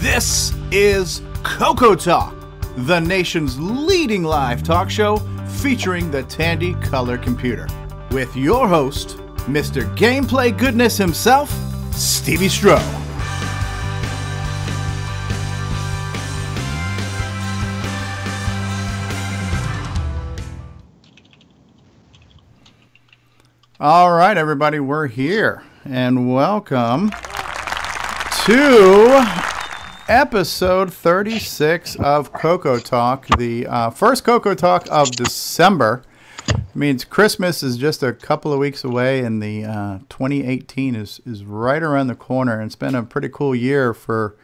This is CoCoTALK, the nation's leading live talk show featuring the Tandy Color Computer, with your host, Mr. Gameplay Goodness himself, Stevie Stroh. All right, everybody, we're here, and welcome to episode 36 of CoCoTALK, the first CoCoTALK of December. It means Christmas is just a couple of weeks away, and the 2018 is right around the corner. And it's been a pretty cool year for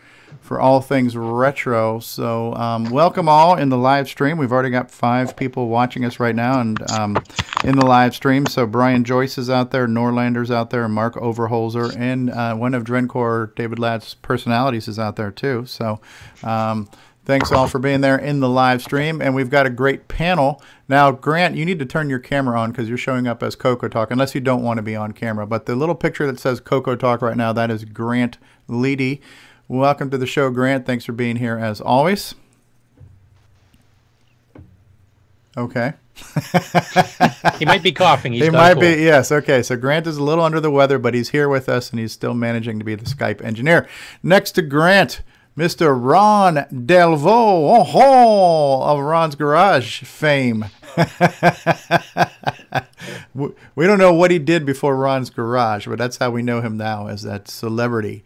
all things retro. So welcome all in the live stream. We've already got 5 people watching us right now, and in the live stream. So Brian Joyce is out there, Norlander's out there, Mark Overholser, and one of Drencore, David Ladd's personalities, is out there too. So thanks all for being there in the live stream. And we've got a great panel. Now, Grant, you need to turn your camera on because you're showing up as CoCoTALK, unless you don't want to be on camera. But the little picture that says CoCoTALK right now, that is Grant Leighty. Welcome to the show, Grant. Thanks for being here as always. Okay. He might be coughing. He might be, yes. Okay, so Grant is a little under the weather, but he's here with us, and he's still managing to be the Skype engineer. Next to Grant, Mr. Ron Delvaux, of Ron's Garage fame. We don't know what he did before Ron's Garage, but that's how we know him now, as that celebrity.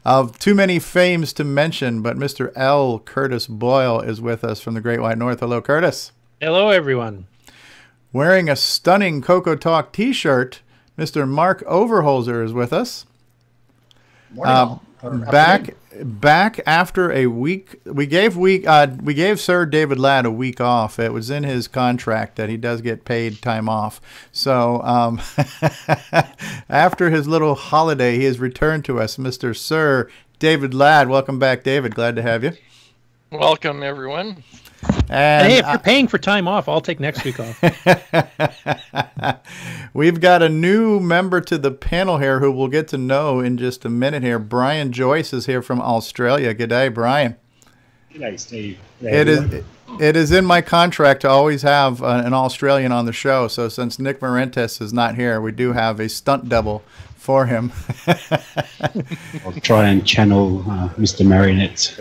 Of too many fames to mention, but Mr. L. Curtis Boyle is with us from the Great White North. Hello, Curtis. Hello, everyone. Wearing a stunning CoCoTALK t-shirt, Mr. Mark Overholser is with us. Back after a week. We gave Sir David Ladd a week off. It was in his contract that he does get paid time off. So after his little holiday, he has returned to us, Mr. Sir David Ladd. Welcome back, David. Glad to have you. Welcome, everyone. And hey, if you're paying for time off, I'll take next week off. We've got a new member to the panel here who we'll get to know in just a minute here. Brian Joyce is here from Australia. Good day, Brian. Good day, Steve. Good day, it is in my contract to always have an Australian on the show. So since Nick Marentes is not here, we do have a stunt double for him. I'll try and channel Mr. Marentes.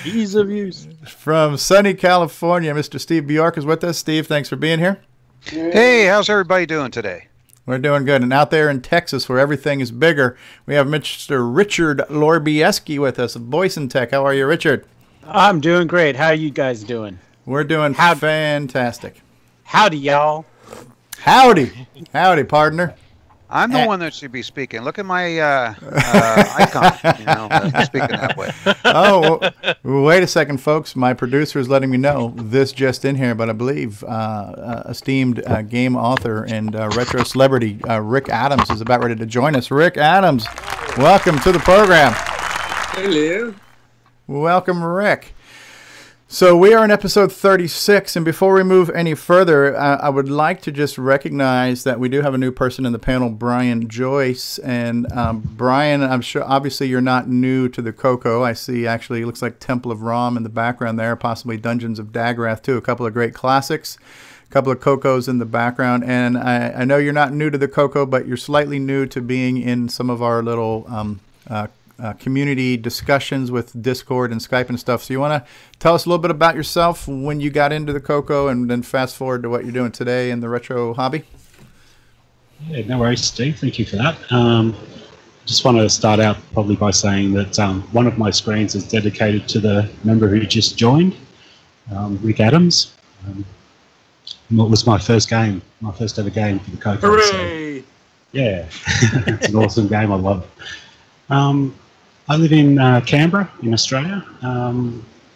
Ease of use. From sunny California, Mr. Steve Bjork is with us. Steve, thanks for being here. Hey, how's everybody doing today? We're doing good. And out there in Texas, where everything is bigger, we have Mr. Richard Lorbieski with us of Boise Tech. How are you, Richard? I'm doing great. How are you guys doing? We're doing fantastic. Howdy, y'all. Howdy. Howdy, partner. I'm the one that should be speaking. Look at my icon, speaking that way. Oh, wait a second, folks. My producer is letting me know this just in here, but I believe esteemed game author and retro celebrity Rick Adams is about ready to join us. Rick Adams, welcome to the program. Hello. Welcome, Rick. So we are in episode 36, and before we move any further, I would like to just recognize that we do have a new person in the panel, Brian Joyce. And Brian, I'm sure, obviously you're not new to the CoCo. I see actually it looks like Temple of Ram in the background there, possibly Dungeons of Dagrath too, a couple of great classics, a couple of CoCos in the background. And I know you're not new to the CoCo, but you're slightly new to being in some of our little community discussions with Discord and Skype and stuff. So you want to tell us a little bit about yourself, when you got into the CoCo, and then fast forward to what you're doing today in the retro hobby? Yeah, no worries, Steve. Thank you for that. Just want to start out probably by saying that one of my screens is dedicated to the member who just joined, Rick Adams. It was my first game, my first ever game for the CoCo. Hooray! So, yeah, it's an awesome game. I love it. I live in Canberra, in Australia.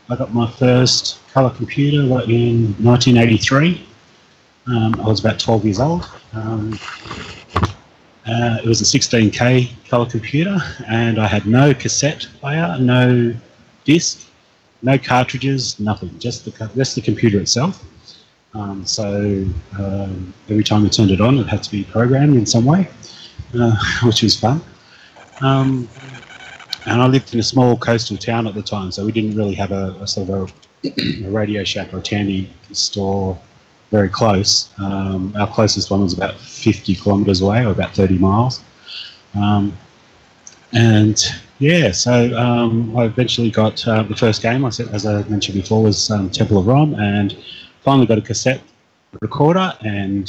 I got my first colour computer in 1983. I was about 12 years old. It was a 16K colour computer, and I had no cassette player, no disc, no cartridges, nothing, just the computer itself. So every time you turned it on, it had to be programmed in some way, which was fun. And I lived in a small coastal town at the time, so we didn't really have a sort of a Radio Shack or a candy store very close. Our closest one was about 50 kilometres away, or about 30 miles. And yeah, so I eventually got the first game, as I mentioned before, was Temple of Rom, and finally got a cassette recorder, and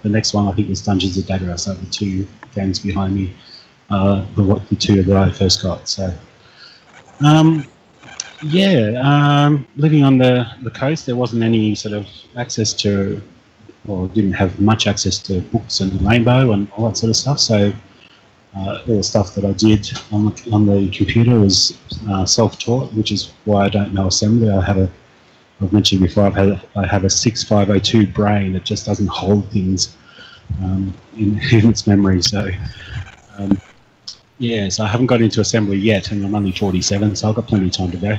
the next one I think was Dungeons of Dagger. So the two games behind me, the two that I first got. So living on the coast, there wasn't any sort of access to, or didn't have much access to books and Rainbow and all that sort of stuff. So all the stuff that I did on the computer was self-taught, which is why I don't know assembly. I've mentioned before, I have a 6502 brain that just doesn't hold things in its memory. So so I haven't got into assembly yet, and I'm only 47, so I've got plenty of time to go.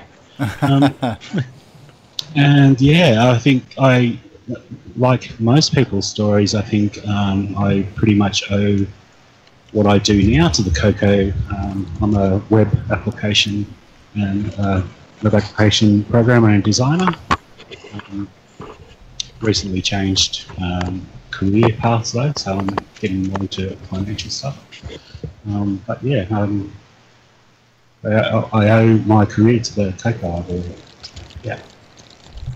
And yeah, I think like most people's stories, I think I pretty much owe what I do now to the CoCo. I'm a web application and web application programmer and designer. Recently changed career paths though, so I'm getting more into financial stuff. But yeah, I owe my career to the CoCo, I believe. Yeah.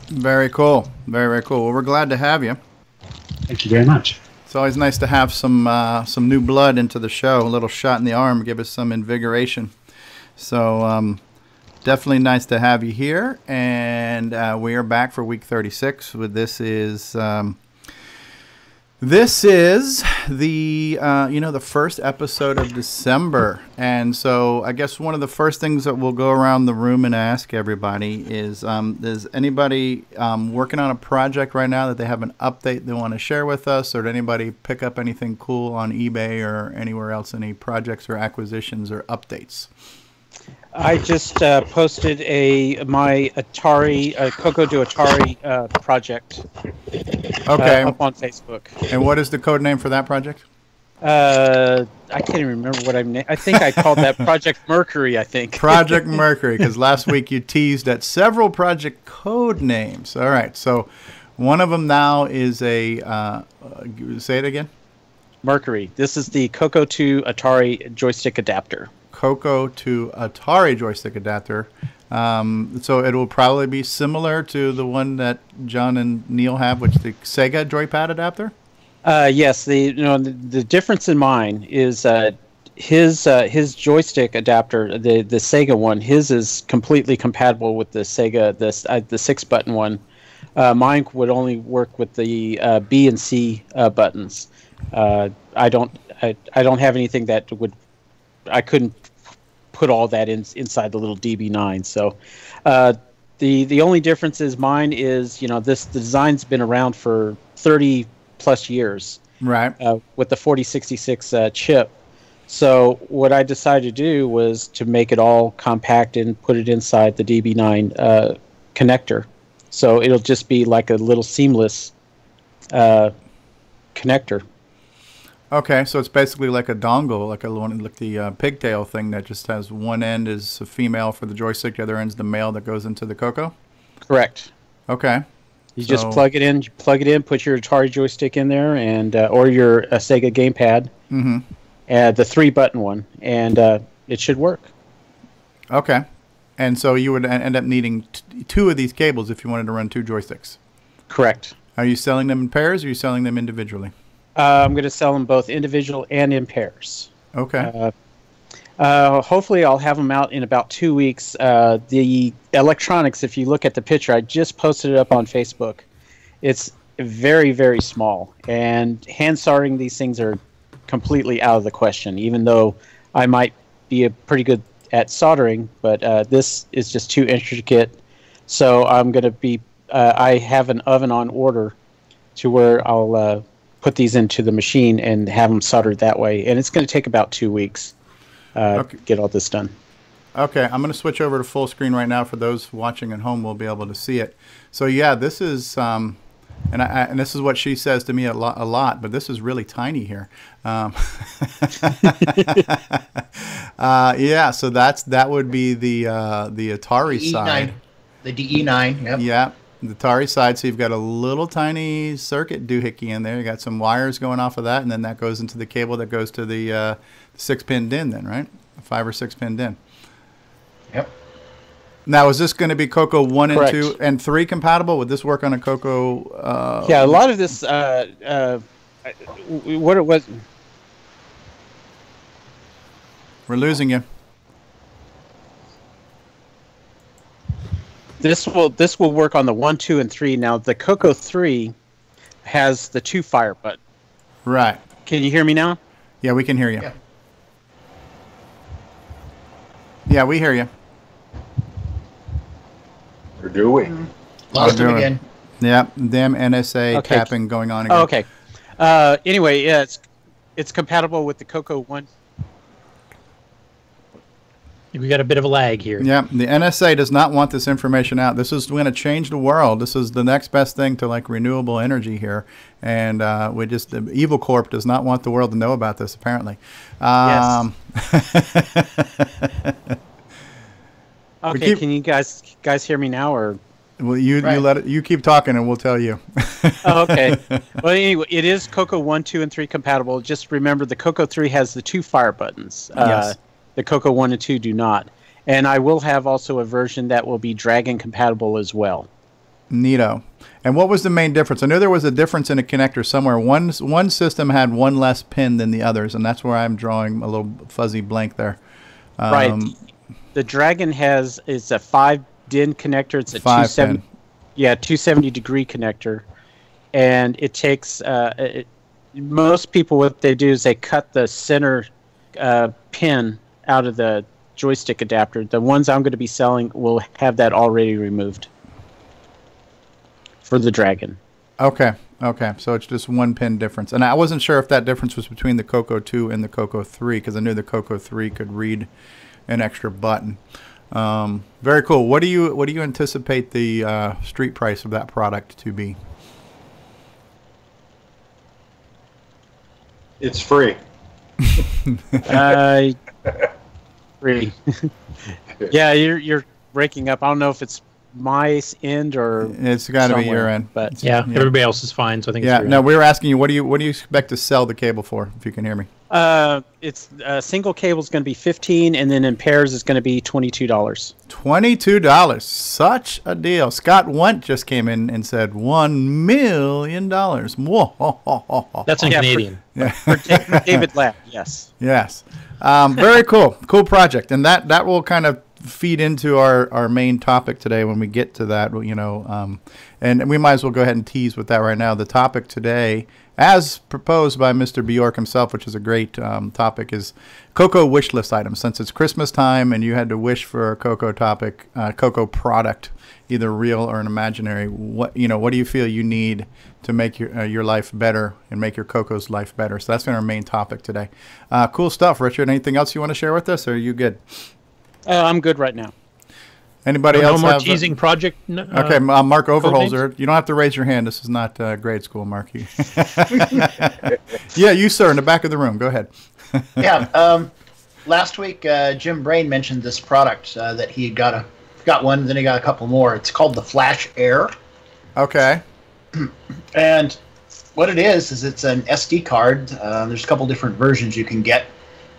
Very cool. Very, very cool. Well, we're glad to have you. Thank you very much. It's always nice to have some new blood into the show. A little shot in the arm, give us some invigoration. So definitely nice to have you here. And we are back for week 36. This is the the first episode of December, and so I guess one of the first things that we'll go around the room and ask everybody is anybody working on a project right now that they have an update they want to share with us, or did anybody pick up anything cool on eBay or anywhere else, any projects or acquisitions or updates? I just posted my Atari CoCo do Atari project. Okay. Up on Facebook. And what is the code name for that project? I can't even remember what I think I called that Project Mercury. I think Project Mercury, because last week you teased at several project code names. All right, so one of them now is say it again. Mercury. This is the CoCo to Atari joystick adapter. CoCo to Atari joystick adapter. So it will probably be similar to the one that John and Neil have, which is the Sega joypad adapter. Yes, the difference in mine is his joystick adapter, the Sega one. His is completely compatible with the Sega the 6-button one. Mine would only work with the B and C buttons. I don't have anything that would. I couldn't put all that inside the little DB9. So the only difference is mine is the design's been around for 30 plus years, right? With the 4066 chip. So what I decided to do was to make it all compact and put it inside the DB9 connector. So it'll just be like a little seamless connector. Okay, so it's basically like a dongle, like the pigtail thing that just has one end is a female for the joystick, the other end's the male that goes into the CoCo? Correct. Okay. You just plug it in, put your Atari joystick in there, and or your Sega gamepad, the 3-button one, and it should work. Okay. And so you would end up needing two of these cables if you wanted to run two joysticks? Correct. Are you selling them in pairs, or are you selling them individually? I'm going to sell them both individual and in pairs. Okay. Hopefully I'll have them out in about 2 weeks. The electronics, if you look at the picture, I just posted it up on Facebook. It's very, very small. And hand soldering these things are completely out of the question, even though I might be pretty good at soldering. But this is just too intricate. So I'm going to be... I have an oven on order to where I'll... put these into the machine and have them soldered that way. And it's going to take about 2 weeks to get all this done. Okay, I'm going to switch over to full screen right now. For those watching at home, we'll be able to see it. So yeah, this is And this is what she says to me a lot, but this is really tiny here. Yeah, so that would be the Atari side. The DE9, yep. Yeah, the Atari side. So you've got a little tiny circuit doohickey in there. You got some wires going off of that, and then that goes into the cable that goes to the 6-pin DIN then, right? A 5 or 6-pin DIN. Yep. Now, is this going to be CoCo 1 Correct. and 2 and 3 compatible? Would this work on a CoCo? Yeah, a lot of this, what it was. We're losing you. This will work on the 1, 2, and 3. Now, the CoCo 3 has the 2 fire button. Right. Can you hear me now? Yeah, we can hear you. Yeah. Yeah, we hear you. Or do we? Lost him doing it. again. Yeah, damn NSA Okay. tapping going on again. Oh, okay. Anyway, yeah, it's compatible with the CoCo 1. We got a bit of a lag here. Yeah, the NSA does not want this information out. This is going to change the world. This is the next best thing to like renewable energy here, and the Evil Corp does not want the world to know about this. Apparently. Yes. Okay, can you guys hear me now, or? Well, you keep talking, and we'll tell you. Oh, okay. Well, anyway, it is CoCo 1, 2, and 3 compatible. Just remember, the CoCo 3 has the 2 fire buttons. Yes. The CoCo 1 and 2 do not. And I will have also a version that will be Dragon compatible as well. Neato. And what was the main difference? I know there was a difference in a connector somewhere. One system had one less pin than the others, and that's where I'm drawing a little fuzzy blank there. Right. The Dragon is a 5 DIN connector. It's a 270 degree connector, and it takes most people, what they do is they cut the center pin out of the joystick adapter. The ones I'm going to be selling will have that already removed for the Dragon. Okay. So it's just one pin difference. And I wasn't sure if that difference was between the CoCo 2 and the CoCo 3, because I knew the CoCo 3 could read an extra button. Very cool. What do you anticipate the street price of that product to be? It's free. Free. Yeah, you're breaking up. I don't know if it's my end or It's got to be your end. But Yeah, everybody else is fine, so I think Yeah. it's No, we were asking you, what do you expect to sell the cable for? If you can hear me. it's single cable is going to be $15, and then in pairs is going to be $22. $22. Such a deal. Scott Went just came in and said $1 million. Whoa. That's in Canadian. For David Lapp, yes. Yes. Very cool. Cool project. And that will kind of feed into our main topic today when we get to that, and we might as well go ahead and tease with that right now. The topic today, as proposed by Mr. Bjork himself, which is a great topic, is CoCo wishlist items. Since it's Christmas time and you had to wish for a CoCo topic, CoCo product, either real or an imaginary, what do you feel you need to make your life better and make your CoCo's life better? So that's been our main topic today. Cool stuff, Richard. Anything else you want to share with us, or are you good? I'm good right now. Anybody No else more have teasing project? Okay, Mark Overholser. You don't have to raise your hand. This is not grade school, Mark. Yeah, you, sir, in the back of the room. Go ahead. Yeah. Last week, Jim Brain mentioned this product that he had got one, then he got a couple more. It's called the Flash Air. Okay. And what it is it's an SD card. There's a couple different versions you can get,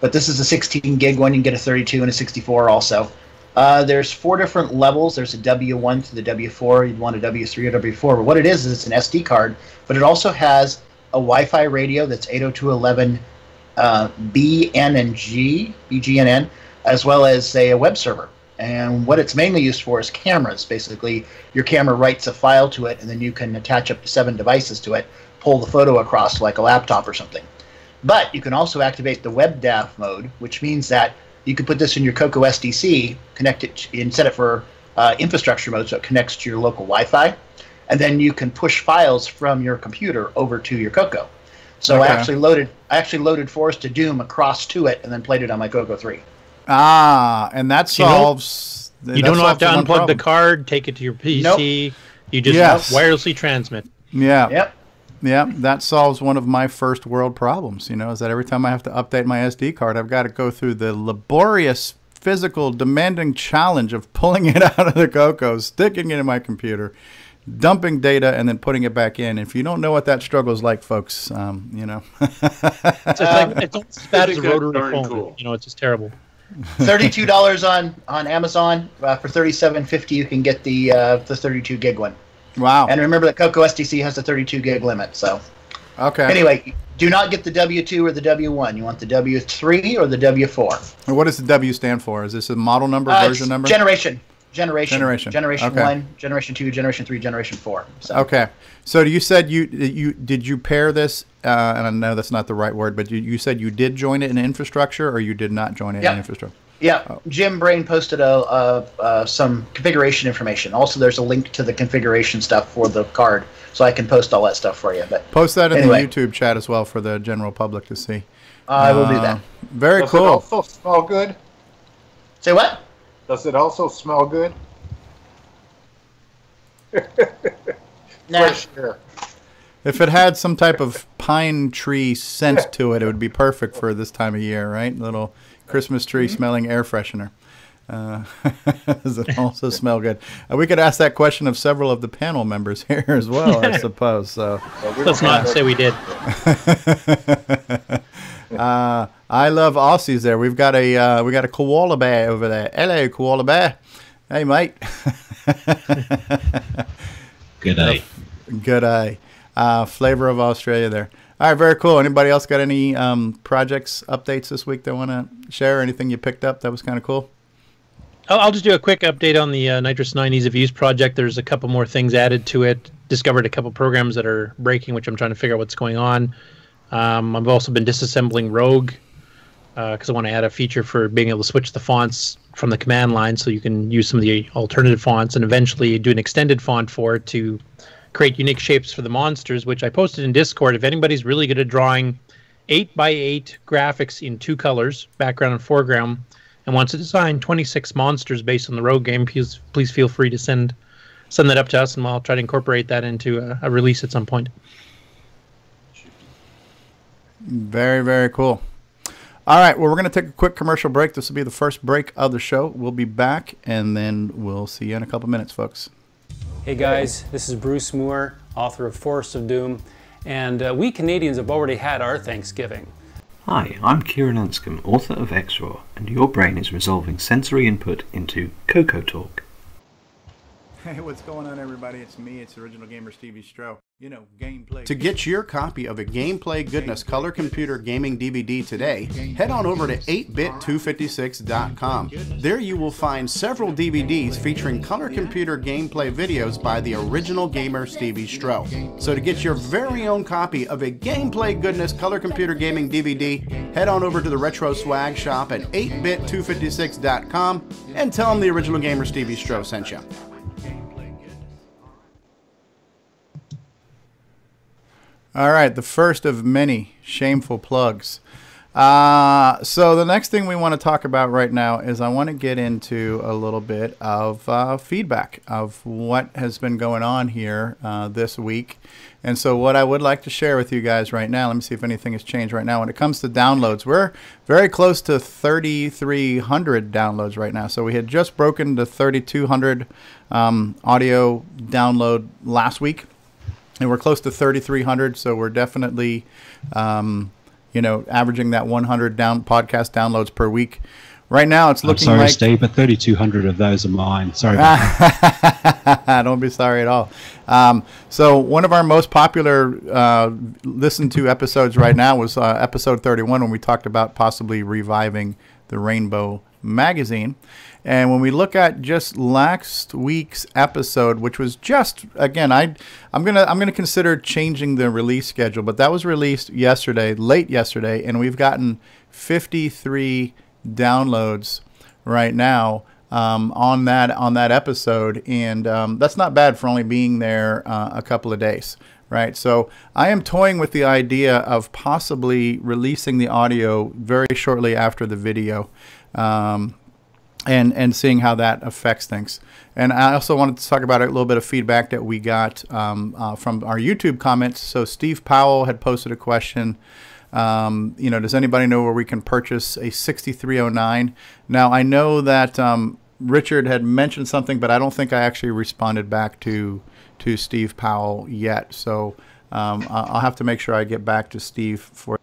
but this is a 16 gig one. You can get a 32 and a 64 also. There's 4 different levels. There's a W1 to the W4. You'd want a W3 or W4. But what it is it's an SD card, but it also has a Wi-Fi radio that's 802.11 BGNN, as well as a web server. And what it's mainly used for is cameras. Basically, your camera writes a file to it, and then you can attach up to 7 devices to it, pull the photo across like a laptop or something. But you can also activate the WebDAV mode, which means that you can put this in your CoCo SDC, connect it, and set it for infrastructure mode, so it connects to your local Wi-Fi, and then you can push files from your computer over to your CoCo. So Okay. I actually loaded Forest to Doom across to it, and then played it on my CoCo 3. And that solves. You don't have to unplug the card, take it to your PC. Nope. You just Yes. wirelessly transmit. Yeah. Yep. Yeah, that solves one of my first world problems, is that every time I have to update my SD card, I've got to go through the laborious, physical, demanding challenge of pulling it out of the CoCo, sticking it in my computer, dumping data, and then putting it back in. If you don't know what that struggle is like, folks, It's almost as bad as a rotary phone. Cool. It's just terrible. $32 on Amazon. For $37.50, you can get the 32 gig one. Wow. And remember that CoCo SDC has a 32 gig limit. So, okay. Anyway, do not get the W2 or the W1. You want the W3 or the W4. And what does the W stand for? Is this a model number, version number? Generation. Generation. Okay. 1, Generation 2, Generation 3, Generation 4. So. Okay. So you said did you pair this, and I know that's not the right word, but you said you did join it in infrastructure, or you did not join it in infrastructure? Yeah, Jim Brain posted some configuration information. Also, there's a link to the configuration stuff for the card, so I can post all that stuff for you. But post that in the YouTube chat as well for the general public to see. I will do that. Very Does cool. it also smell good? Say what? Does it also smell good? Nah. Fresh air. If it had some type of pine tree scent to it, it would be perfect for this time of year, right? Little Christmas tree smelling air freshener. Does it also smell good? We could ask that question of several of the panel members here as well, I suppose. So let's not say we did. I love Aussies there. We got a koala bear over there. Hello, koala bear. Hey, mate. Good day. Good day. Flavor of Australia there. All right, very cool. Anybody else got any projects, updates this week they want to share? Anything you picked up that was kind of cool? I'll just do a quick update on the Nitrous 9 Ease of Use project. There's a couple more things added to it. Discovered a couple programs that are breaking, which I'm trying to figure out what's going on. I've also been disassembling Rogue because I want to add a feature for being able to switch the fonts from the command line so you can use some of the alternative fonts and eventually do an extended font for it to create unique shapes for the monsters, which I posted in Discord. If anybody's really good at drawing 8x8 graphics in 2 colors, background and foreground, and wants to design 26 monsters based on the Rogue game, please feel free to send that up to us, and I'll try to incorporate that into a release at some point. Very, very cool. All right, well, we're going to take a quick commercial break. This will be the first break of the show. We'll be back, and then we'll see you in a couple minutes, folks. Hey guys, this is Bruce Moore, author of Forest of Doom, and we Canadians have already had our Thanksgiving. Hi, I'm Kieran Anscombe, author of XRAW, and your brain is resolving sensory input into CoCoTALK. Hey, what's going on, everybody? It's me, it's Original Gamer Stevie Stroh. Gameplay. To get your copy of a Gameplay Goodness Color Computer Gaming DVD today, head on over to 8bit256.com. There you will find several DVDs featuring color computer gameplay videos by the Original Gamer Stevie Stroh. So to get your very own copy of a Gameplay Goodness Color Computer Gaming DVD, head on over to the Retro Swag Shop at 8bit256.com and tell them the Original Gamer Stevie Stroh sent you. All right, the first of many shameful plugs. So the next thing we want to talk about right now is I want to get into a little bit of feedback of what has been going on here this week. And so what I would like to share with you guys right now, let me see if anything has changed right now. When it comes to downloads, we're very close to 3,300 downloads right now. So we had just broken the 3,200 audio download last week. And we're close to 3,300, so we're definitely, averaging that 100 podcast downloads per week. Right now, it's looking I'm sorry, like... Steve, but 3,200 of those are mine. Sorry about that. Don't be sorry at all. So one of our most popular listened to episodes right now was episode 31, when we talked about possibly reviving the Rainbow magazine. And when we look at just last week's episode, which was just, again, I'm gonna consider changing the release schedule, but that was released yesterday, late yesterday, and we've gotten 53 downloads right now on that episode, and that's not bad for only being there a couple of days. Right, so I am toying with the idea of possibly releasing the audio very shortly after the video. and seeing how that affects things. And I also wanted to talk about a little bit of feedback that we got from our YouTube comments. So Steve Powell had posted a question. Does anybody know where we can purchase a 6309? Now, I know that Richard had mentioned something, but I don't think I actually responded back to Steve Powell yet. So I'll have to make sure I get back to Steve for.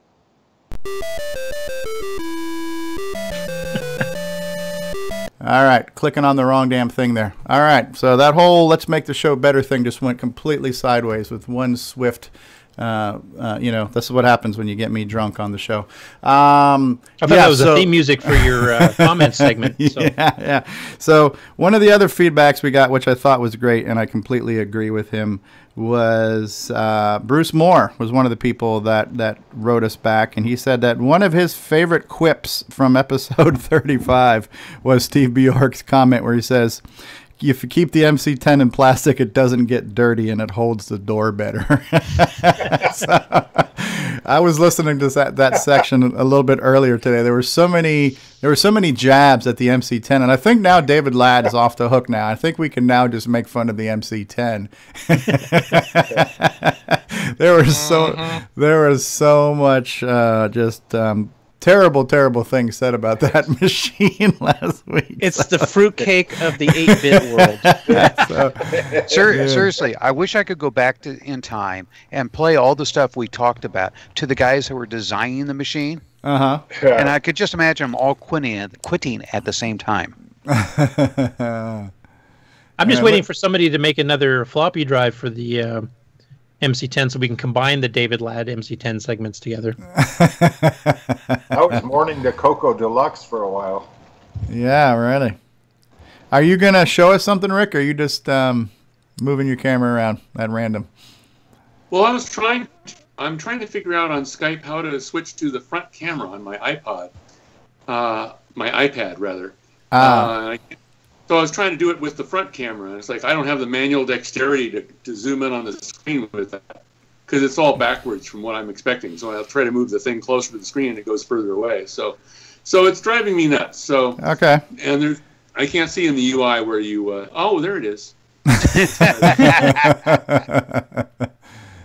All right, clicking on the wrong damn thing there. All right, so that whole let's make the show better thing just went completely sideways with one swift. This is what happens when you get me drunk on the show. I thought that was the theme music for your comment segment. So. Yeah. So one of the other feedbacks we got, which I thought was great, and I completely agree with him, was Bruce Moore was one of the people that wrote us back, and he said that one of his favorite quips from episode 35 was Steve Bjork's comment where he says, if you keep the MC10 in plastic, it doesn't get dirty and it holds the door better. So, I was listening to that section a little bit earlier today. There were so many jabs at the MC10, and I think now David Ladd is off the hook now. I think we can now just make fun of the MC10. There was so much terrible things said about that machine last week. It's the fruitcake of the 8-bit world. Seriously, I wish I could go back in time and play all the stuff we talked about to the guys who were designing the machine. And I could just imagine them all quitting at the same time. I'm just waiting for somebody to make another floppy drive for the MC10 so we can combine the David Ladd MC10 segments together. I was mourning the CoCo Deluxe for a while. Yeah, really. Are you going to show us something, Rick, or are you just moving your camera around at random? Well, I'm trying to figure out on Skype how to switch to the front camera on my iPad, rather. So I was trying to do it with the front camera. It's like I don't have the manual dexterity to zoom in on the screen with that because it's all backwards from what I'm expecting. So I'll try to move the thing closer to the screen and it goes further away. So it's driving me nuts. So okay. And I can't see in the UI where you. Oh, there it is.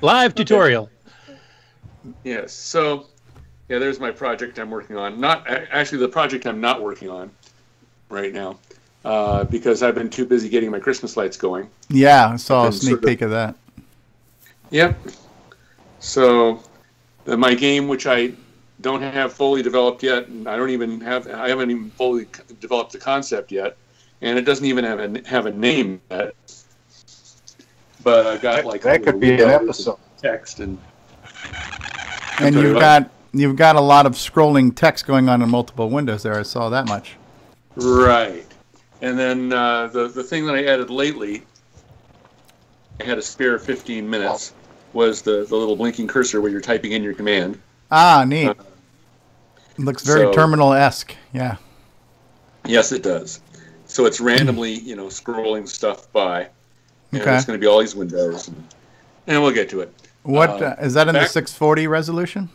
Live tutorial. Yes. So yeah, there's my project I'm working on. Not actually the project I'm not working on right now. Because I've been too busy getting my Christmas lights going. Yeah, I saw a sneak peek of that. Yep. So my game, which I don't have fully developed yet, and I haven't even fully developed the concept yet, and it doesn't even have a name yet. But I've got that could be an episode. Text and you've got a lot of scrolling text going on in multiple windows there. I saw that much. Right. And then the thing that I added lately, I had a spare 15 minutes, was the little blinking cursor where you're typing in your command. Ah, neat. Looks very terminal-esque, yeah. Yes, it does. So it's randomly, scrolling stuff by. And it's going to be all these windows. And we'll get to it. What is that in the 640 resolution?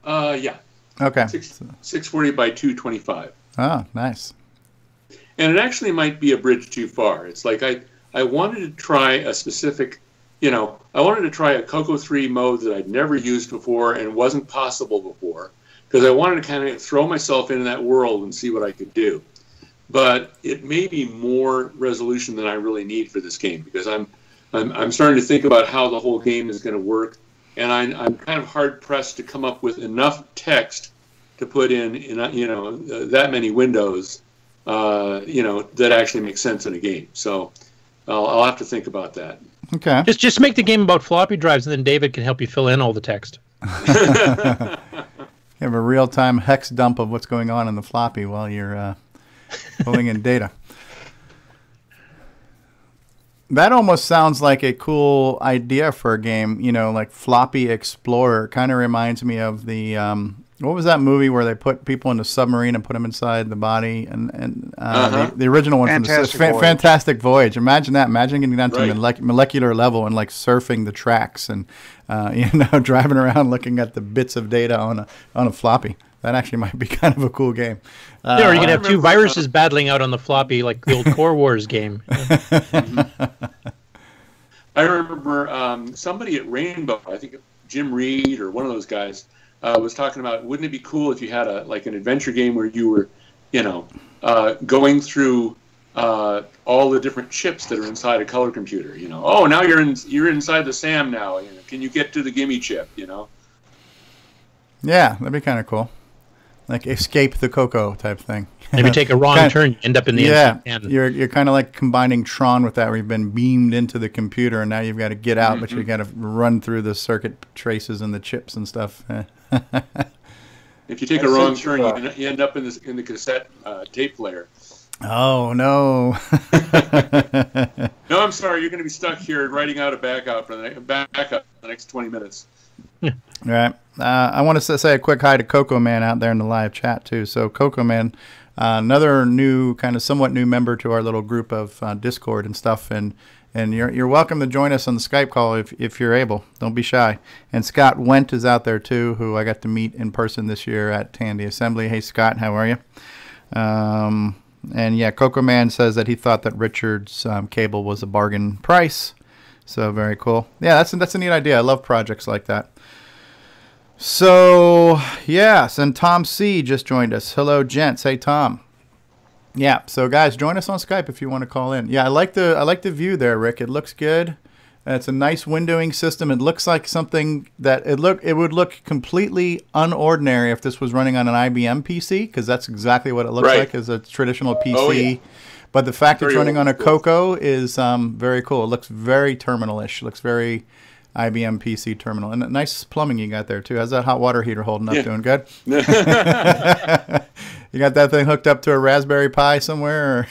Yeah. Okay. 640 by 225. Oh, nice. And it actually might be a bridge too far. It's like I wanted to try a specific, I wanted to try a CoCo 3 mode that I'd never used before and wasn't possible before, because I wanted to kind of throw myself into that world and see what I could do. But it may be more resolution than I really need for this game, because I'm starting to think about how the whole game is going to work, and I'm kind of hard pressed to come up with enough text to put in that many windows. That actually makes sense in a game. So I'll have to think about that. Okay. Just make the game about floppy drives, and then David can help you fill in all the text. You have a real-time hex dump of what's going on in the floppy while you're pulling in data. That almost sounds like a cool idea for a game, like Floppy Explorer. Kind of reminds me of the what was that movie where they put people in a submarine and put them inside the body? And the original one from Fantastic Voyage. Imagine that. Imagine getting down to the molecular level and like surfing the tracks and driving around looking at the bits of data on a floppy. That actually might be kind of a cool game. Yeah, or you can have two viruses battling out on the floppy, like the old Core Wars game. I remember somebody at Rainbow, I think Jim Reed or one of those guys, was talking about, wouldn't it be cool if you had an adventure game where you were, going through all the different chips that are inside a color computer. Oh, now you're inside the SAM now. Can you get to the gimme chip? Yeah, that'd be kind of cool. Like escape the CoCo type thing. Maybe take a wrong turn, you end up in the end. You're kind of like combining Tron with that, where you've been beamed into the computer, and now you've got to get out, but you got to run through the circuit traces and the chips and stuff. If you take a wrong turn, you end up in the cassette tape player. Oh no! No, I'm sorry. You're going to be stuck here writing out a backup for the next 20 minutes. All right. I want to say a quick hi to CoCo Man out there in the live chat too. So CoCo Man, another new, kind of somewhat new member to our little group of Discord and stuff, and you're welcome to join us on the Skype call if you're able. Don't be shy. And Scott Wendt is out there too, who I got to meet in person this year at Tandy Assembly. Hey Scott, how are you? And yeah, CoCo Man says that he thought that Richard's cable was a bargain price. So very cool. Yeah, that's a neat idea. I love projects like that. So yes, and Tom C just joined us. Hello, gents. Hey, Tom. Yeah. So guys, join us on Skype if you want to call in. Yeah, I like the view there, Rick. It looks good. It's a nice windowing system. It looks like something that it would look completely unordinary if this was running on an IBM PC, because that's exactly what it looks like, as a traditional PC. Oh, yeah. But the fact it's running on a CoCo is very cool. It looks very terminal-ish. It looks very IBM PC terminal. And nice plumbing you got there, too. How's that hot water heater holding up? Doing good? You got that thing hooked up to a Raspberry Pi somewhere?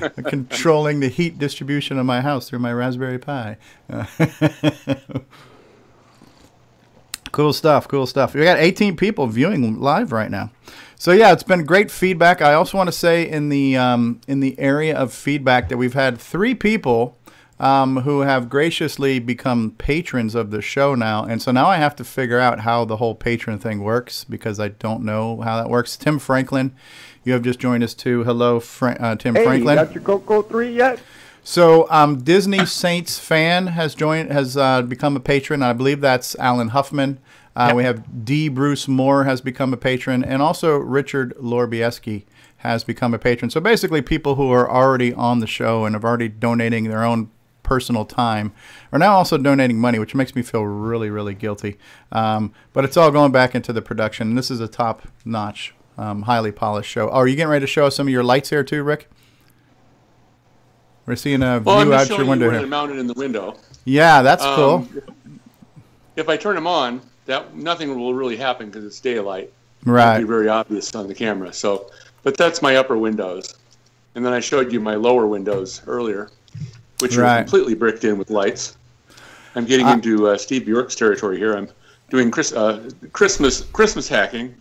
Or controlling the heat distribution of my house through my Raspberry Pi. Cool stuff, cool stuff. We got 18 people viewing live right now. So yeah, it's been great feedback. I also want to say in the area of feedback that we've had 3 people who have graciously become patrons of the show now. And so now I have to figure out how the whole patron thing works, because I don't know how that works. Tim Franklin, you have just joined us too. Hello, Tim Franklin. Hey, you got your CoCo 3 yet? So Disney Saints fan has become a patron. I believe that's Alan Huffman. We have D. Bruce Moore has become a patron, and also Richard Lorbieski has become a patron. So basically people who are already on the show and have already donating their own personal time are now also donating money, which makes me feel really, really guilty. But it's all going back into the production. And this is a top-notch, highly polished show. Oh, are you getting ready to show us some of your lights here too, Rick? We're seeing a view out your window here. They're mounted in the window. Yeah, that's cool. If I turn them on, nothing will really happen because it's daylight. Right. It'll be very obvious on the camera. So, but that's my upper windows, and then I showed you my lower windows earlier, which are completely bricked in with lights. I'm getting into Steve Bjork's territory here. I'm doing Christmas hacking.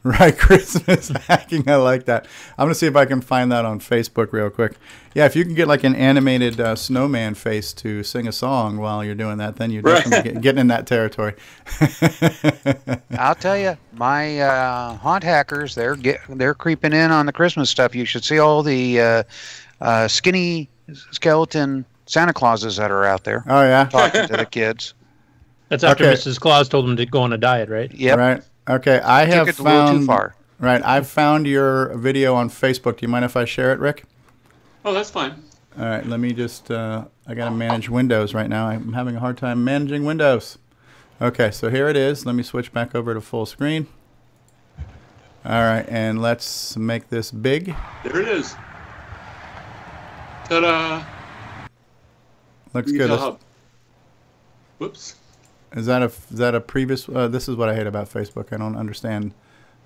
Right, Christmas hacking. I like that. I'm going to see if I can find that on Facebook real quick. Yeah, if you can get like an animated snowman face to sing a song while you're doing that, then you're definitely getting in that territory. I'll tell you, my haunt hackers, they're creeping in on the Christmas stuff. You should see all the skinny skeleton Santa Clauses that are out there. Oh, yeah? Talking to the kids. That's after Mrs. Claus told them to go on a diet, right? Yep. Right. Okay, I have took it a little too far. Right, I've found your video on Facebook. Do you mind if I share it, Rick? Oh, that's fine. All right, let me just, I got to manage Windows right now. I'm having a hard time managing Windows. Okay, so here it is. Let me switch back over to full screen. All right, and let's make this big. There it is. Ta-da! Looks good. Whoops. Is that a previous? This is what I hate about Facebook. I don't understand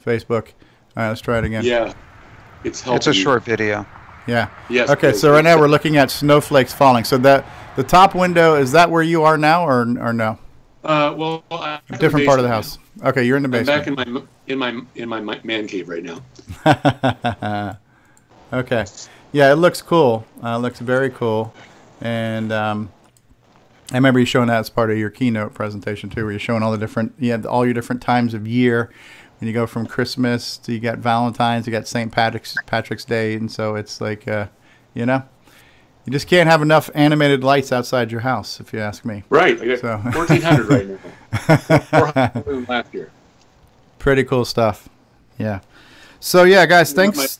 Facebook. All right, let's try it again. Yeah, it's helping. It's a short video. Yeah. Yes. Okay, so right now we're looking at snowflakes falling. So the top window, is that where you are now, or no? Well, a different part of the house. Now. Okay, you're in the basement. I'm back in my man cave right now. Okay. Yeah, it looks cool. It looks very cool, and I remember you showing that as part of your keynote presentation too, where you're showing all the different, you had all your different times of year. When you go from Christmas to you got Valentine's, you got St. Patrick's Day, and so it's like, you know, you just can't have enough animated lights outside your house, if you ask me. Right, I got 1,400 right now. 400 last year. Pretty cool stuff. Yeah. So yeah, guys, thanks.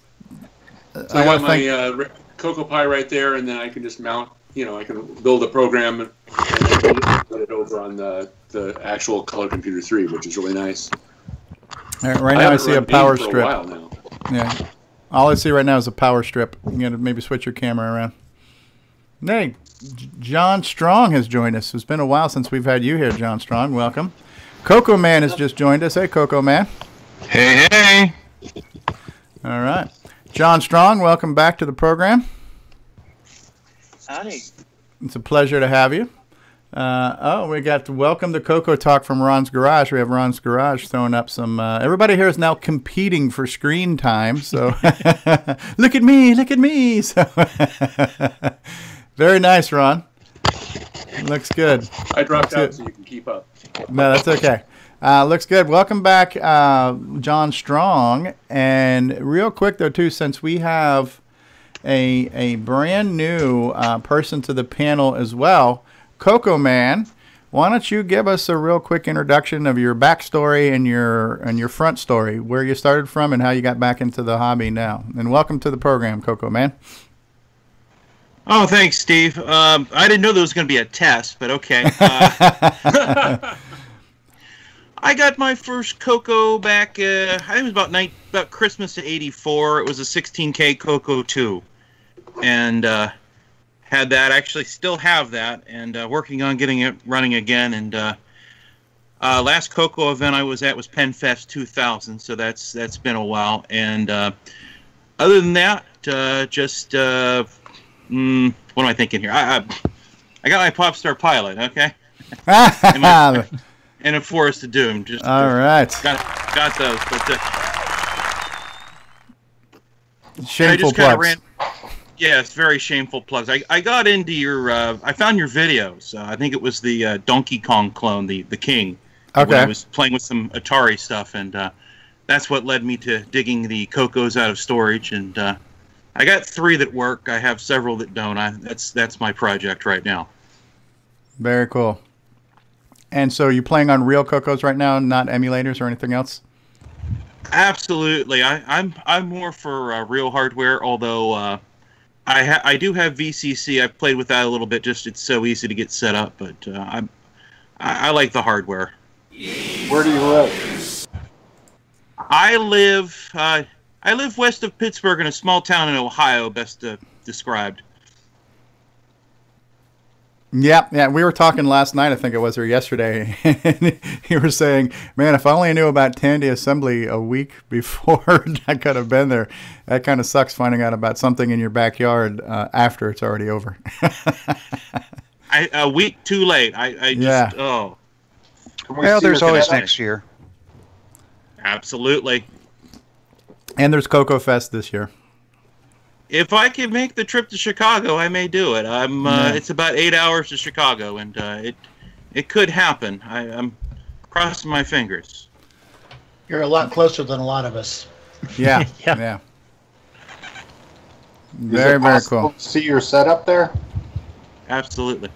So I got my Cocoa Pi right there, and then I can just mount. You know, I can build a program and put it over on the actual Color Computer 3, which is really nice. Right now I see a power strip. A while now. Yeah. All I see right now is a power strip. You got to maybe switch your camera around. Hey, John Strong has joined us. It's been a while since we've had you here, John Strong. Welcome. Coco Man has just joined us. Hey, Coco Man. Hey, hey. All right. John Strong, welcome back to the program. Howdy. It's a pleasure to have you. We got to welcome to CoCoTALK from Ron's Garage. We have Ron's Garage throwing up some... everybody here is now competing for screen time, so... look at me, look at me! So very nice, Ron. Looks good. I dropped out so you can keep up. No, that's okay. Looks good. Welcome back, John Strong. And real quick, though, too, since we have a brand new person to the panel as well, Coco Man, why don't you give us a real quick introduction of your backstory and your front story, where you started from and how you got back into the hobby now. And welcome to the program, Coco Man. Oh, thanks, Steve. I didn't know there was going to be a test, but okay. I got my first Coco back, I think it was about Christmas of '84. It was a 16K Coco 2. And had that, actually still have that, and working on getting it running again. And last Coco event I was at was PenFest 2000, so that's been a while. And other than that, just what am I thinking here? I got my Popstar Pilot, okay? And a Forest of Doom. Just all right. Got those, but shameful plugs. Yeah, it's very shameful plugs. I got into your, I found your videos. I think it was the Donkey Kong clone, the King. Okay. When I was playing with some Atari stuff, and that's what led me to digging the Cocos out of storage. And I got 3 that work. I have several that don't. That's my project right now. Very cool. And so you're playing on real Cocos right now, not emulators or anything else? Absolutely. I'm more for real hardware, although I do have VCC. I've played with that a little bit. Just it's so easy to get set up, but I like the hardware. Where do you live? I live west of Pittsburgh in a small town in Ohio, best described. Yeah, we were talking last night, I think it was, or yesterday, and you were saying, man, if I only knew about Tandy Assembly a week before I could have been there. That kind of sucks finding out about something in your backyard after it's already over. A week too late. I just, oh. Well, there's always next year. Absolutely. And there's Coco Fest this year. If I can make the trip to Chicago, I may do it. It's about 8 hours to Chicago, and it could happen. I'm crossing my fingers. You're a lot closer than a lot of us. Yeah, yeah. Very, very cool. To see your setup there? Absolutely.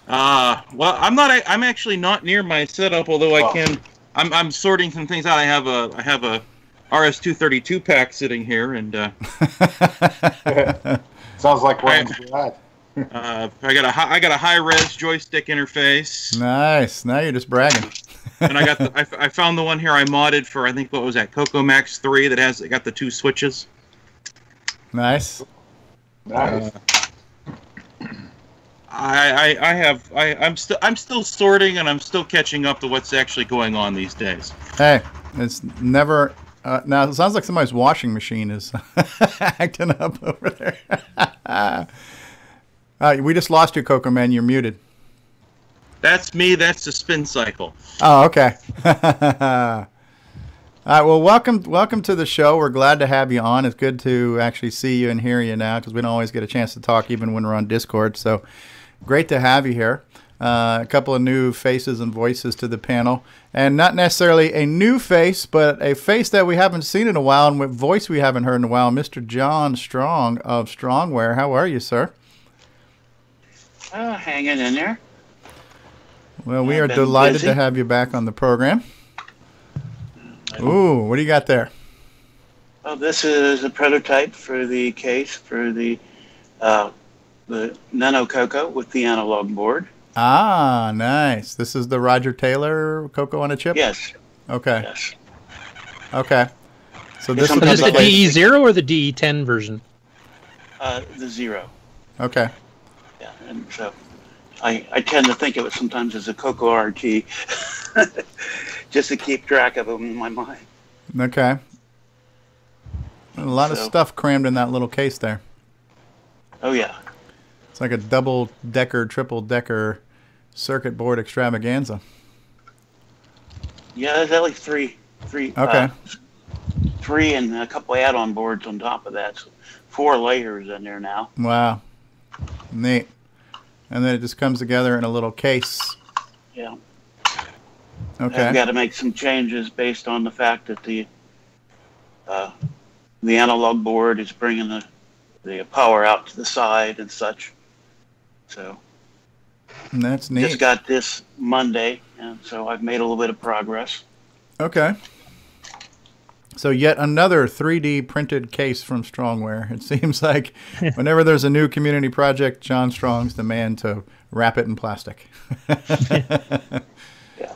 Well, I'm actually not near my setup, although I can. I'm sorting some things out. I have a RS-232 pack sitting here, and sounds like one glad. I got a high-res joystick interface. Nice. Now you're just bragging. And I found the one here I modded for, I think, what was that, Coco Max 3 that got the 2 switches. Nice. Nice. I'm still sorting, and I'm still catching up to what's actually going on these days. Hey, it's never. Now it sounds like somebody's washing machine is acting up over there. We just lost you, Coco Man. You're muted. That's me. That's the spin cycle. Oh, okay. All right. Well, welcome to the show. We're glad to have you on. It's good to actually see you and hear you now, because we don't always get a chance to talk even when we're on Discord. So Great to have you here. A couple of new faces and voices to the panel. And not necessarily a new face, but a face that we haven't seen in a while and with voice we haven't heard in a while. Mr. John Strong of Strongware. How are you, sir? Hanging in there. Well, we are delighted to have you back on the program. Ooh, what do you got there? Well, this is a prototype for the case for the Nano CoCo with the analog board. Ah, nice. This is the Roger Taylor CoCo on a chip? Yes. Okay. Yes. Okay. So this is the DE0 or the DE10 version? The 0. Okay. Yeah, and so I tend to think of it sometimes as a CoCo RT, just to keep track of them in my mind. Okay. A lot of stuff crammed in that little case there. Oh, yeah. It's like a double-decker, triple-decker circuit board extravaganza. Yeah, there's at least three. Okay. 3 and a couple add-on boards on top of that. So 4 layers in there now. Wow. Neat. And then it just comes together in a little case. Yeah. Okay. I've got to make some changes based on the fact that the analog board is bringing the power out to the side and such. So and that's neat. Just got this Monday, and so I've made a little bit of progress. Okay. So yet another 3D printed case from Strongware. It seems like whenever there's a new community project, John Strong's the man to wrap it in plastic. Yeah.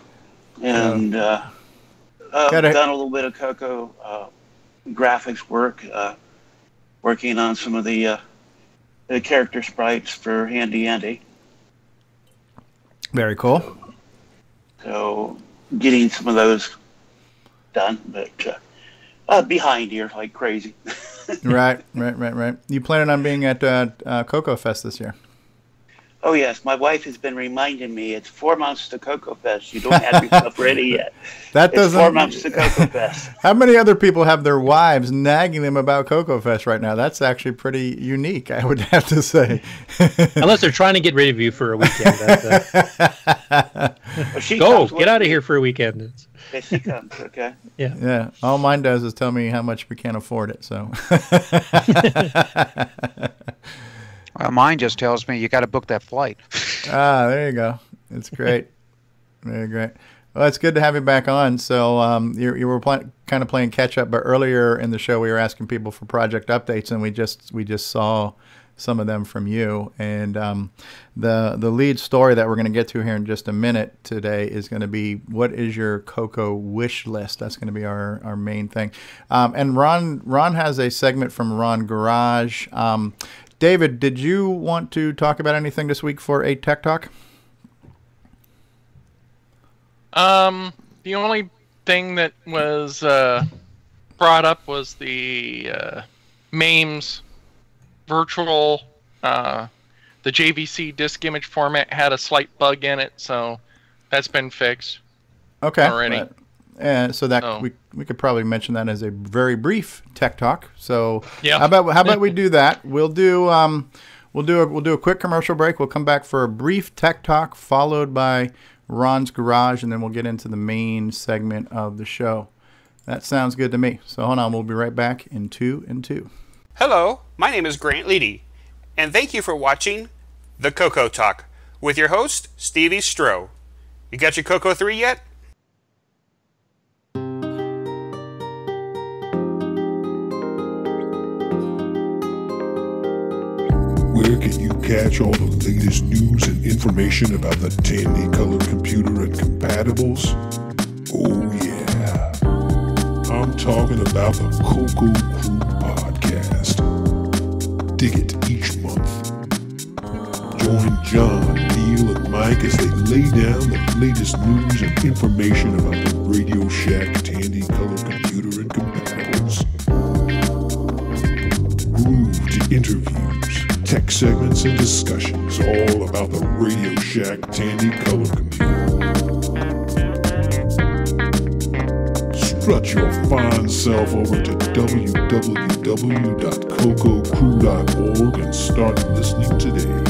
And I've done a little bit of CoCo graphics work, working on some of the character sprites for Handy Andy. Very cool. So getting some of those done, but behind here like crazy. Right. You planning on being at CoCo Fest this year? Oh, yes. My wife has been reminding me it's 4 months to CoCo Fest. You don't have your stuff ready yet. It's 4 months to CoCo Fest. How many other people have their wives nagging them about CoCo Fest right now? That's actually pretty unique, I would have to say. Unless they're trying to get rid of you for a weekend. Go, get out of here for a weekend. Yes, she comes, okay? Yeah. All mine does is tell me how much we can't afford it, so... Mine just tells me you got to book that flight. There you go. It's great. Very great. Well, it's good to have you back on. So you were kind of playing catch up, but earlier in the show we were asking people for project updates, and we just saw some of them from you. And the lead story that we're going to get to here in just a minute today is going to be what is your CoCo wish list. That's going to be our main thing. And Ron has a segment from Ron Garage. David, did you want to talk about anything this week for a Tech Talk? The only thing that was brought up was the MAME's virtual, the JVC disk image format had a slight bug in it, so that's been fixed. Okay. Already. And so that we could probably mention that as a very brief Tech Talk. So yeah. How about we do that? We'll do a quick commercial break. We'll come back for a brief Tech Talk followed by Ron's Garage, and then we'll get into the main segment of the show. That sounds good to me. So hold on, we'll be right back in 2 and 2. Hello, my name is Grant Leighty, and thank you for watching the CoCo Talk with your host Stevie Stroh. You got your CoCo 3 yet? Where can you catch all the latest news and information about the Tandy-colored computer and compatibles? Oh yeah, I'm talking about the CoCo Crew podcast. Dig it each month. Join John, Neil, and Mike as they lay down the latest news and information about the Radio Shack Tandy-colored computer and compatibles. Groove to interviews, tech segments, and discussions all about the Radio Shack Tandy-colored computer. Strut your fine self over to www.cococrew.org and start listening today.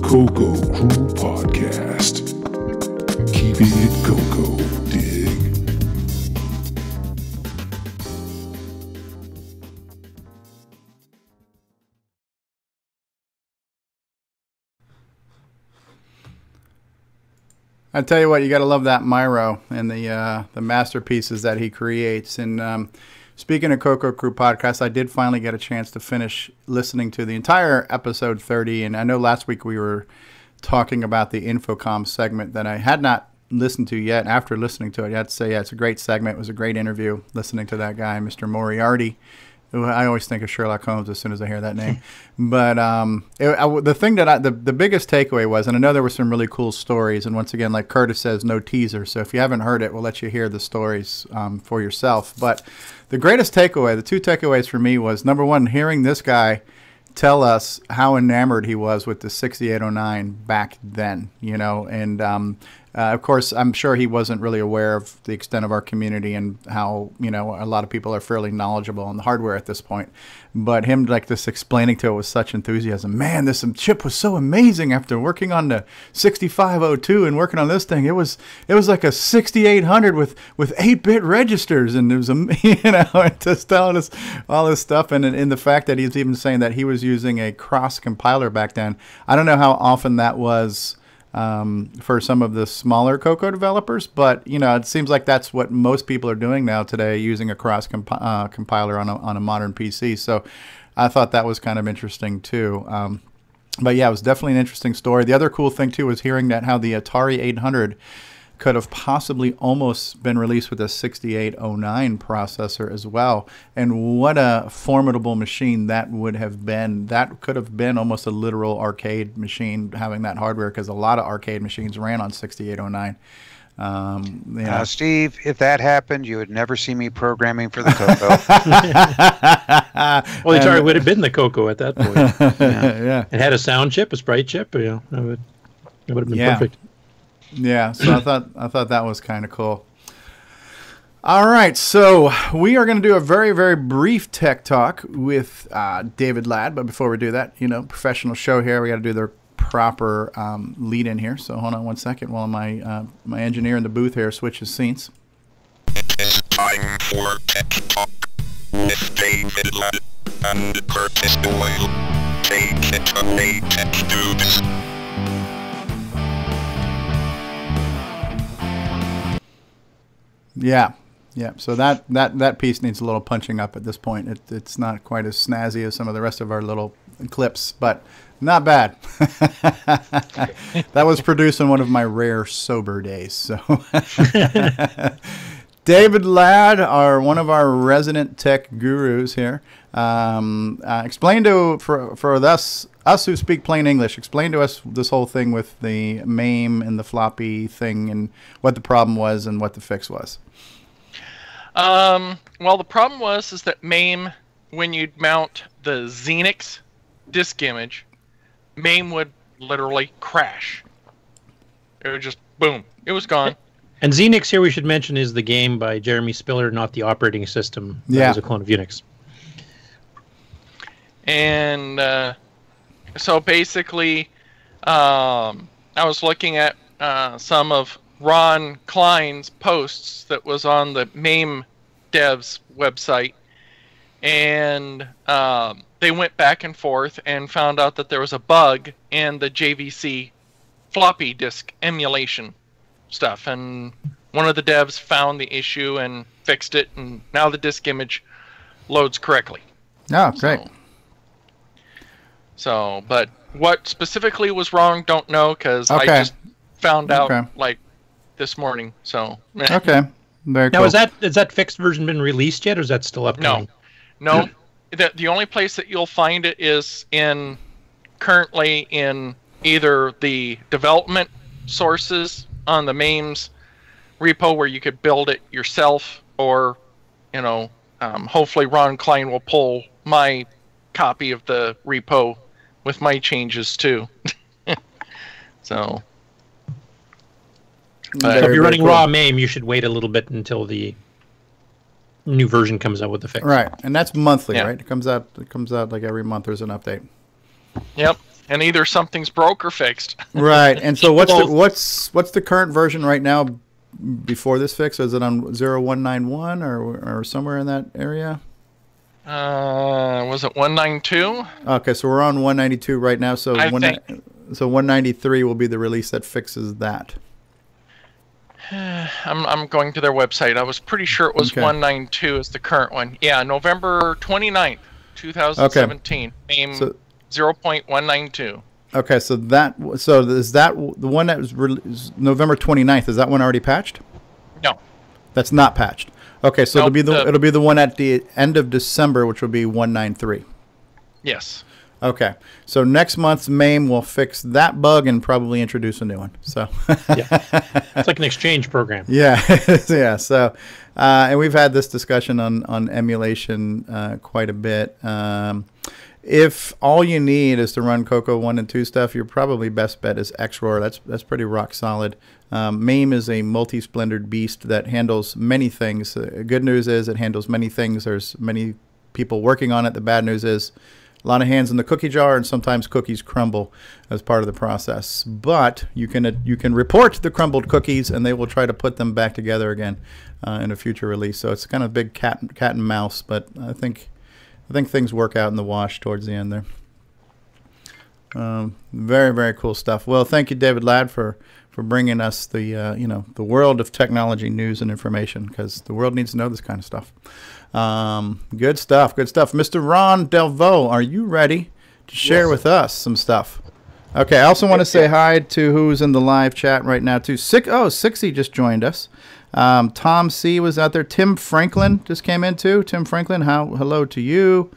CoCo Crew Podcast. Keeping it CoCo, dig? I tell you what, you got to love that Myro and the masterpieces that he creates. And speaking of CoCo Crew Podcast, I did finally get a chance to finish listening to the entire episode 30. And I know last week we were talking about the Infocom segment that I had not listened to yet. After listening to it, I had to say, yeah, it's a great segment. It was a great interview listening to that guy, Mr. Moriarty. I always think of Sherlock Holmes as soon as I hear that name. But the thing that the biggest takeaway was, and I know there were some really cool stories, and once again, like Curtis says, no teaser. So if you haven't heard it, we'll let you hear the stories for yourself. But the greatest takeaway, the two takeaways for me was, number one, hearing this guy tell us how enamored he was with the 6809 back then, you know, and of course, I'm sure he wasn't really aware of the extent of our community and how, you know, a lot of people are fairly knowledgeable on the hardware at this point. But him like this explaining to it with such enthusiasm, man, this chip was so amazing after working on the 6502 and working on this thing. It was like a 6800 with 8-bit registers, and it was, you know, just telling us all this stuff. And in the fact that he's even saying that he was using a cross compiler back then. I don't know how often that was for some of the smaller CoCo developers, but you know, it seems like that's what most people are doing now today, using a cross compiler on a modern PC. So I thought that was kind of interesting too. But yeah, it was definitely an interesting story. The other cool thing too was hearing that how the Atari 800 could have possibly almost been released with a 6809 processor as well. And what a formidable machine that would have been. That could have been almost a literal arcade machine having that hardware, because a lot of arcade machines ran on 6809. Now, Steve, if that happened, you would never see me programming for the CoCo. Well, the Atari would have been the CoCo at that point. Yeah. It had a sound chip, a sprite chip. You know, it would have been perfect. Yeah, so I thought that was kind of cool. All right, so we are going to do a very, very brief tech talk with David Ladd. But before we do that, you know, professional show here, we got to do the proper lead in here. So hold on one second while my engineer in the booth here switches scenes. It's time for Tech Talk with David Ladd and Curtis Boyle. Take it away, tech dudes. Yeah. So that piece needs a little punching up at this point. It's not quite as snazzy as some of the rest of our little clips, but not bad. That was produced on one of my rare sober days. So, David Ladd, one of our resident tech gurus here. Explain for us who speak plain English, explain to us this whole thing with the MAME and the floppy thing, and what the problem was and what the fix was. Well, the problem was that MAME, when you'd mount the Zenix disk image, MAME would literally crash. It would just boom. It was gone. And Zenix here, we should mention, is the game by Jeremy Spiller, not the operating system. That is a clone of Unix. And so basically, I was looking at some of Ron Klein's posts that was on the MAME devs website, and they went back and forth and found out that there was a bug in the JVC floppy disk emulation stuff, and one of the devs found the issue and fixed it, and now the disk image loads correctly. Oh, great. So, but what specifically was wrong, don't know, because I just found out like this morning. So okay, very cool. Now, has that fixed version been released yet, or is that still upcoming? No. The only place that you'll find it is currently in either the development sources on the MAME's repo, where you could build it yourself, or hopefully Ron Klein will pull my copy of the repo with my changes too. So. So if you're running raw MAME, you should wait a little bit until the new version comes out with the fix. Right, and that's monthly, right? It comes out like every month. There's an update. Yep. and either something's broke or fixed. Right. And so what's the current version right now before this fix? Is it on 0191 or somewhere in that area? Was it 192? Okay, so we're on 192 right now. So so 193 will be the release that fixes that. I'm going to their website. I was pretty sure it was 192 is the current one. Yeah, November 29th, 2017. MAME 0.192. Okay, so is that the one that was November 29th? Is that one already patched? No. That's not patched. Okay, so it'll be the one at the end of December, which will be 193. Yes. Okay, so next month's MAME will fix that bug and probably introduce a new one. So it's like an exchange program. Yeah, yeah. So, and we've had this discussion on emulation quite a bit. If all you need is to run CoCo 1 and 2 stuff, your probably best bet is XROAR. That's pretty rock solid. MAME is a multi-splendored beast that handles many things. Good news is it handles many things. There's many people working on it. The bad news is a lot of hands in the cookie jar, and sometimes cookies crumble as part of the process. But you can report the crumbled cookies, and they will try to put them back together again in a future release. So it's kind of a big cat and mouse, but I think things work out in the wash towards the end there. Very, very cool stuff. Well, thank you, David Ladd, for bringing us the the world of technology news and information, because the world needs to know this kind of stuff. Good stuff. Good stuff. Mr. Ron Delvaux, are you ready to share with us some stuff? Okay. I also want to say hi to who's in the live chat right now too. Sixy just joined us. Tom C was out there. Tim Franklin just came in too. Tim Franklin, hello to you.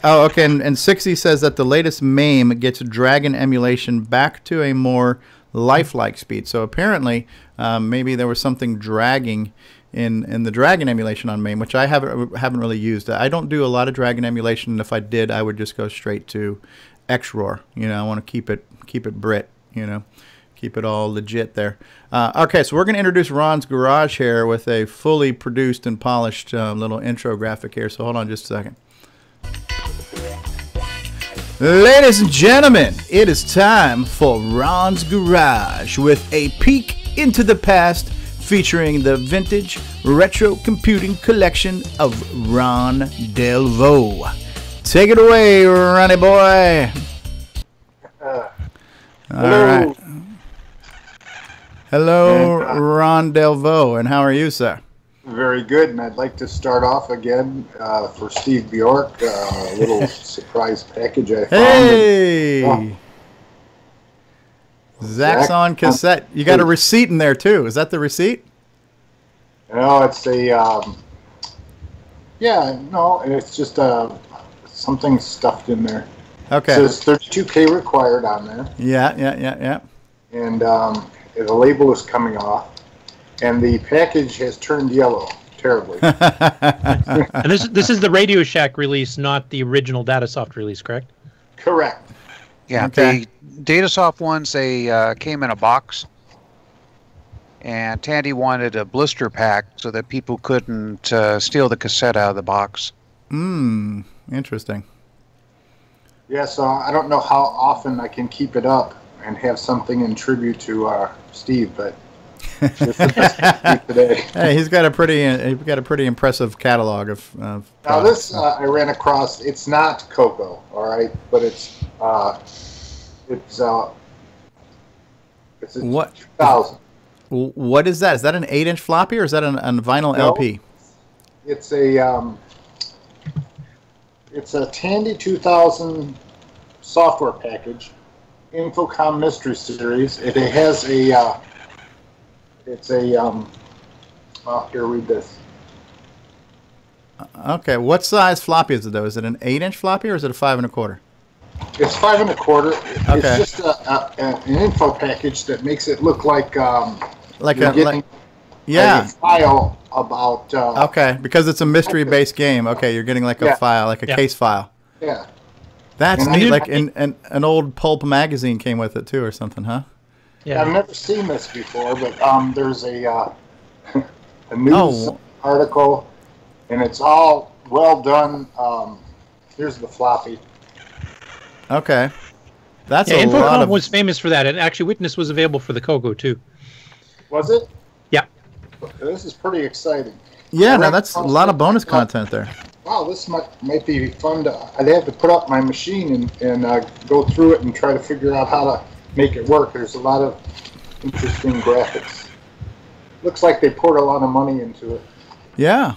Oh, okay, and Sixy says that the latest MAME gets Dragon emulation back to a more lifelike speed. So apparently, maybe there was something dragging in the Dragon emulation on MAME, which I haven't really used. I don't do a lot of Dragon emulation, and if I did, I would just go straight to XROAR. I want to keep it Brit. Keep it all legit there. Okay, so we're going to introduce Ron's Garage here with a fully produced and polished little intro graphic here. So hold on just a second. Ladies and gentlemen, it is time for Ron's Garage with a peek into the past featuring the vintage retro computing collection of Ron Delvaux. Take it away, Ronnie boy. All right. Hello, Ron Delvaux, and how are you, sir? Very good, and I'd like to start off again for Steve Bjork, a little surprise package I found. Hey! Zach's on cassette. You got a receipt in there, too. Is that the receipt? No, it's a, it's just something stuffed in there. Okay. It says 32K required on there. Yeah. And the label is coming off. And the package has turned yellow terribly. And this is the Radio Shack release, not the original Datasoft release, correct? Correct. Yeah, the Datasoft ones, they came in a box. And Tandy wanted a blister pack so that people couldn't steal the cassette out of the box. Interesting. Yeah, so I don't know how often I can keep it up and have something in tribute to Steve, but today. Hey, he's got a pretty impressive catalog of now products. this I ran across. It's not CoCo, all right, but it's a what? 2000. What is that? Is that an 8-inch floppy or is that a vinyl LP? It's a Tandy 2000 software package, Infocom Mystery Series. It has here, read this. Okay, what size floppy is it though? Is it an 8-inch floppy or is it a 5 1/4? It's 5 1/4. Okay. It's just an info package that makes it look like a file about. Okay, because it's a mystery-based game. Okay, you're getting like a file, like a case file. Yeah. That's neat. Like an old pulp magazine came with it too, or something, huh? Yeah. I've never seen this before, but there's a news article, and it's all well done. Here's the floppy. Okay. That's yeah, a lot Infocom of... was famous for that, and actually Witness was available for the CoCo too. Was it? Yeah. This is pretty exciting. Yeah, no, that's a lot of bonus content there. Wow, this might be fun to... I'd have to put up my machine and go through it and try to figure out how to make it work. There's a lot of interesting graphics. Looks like they poured a lot of money into it. Yeah.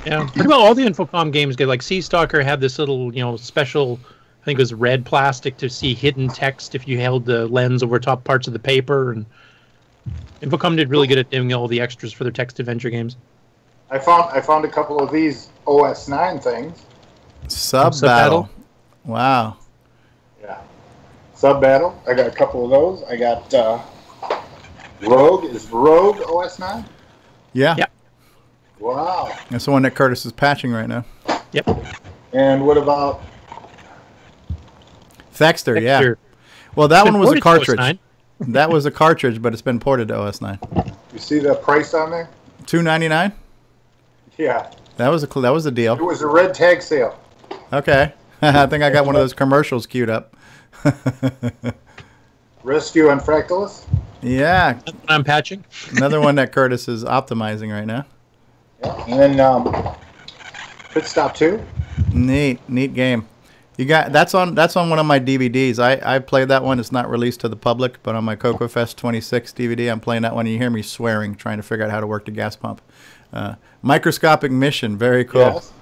Yeah, pretty well all the Infocom games get, like Sea Stalker had this little, special, I think it was red plastic to see hidden text if you held the lens over top parts of the paper, and Infocom did really good at doing all the extras for their text adventure games. I found a couple of these OS 9 things. Sub Battle. Wow. Yeah. Sub Battle. I got a couple of those. I got Rogue. Is Rogue OS 9? Yeah. Yeah. Wow. That's the one that Curtis is patching right now. Yep. And what about Thexter? Yeah. Well, that one was a cartridge. That was a cartridge, but it's been ported to OS 9. You see the price on there? $2.99. Yeah. That was a deal. It was a red tag sale. Okay. I think I got one of those commercials queued up. Rescue on Fractalus? Yeah. I'm patching. Another one that Curtis is optimizing right now. Yeah. And then Pit Stop 2. Neat game. You got that's on one of my DVDs. I played that one. It's not released to the public, but on my CoCo Fest 26 DVD, I'm playing that one. And you hear me swearing, trying to figure out how to work the gas pump. Microscopic Mission, very cool. Yes.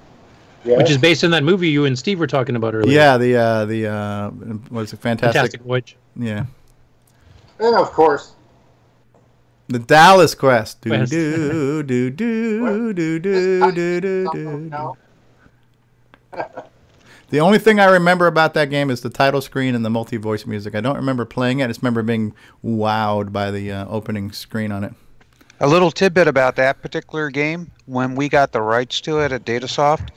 Yes. Which is based on that movie you and Steve were talking about earlier. Yeah, the what's it, Fantastic Voyage. Yeah. And of course, the Dallas Quest. Do do do do do do do do. The only thing I remember about that game is the title screen and the multi-voice music. I don't remember playing it. I just remember being wowed by the opening screen on it. A little tidbit about that particular game: when we got the rights to it at Datasoft,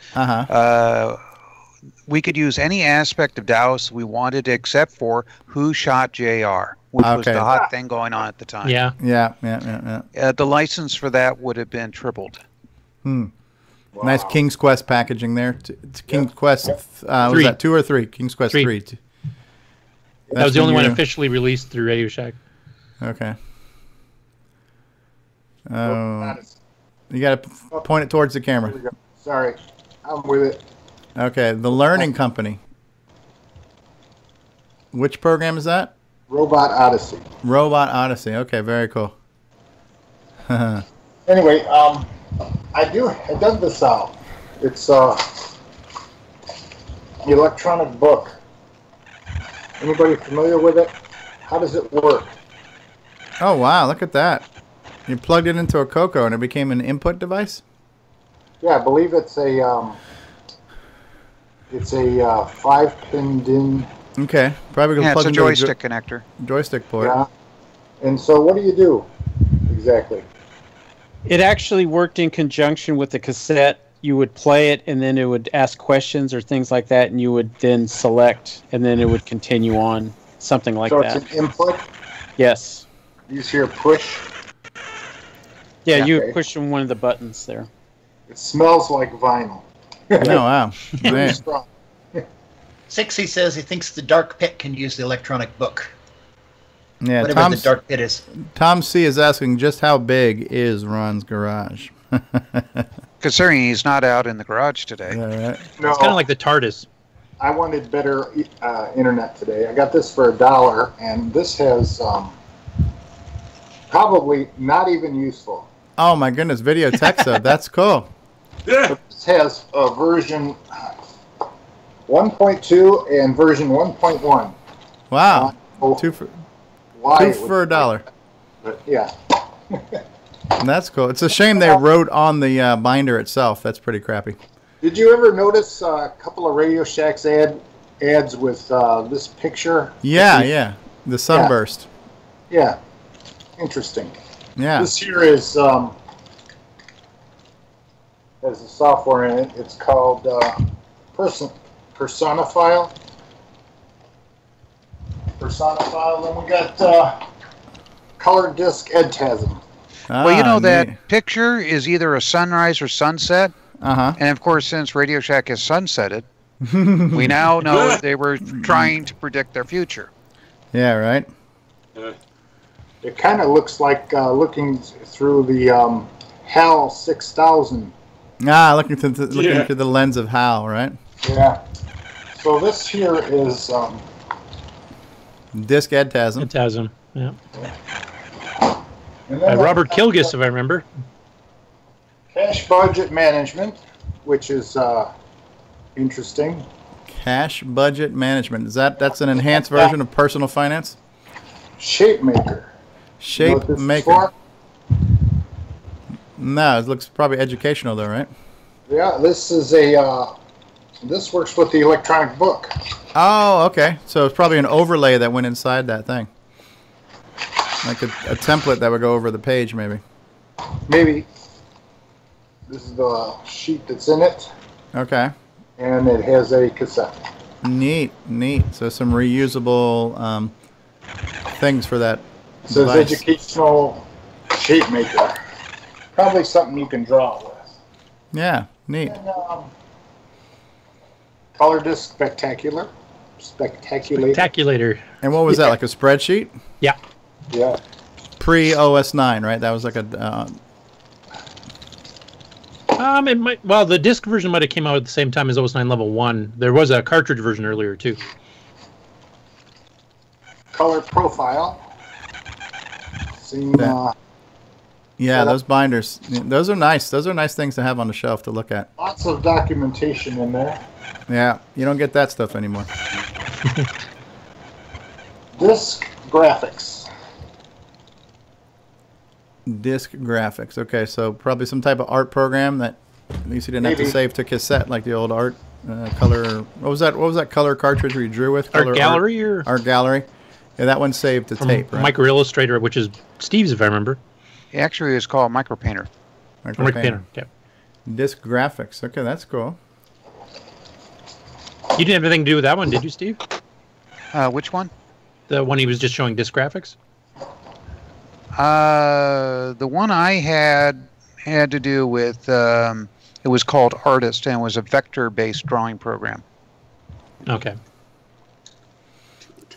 we could use any aspect of Dallas we wanted, except for Who Shot JR, which was the hot thing going on at the time. Yeah. The license for that would have been tripled. Wow. Nice King's Quest packaging there. It's King's Quest. Was that 2 or 3? King's Quest 3. That was the only one officially released through Radio Shack. Okay. You got to point it towards the camera. Sorry, I'm with it. Okay, the Learning Company. Which program is that? Robot Odyssey. Robot Odyssey. Okay, very cool. Anyway, I dug this out. It's the electronic book. Anybody familiar with it? How does it work? Oh wow, look at that. You plugged it into a CoCo and it became an input device? Yeah, I believe it's a 5-pin DIN. Okay, probably Yeah, plug it's a into joystick connector. Joystick port. Yeah. And so what do you do exactly? It actually worked in conjunction with the cassette. You would play it, and then it would ask questions or things like that, and you would then select, and then it would continue on, something like that. So it's an input? Yes. You just hear push? Yeah, you would push on one of the buttons there. It smells like vinyl. Oh, wow. Very strong. Sixty says he thinks the Dark Pit can use the electronic book. Yeah, whatever the Dark Pit is. Tom C is asking just how big is Ron's garage? Considering he's not out in the garage today. Yeah, right. No, it's kind of like the TARDIS. I wanted better internet today. I got this for $1, and this has probably not even useful. Oh my goodness, video tech sub. That's cool. Yeah. This has a version 1.2 and version 1.1. Wow. Two for $1. But yeah. That's cool. It's a shame they wrote on the binder itself. That's pretty crappy. Did you ever notice a couple of Radio Shack's ads with this picture? Yeah. The sunburst. Yeah. Interesting. Yeah. This here is has a software in it. It's called Personifile. Then we got Color Disc Edtasm. Well, you know that picture is either a sunrise or sunset. Uh-huh. And of course, since Radio Shack has sunsetted, We now know they were trying to predict their future. Yeah, right. It kind of looks like looking through the HAL 6000. Ah, looking through the lens of HAL, right? Yeah. So this here is Disk Edtasm. Edtasm, yeah. By Robert Kilgus, if I remember. Cash budget management, which is interesting. Cash budget management. That's an enhanced version of personal finance? Shape maker. Shape maker. No, it looks probably educational though, right? Yeah, this is a this works with the electronic book. Oh, okay. So it's probably an overlay that went inside that thing. Like a template that would go over the page, maybe. Maybe. This is the sheet that's in it. Okay. And it has a cassette. Neat, neat. So some reusable things for that It says device. educational shape maker. Probably something you can draw with. Yeah, neat. And, color disc spectacular. Spectaculator. And what was that, like a spreadsheet? Yeah. Yeah. Pre-OS 9, right? That was like a... It might. Well, the disc version might have came out at the same time as OS 9 Level 1. There was a cartridge version earlier, too. Color profile. Seen, yeah, those binders. Those are nice. Those are nice things to have on the shelf to look at. lots of documentation in there. Yeah, you don't get that stuff anymore. Disc graphics. Disc graphics. Okay, so probably some type of art program that at least you didn't have to Maybe. save to cassette like the old art color. What was that? What was that color cartridge where you drew with? Art Gallery or Art Gallery. Yeah, that one saved to from tape, right? Micro Illustrator, which is Steve's, if I remember. Actually, it's called Micropainter. Micropainter. Yeah. Disc graphics. Okay, that's cool. You didn't have anything to do with that one, did you, Steve? Which one? The one he was just showing disc graphics? The one I had to do with, it was called Artist, and it was a vector-based drawing program. Okay.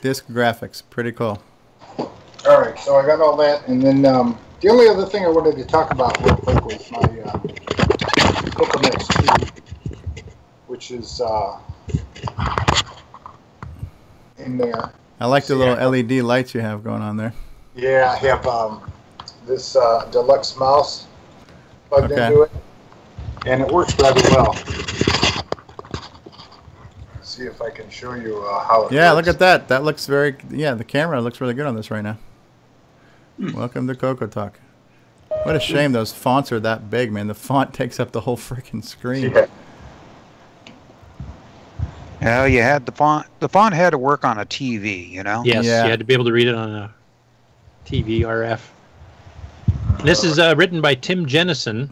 Disc graphics. Pretty cool. All right, so I got all that, and then the only other thing I wanted to talk about real quick was my CoCoMax 2, which is in there. I like the little LED lights you have going on there. Yeah, I have this deluxe mouse plugged into it, and it works rather well. Let's see if I can show you how it Yeah, works. look at that. That looks very... Yeah, the camera looks really good on this right now. Welcome to CoCoTALK. What a shame those fonts are that big, man. The font takes up the whole freaking screen. Yeah. Yeah, you had the font. The font had to work on a TV, you know. Yes, Yeah. you had to be able to read it on a TV RF. And this is written by Tim Jennison,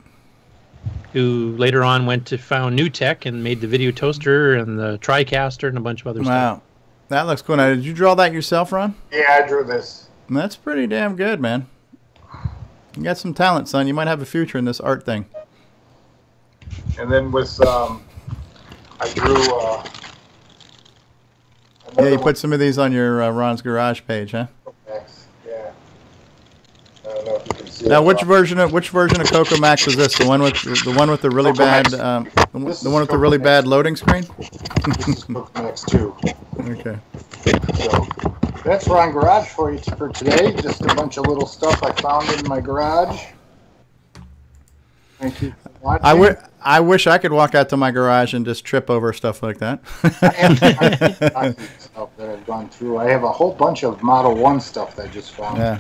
who later on went to found New Tech and made the video toaster and the TriCaster and a bunch of other stuff. Wow. That looks cool. Now, did you draw that yourself, Ron? Yeah, I drew this. That's pretty damn good, man. You got some talent, son. You might have a future in this art thing. And then with, I drew... Yeah, you put some of these on your Ron's Garage page, huh? Yeah. I don't know if you can see Now, it. which version of CoCoMax was this? The one with the really bad the one with the really bad loading screen? This is CoCoMax 2. Okay. So that's Ron Garage for you for today. Just a bunch of little stuff I found in my garage. Thank you for watching. I wish I could walk out to my garage and just trip over stuff like that. I have stuff that I've gone through. I have a whole bunch of Model 1 stuff that I just found, Yeah.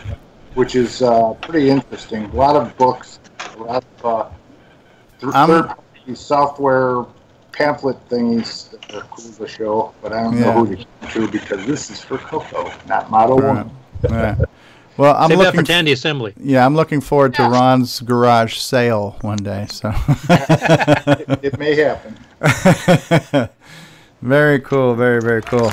which is pretty interesting. A lot of books, a lot of third-party software pamphlet things that are cool to show, but I don't know who to give it to because this is for CoCo, not Model 1. Right. Well, I'm Save that looking for Tandy Assembly. Yeah, I'm looking forward to Ron's Garage sale one day. So it may happen. Very cool. Very, very cool.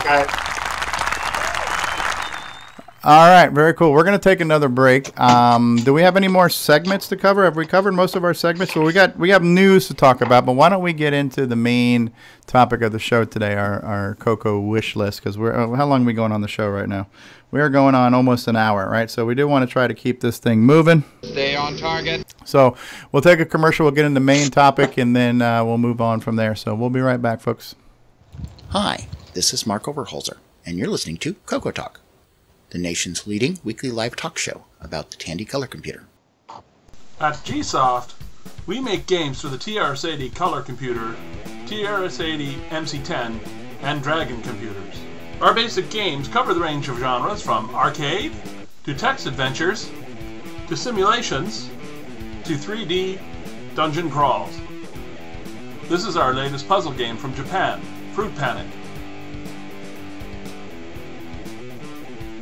All right, very cool. We're going to take another break. Do we have any more segments to cover? Have we covered most of our segments? Well, we have news to talk about, but why don't we get into the main topic of the show today, our CoCo wish list? Because how long are we going on the show right now? We are going on almost an hour, right? So we do want to try to keep this thing moving. Stay on target. So we'll take a commercial. We'll get into the main topic, and then we'll move on from there. So we'll be right back, folks. Hi, this is Mark Overholser, and you're listening to CoCoTALK, the nation's leading weekly live talk show about the Tandy color computer. At GSoft, we make games for the TRS-80 color computer, TRS-80 MC10, and Dragon computers. Our basic games cover the range of genres from arcade, to text adventures, to simulations, to 3D dungeon crawls. This is our latest puzzle game from Japan, Fruit Panic.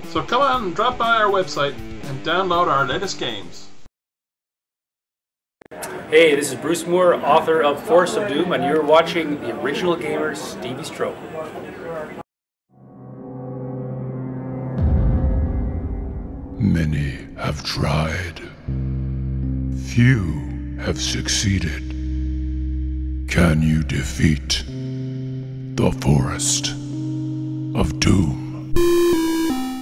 So come on and drop by our website and download our latest games. Hey, this is Bruce Moore, author of Force of Doom, and you're watching the original gamer, Stevie Stroh. Many have tried. Few have succeeded. Can you defeat the Forest of Doom?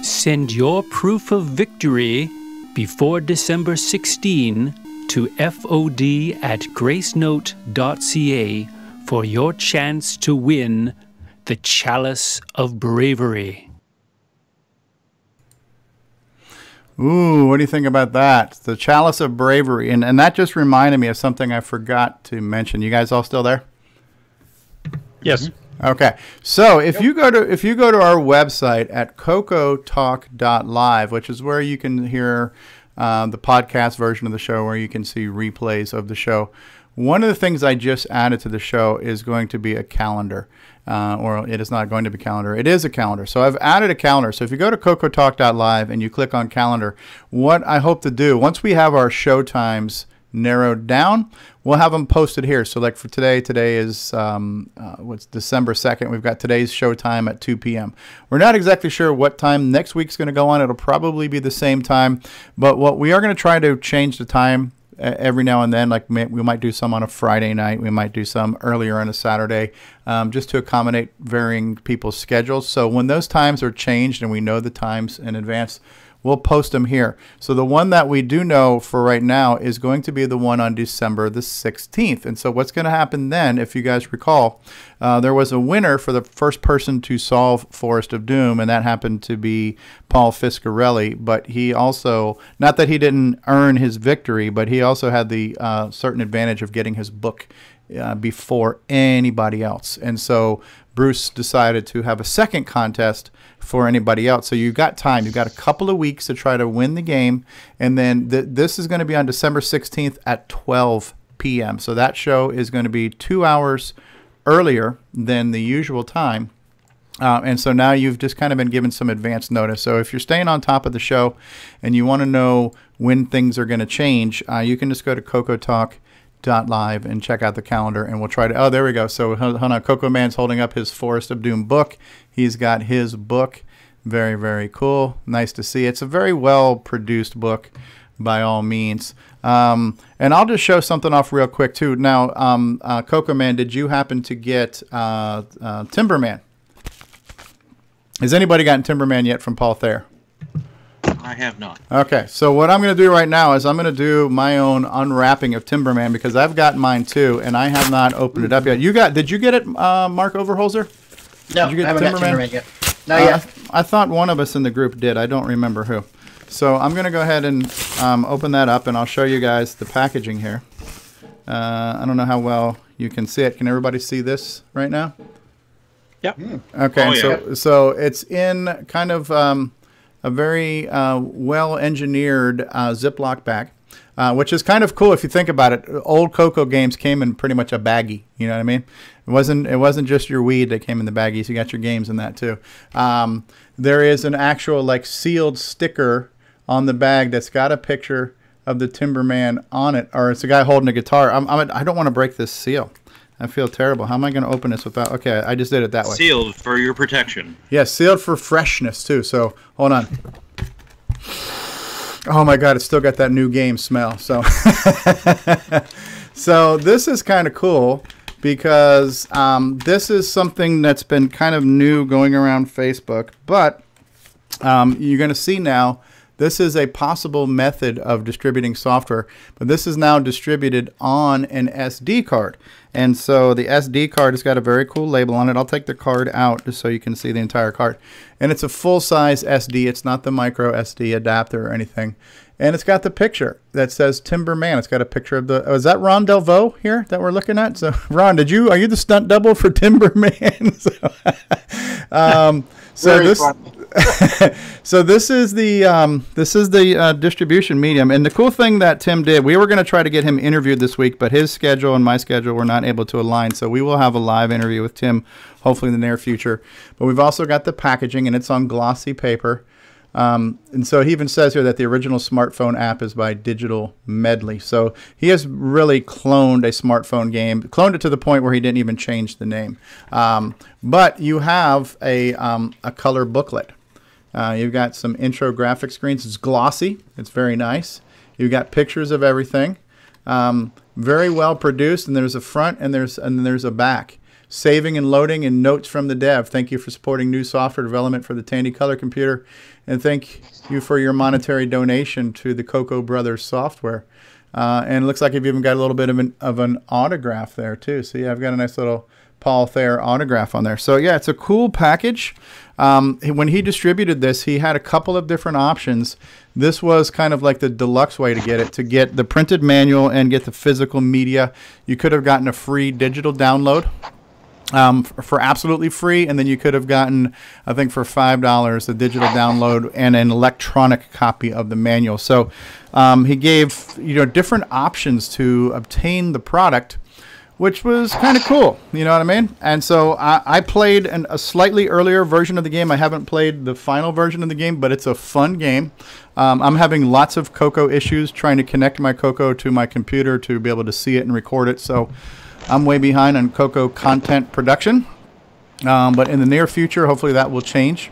Send your proof of victory before December 16 to fod@gracenote.ca for your chance to win the Chalice of Bravery. Ooh, what do you think about that? The Chalice of Bravery. And that just reminded me of something I forgot to mention. You guys all still there? Yes. Okay. So if you go to our website at CoCoTalk.live, which is where you can hear the podcast version of the show, where you can see replays of the show. One of the things I just added to the show is going to be a calendar. Or it is not going to be calendar. It is a calendar. So I've added a calendar. So if you go to CoCoTalk.live and you click on calendar, what I hope to do, once we have our show times narrowed down, we'll have them posted here. So like for today is what's December 2nd. We've got today's show time at 2 p.m. We're not exactly sure what time next week's going to go on. It'll probably be the same time. But what we are going to try to change the time every now and then. Like we might do some on a Friday night. We might do some earlier on a Saturday, just to accommodate varying people's schedules. So when those times are changed and we know the times in advance, we'll post them here. So the one that we do know for right now is going to be the one on December the 16th. And so what's going to happen then, if you guys recall, there was a winner for the first person to solve Forest of Doom, and that happened to be Paul Fiscarelli. But he also, not that he didn't earn his victory, but he also had the certain advantage of getting his book before anybody else. And so Bruce decided to have a second contest for anybody else. So you've got time. You've got a couple of weeks to try to win the game. And then this is going to be on December 16th at 12 p.m. So that show is going to be 2 hours earlier than the usual time. And so now you've just kind of been given some advance notice. So if you're staying on top of the show and you want to know when things are going to change, you can just go to CoCoTalk.live and check out the calendar, and we'll try to, oh, there we go. So hold on, Coco Man's holding up his Forest of Doom book. He's got his book. Very, very cool. Nice to see. It's a very well produced book by all means. And I'll just show something off real quick too. Now, Coco Man, did you happen to get Timberman? Has anybody gotten Timberman yet from Paul Thayer? I have not. Okay, so what I'm going to do right now is I'm going to do my own unwrapping of Timberman, because I've got mine too, and I have not opened it up yet. Did you get it, Mark Overholser? No, I haven't got Timberman yet. Not yet. I thought one of us in the group did. I don't remember who. So I'm going to go ahead and open that up, and I'll show you guys the packaging here. I don't know how well you can see it. Can everybody see this right now? Yep. Okay, Oh, yeah. so it's in kind of a very well-engineered Ziploc bag, which is kind of cool if you think about it. Old CoCo games came in pretty much a baggie. You know what I mean? It wasn't just your weed that came in the baggies. You got your games in that too. There is an actual like sealed sticker on the bag that's got a picture of the Timberman on it, or it's a guy holding a guitar. I don't want to break this seal. I feel terrible. How am I going to open this without... Okay, I just did it that way. Sealed for your protection. Yeah, sealed for freshness, too. So, hold on. Oh my God, it's still got that new game smell. So, so this is kind of cool because this is something that's been kind of new going around Facebook. But you're going to see now, this is a possible method of distributing software, but this is now distributed on an SD card. And so the SD card has got a very cool label on it. I'll take the card out just so you can see the entire card. And it's a full-size SD. It's not the micro SD adapter or anything. And it's got the picture that says Timberman. It's got a picture of the... Oh, is that Ron Delvaux here that we're looking at? So, Ron, are you the stunt double for Timberman? So this is the distribution medium, and the cool thing that Tim did, we were going to try to get him interviewed this week, but his schedule and my schedule were not able to align. So we will have a live interview with Tim, hopefully in the near future. But we've also got the packaging, and it's on glossy paper. And so he even says here that the original smartphone app is by Digital Medley. So he has really cloned a smartphone game, cloned it to the point where he didn't even change the name. But you have a color booklet. You've got some intro graphic screens. It's glossy. It's very nice. You've got pictures of everything. Very well produced. And there's a front and there's a back. Saving and loading and notes from the dev. Thank you for supporting new software development for the Tandy Color Computer. And thank you for your monetary donation to the CoCo Brothers software. And it looks like you've even got a little bit of an autograph there too. So yeah, I've got a nice little Paul Thayer autograph on there. So yeah, it's a cool package. When he distributed this, he had a couple of different options. This was kind of like the deluxe way to get the printed manual and get the physical media. You could have gotten a free digital download. For absolutely free, and then you could have gotten, I think, for $5 a digital download and an electronic copy of the manual. So he gave different options to obtain the product, which was kind of cool. You know what I mean? And so I played a slightly earlier version of the game. I haven't played the final version of the game, but it's a fun game. I'm having lots of CoCo issues trying to connect my CoCo to my computer to be able to see it and record it. So I'm way behind on CoCo content production, but in the near future, hopefully that will change.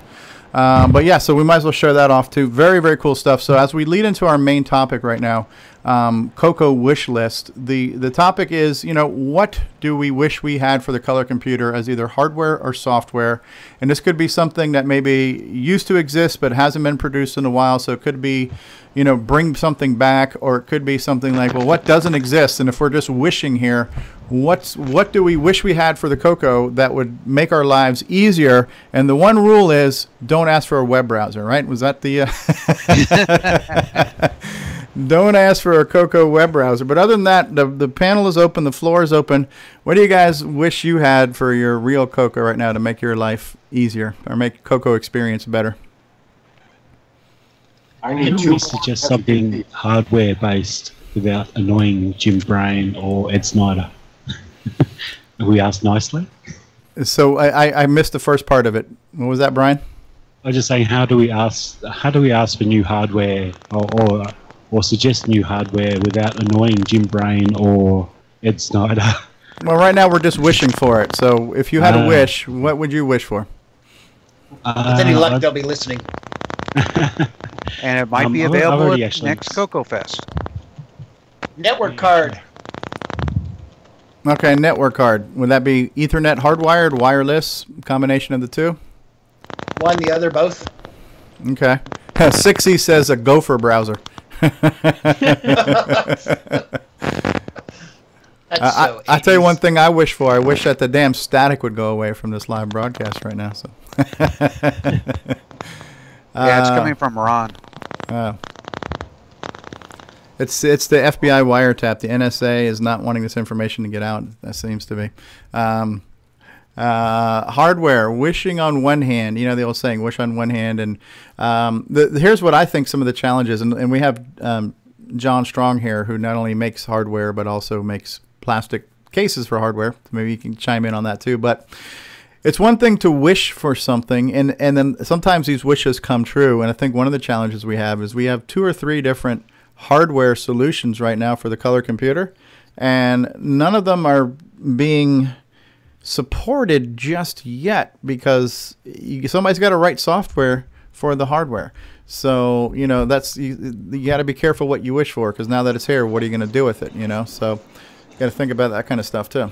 But yeah, so we might as well show that off too. Very, very cool stuff. So as we lead into our main topic right now, CoCo Wishlist, the topic is, what do we wish we had for the color computer as either hardware or software? And this could be something that maybe used to exist but hasn't been produced in a while. So it could be, bring something back, or it could be something like, well, what doesn't exist? And if we're just wishing here, what do we wish we had for the CoCo that would make our lives easier? And the one rule is don't ask for a web browser, right? Was that the don't ask for a CoCo web browser. But other than that, the panel is open, the floor is open. What do you guys wish you had for your real CoCo right now to make your life easier or make CoCo experience better? I need to suggest something hardware based without annoying Jim Brain or Ed Snyder. We asked nicely. So I missed the first part of it. What was that, Brian? I was just saying, how do we ask for new hardware or suggest new hardware without annoying Jim Brain or Ed Snyder? Well, right now we're just wishing for it. So if you had a wish, what would you wish for? With any luck, they'll be listening. And it might be available at next CoCo Fest. Network card. Okay, network card. Would that be Ethernet hardwired, wireless, combination of the two? One, the other, both. Okay. 6E says a Gopher browser. I tell you one thing I wish for. I wish that the damn static would go away from this live broadcast right now. So. Yeah, it's coming from Ron. It's the FBI wiretap. The NSA is not wanting this information to get out. That seems to be. Hardware, wishing on one hand. The old saying, wish on one hand. And here's what I think some of the challenges. And we have John Strong here, who not only makes hardware, but also makes plastic cases for hardware. Maybe you can chime in on that too. But it's one thing to wish for something, and then sometimes these wishes come true. And I think one of the challenges we have is we have 2 or 3 different hardware solutions right now for the color computer, and none of them are being supported just yet because somebody's got to write software for the hardware. So, you know, that's you got to be careful what you wish for, because now that it's here, what are you going to do with it, you know? So you got to think about that kind of stuff too.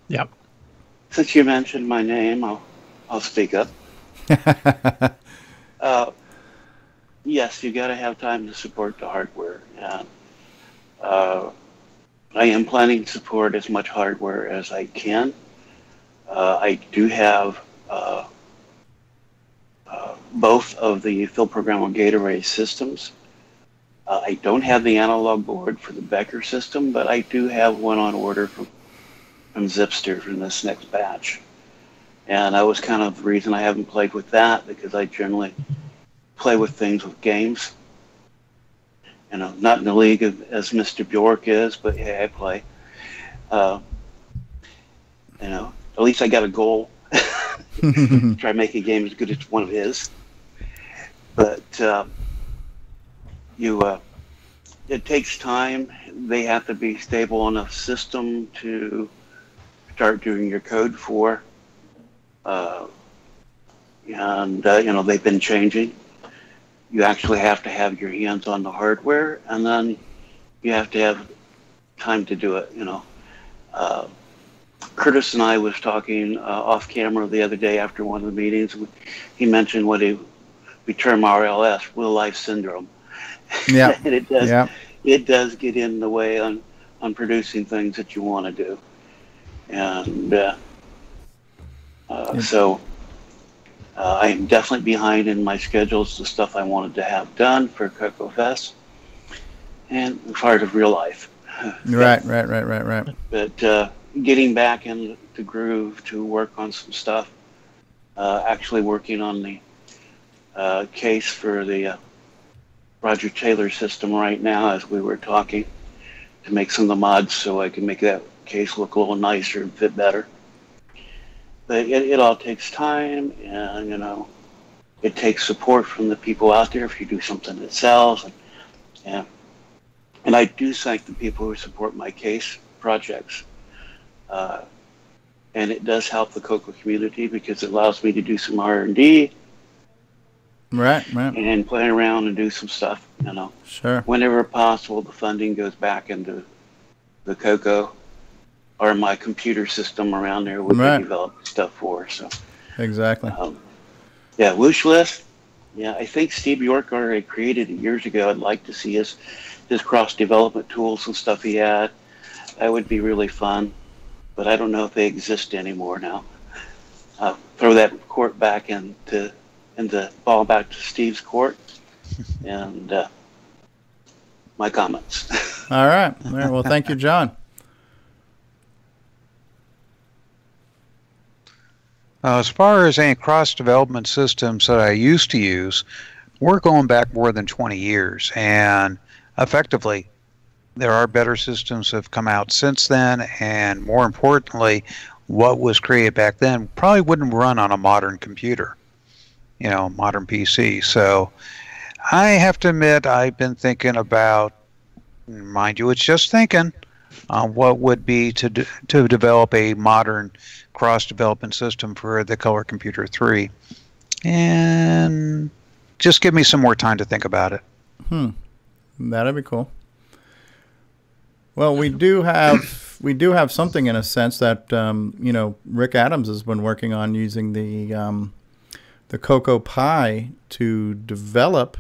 Yep. Since you mentioned my name, I'll speak up. Yes, you got to have time to support the hardware, and I am planning to support as much hardware as I can. I do have both of the field programmable gate array systems. I don't have the analog board for the Becker system, but I do have one on order from Zipster for this next batch. And that was kind of the reason I haven't played with that, because I generally play with things with games. You know, not in the league as Mr. Bjork is, but yeah, I play. You know, at least I got a goal. Try to make a game as good as one of his. But it takes time. They have to be stable enough system to start doing your code for. You know, they've been changing. You actually have to have your hands on the hardware, and then you have to have time to do it, you know. Curtis and I was talking off camera the other day after one of the meetings. He mentioned what we term RLS, real life syndrome. Yeah. And it does get in the way on producing things that you want to do. And so I am definitely behind in my schedules, the stuff I wanted to have done for CoCo Fest and part of real life. Right. But getting back in the groove to work on some stuff, actually working on the case for the Roger Taylor system right now as we were talking, to make some of the mods so I can make that case look a little nicer and fit better. But it all takes time, and you know, it takes support from the people out there if you do something that sells. And I do thank the people who support my case projects. And it does help the CoCo community because it allows me to do some R&D. Right. And play around and do some stuff, you know. Sure. Whenever possible, the funding goes back into the CoCo or my computer system around there we can develop stuff for. So exactly. Yeah, Wishlist. Yeah, I think Steve Bjork already created it years ago. I'd like to see his cross-development tools and stuff he had. That would be really fun. But I don't know if they exist anymore now. Throw that court back and the ball back to Steve's court, and my comments. All right. Well, thank you, John. As far as any cross-development systems that I used to use, we're going back more than 20 years, and effectively, there are better systems that have come out since then, and more importantly, what was created back then probably wouldn't run on a modern computer, you know, modern PC. So I have to admit, I've been thinking about, mind you, it's just thinking, what would be to develop a modern cross-development system for the Color Computer 3. And just give me some more time to think about it. That'd be cool. Well, we do have something in a sense that you know, Rick Adams has been working on using the CoCo Pi to develop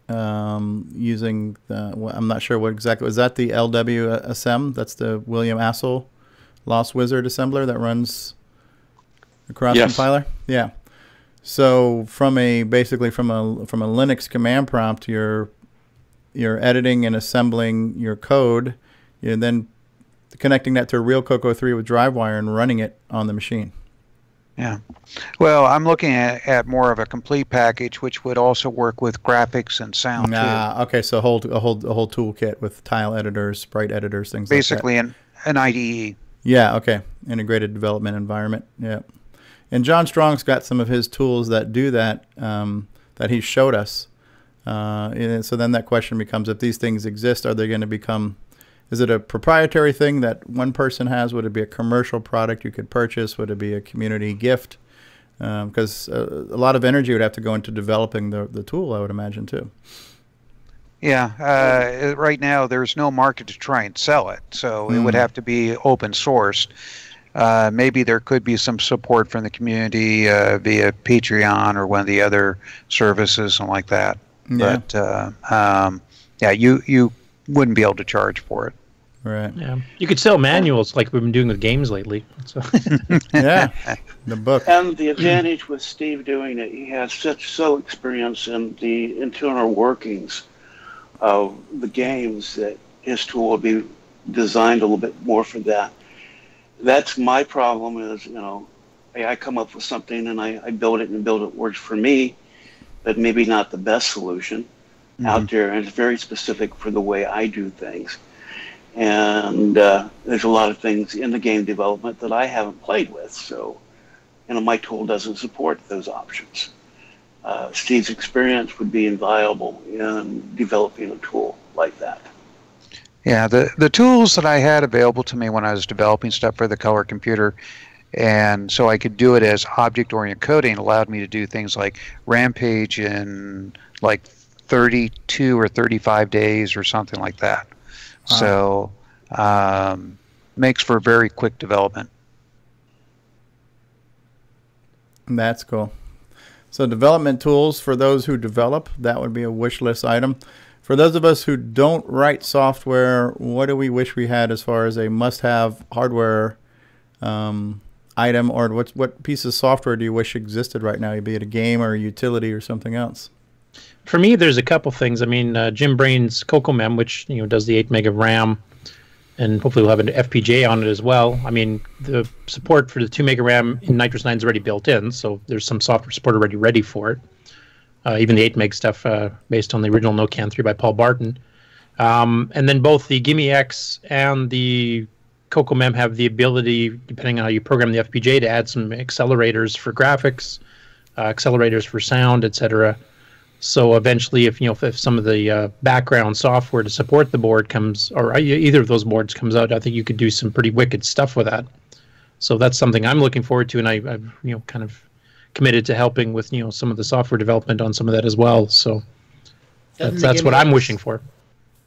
using the, well, I'm not sure what exactly was that, the LWSM. That's the William Assel Lost Wizard assembler that runs the cross compiler. Yeah. So basically from a Linux command prompt, you're editing and assembling your code. You're then connecting that to a real CoCo 3 with DriveWire and running it on the machine. Yeah. Well, I'm looking at more of a complete package, which would also work with graphics and sound too. Okay. So a whole toolkit with tile editors, sprite editors, things basically like that. Basically an IDE. Yeah. Okay. Integrated development environment. Yeah. And John Strong's got some of his tools that do that, that he showed us. And so then that question becomes, if these things exist, are they going to become, is it a proprietary thing that one person has? Would it be a commercial product you could purchase? Would it be a community gift? because a lot of energy would have to go into developing the tool, I would imagine, too. Yeah, right now there's no market to try and sell it, so it would have to be open sourced. Maybe there could be some support from the community via Patreon or one of the other services, something like that. Yeah. But yeah, you wouldn't be able to charge for it. Right. Yeah. You could sell manuals like we've been doing with games lately. So. Yeah. The book. And the advantage with Steve doing it, he has so experience in the internal workings of the games that his tool will be designed a little bit more for that. That's my problem is, I come up with something and I build it and build it works for me, but maybe not the best solution out there. And it's very specific for the way I do things. And there's a lot of things in the game development that I haven't played with. So, my tool doesn't support those options. Steve's experience would be invaluable in developing a tool like that. Yeah, the tools that I had available to me when I was developing stuff for the color computer, and so I could do it as object-oriented coding, allowed me to do things like Rampage in like 32 or 35 days or something like that. So makes for very quick development. That's cool. So development tools for those who develop, that would be a wish list item. For those of us who don't write software, what do we wish we had as far as a must-have hardware item, or what piece of software do you wish existed right now, be it a game or a utility or something else? For me, there's a couple things. I mean, Jim Brain's CoCoMem, which does the 8 meg of RAM, and hopefully we'll have an FPGA on it as well. I mean, the support for the 2 meg of RAM in Nitrous 9 is already built in, so there's some software support already ready for it. Even the 8 meg stuff based on the original NoCan 3 by Paul Barton. And then both the Gimme X and the CoCoMem have the ability, depending on how you program the FPGA, to add some accelerators for graphics, accelerators for sound, etc. So eventually, if some of the background software to support the board comes, or either of those boards comes out, I think you could do some pretty wicked stuff with that. So that's something I'm looking forward to, and I've kind of committed to helping with some of the software development on some of that as well. So that's what I'm wishing for.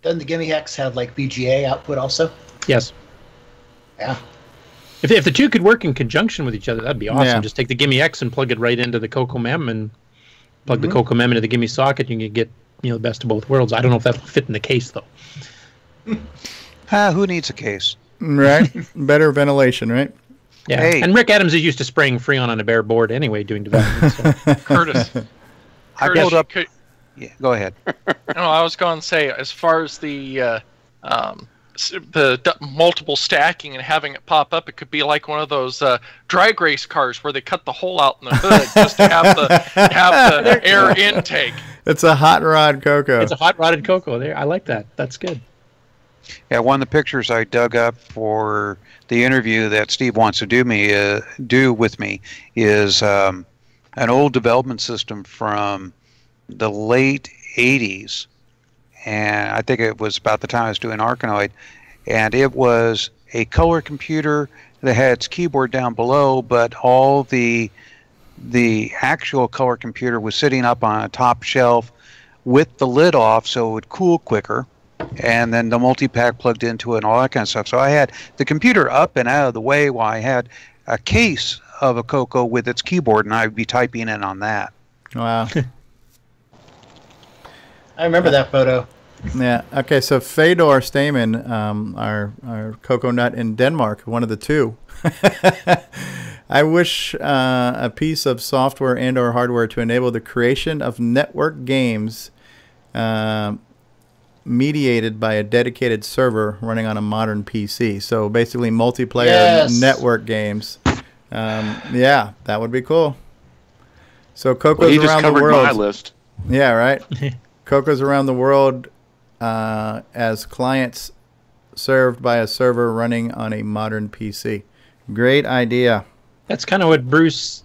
Doesn't the Gimme X have like BGA output also? Yes. Yeah. If the two could work in conjunction with each other, that'd be awesome. Yeah. Just take the Gimme X and plug it right into the CoCoMem and plug the CoCoMem into the Gimme socket. You can get the best of both worlds. I don't know if that'll fit in the case though. Who needs a case? Right. Better ventilation, right? Yeah. Hey. And Rick Adams is used to spraying Freon on a bare board anyway, doing development. So. Curtis. I pulled up. Yeah, go ahead. No, I was going to say, as far as the multiple stacking and having it pop up, it could be like one of those drag race cars where they cut the hole out in the hood just to have the air intake. It's a hot rod CoCo. It's a hot rodded CoCo. There, I like that. That's good. Yeah, one of the pictures I dug up for the interview that Steve wants to do with me is an old development system from the late 80s, and I think it was about the time I was doing Arkanoid, and it was a color computer that had its keyboard down below, but all the actual color computer was sitting up on a top shelf with the lid off so it would cool quicker, and then the multi-pack plugged into it and all that kind of stuff. So I had the computer up and out of the way while I had a case of a CoCo with its keyboard, and I'd be typing in on that. Wow. I remember that photo. Yeah. Okay. So Fedor Stamen, our CoCo nut in Denmark, one of the two. I wish a piece of software and/or hardware to enable the creation of network games, mediated by a dedicated server running on a modern PC. So basically, multiplayer network games. Yeah, that would be cool. So CoCo's around the world. My list. Yeah. Right. CoCo's around the world as clients served by a server running on a modern PC. Great idea. That's kind of what Brett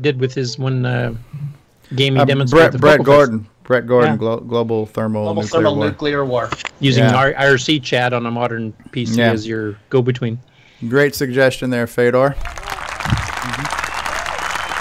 did with his one game he demonstrated. Brett Gordon. Brett Gordon, yeah. Global Thermal Nuclear War. Using IRC chat on a modern PC as your go-between. Great suggestion there, Fedor.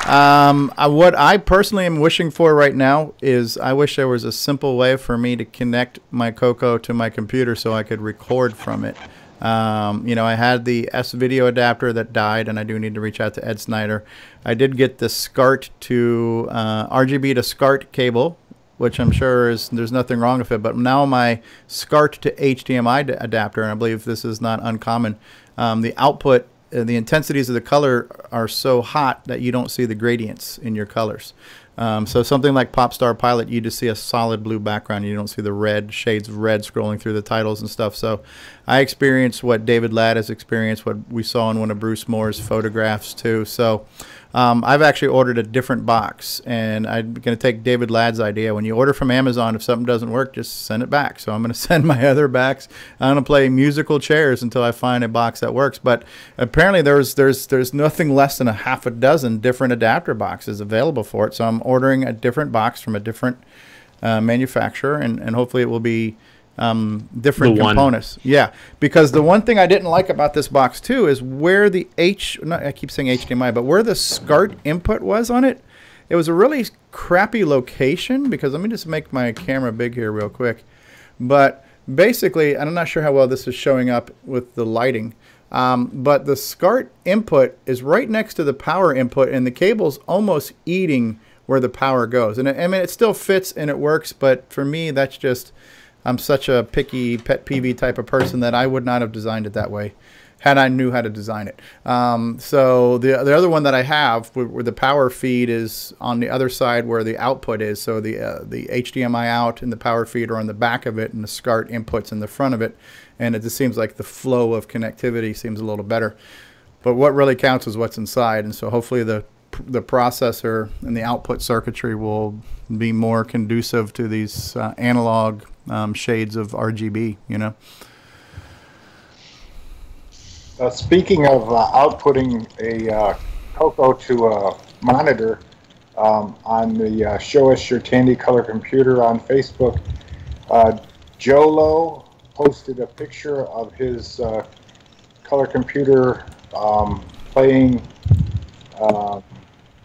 What I personally am wishing for right now is I wish there was a simple way for me to connect my CoCo to my computer so I could record from it. I had the S-video adapter that died, and I do need to reach out to Ed Snyder. I did get the SCART to RGB to SCART cable, which I'm sure there's nothing wrong with it. But now my SCART to HDMI adapter, and I believe this is not uncommon, the output, the intensities of the color are so hot that you don't see the gradients in your colors. So something like Popstar Pilot, you just see a solid blue background. You don't see the red shades of red scrolling through the titles and stuff. So I experienced what David Ladd has experienced, what we saw in one of Bruce Moore's photographs too. So I've actually ordered a different box, and I'm going to take David Ladd's idea. When you order from Amazon, if something doesn't work, just send it back. So I'm going to send my other backs. I'm going to play musical chairs until I find a box that works. But apparently there's nothing less than a half a dozen different adapter boxes available for it. So I'm ordering a different box from a different manufacturer, and hopefully it will be different components. Yeah, because the one thing I didn't like about this box too is where the I keep saying HDMI, but where the SCART input was on it, it was a really crappy location. Because let me just make my camera big here real quick. But basically, and I'm not sure how well this is showing up with the lighting, but the SCART input is right next to the power input, and the cable's almost eating where the power goes. And I mean, it still fits and it works, but for me, that's just, I'm such a picky pet peeve type of person that I would not have designed it that way had I knew how to design it. So the other one that I have, where the power feed is on the other side where the output is, so the HDMI out and the power feed are on the back of it, and the SCART inputs in the front of it, and it just seems like the flow of connectivity seems a little better. But what really counts is what's inside, and so hopefully the processor and the output circuitry will be more conducive to these analog shades of RGB, Speaking of outputting a CoCo to a monitor, on the Show Us Your Tandy Color Computer on Facebook, Jolo posted a picture of his color computer playing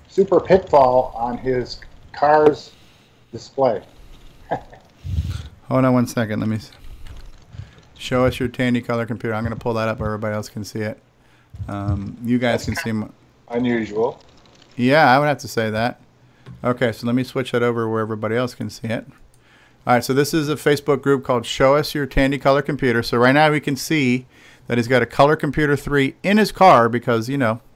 Super Pitfall on his car's display. Hold on one second. Let me Show Us Your Tandy Color Computer. I'm going to pull that up where everybody else can see it. You guys can see. Unusual. Yeah, I would have to say that. Okay, so let me switch that over where everybody else can see it. All right, so this is a Facebook group called Show Us Your Tandy Color Computer. So right now we can see that he's got a Color Computer 3 in his car because,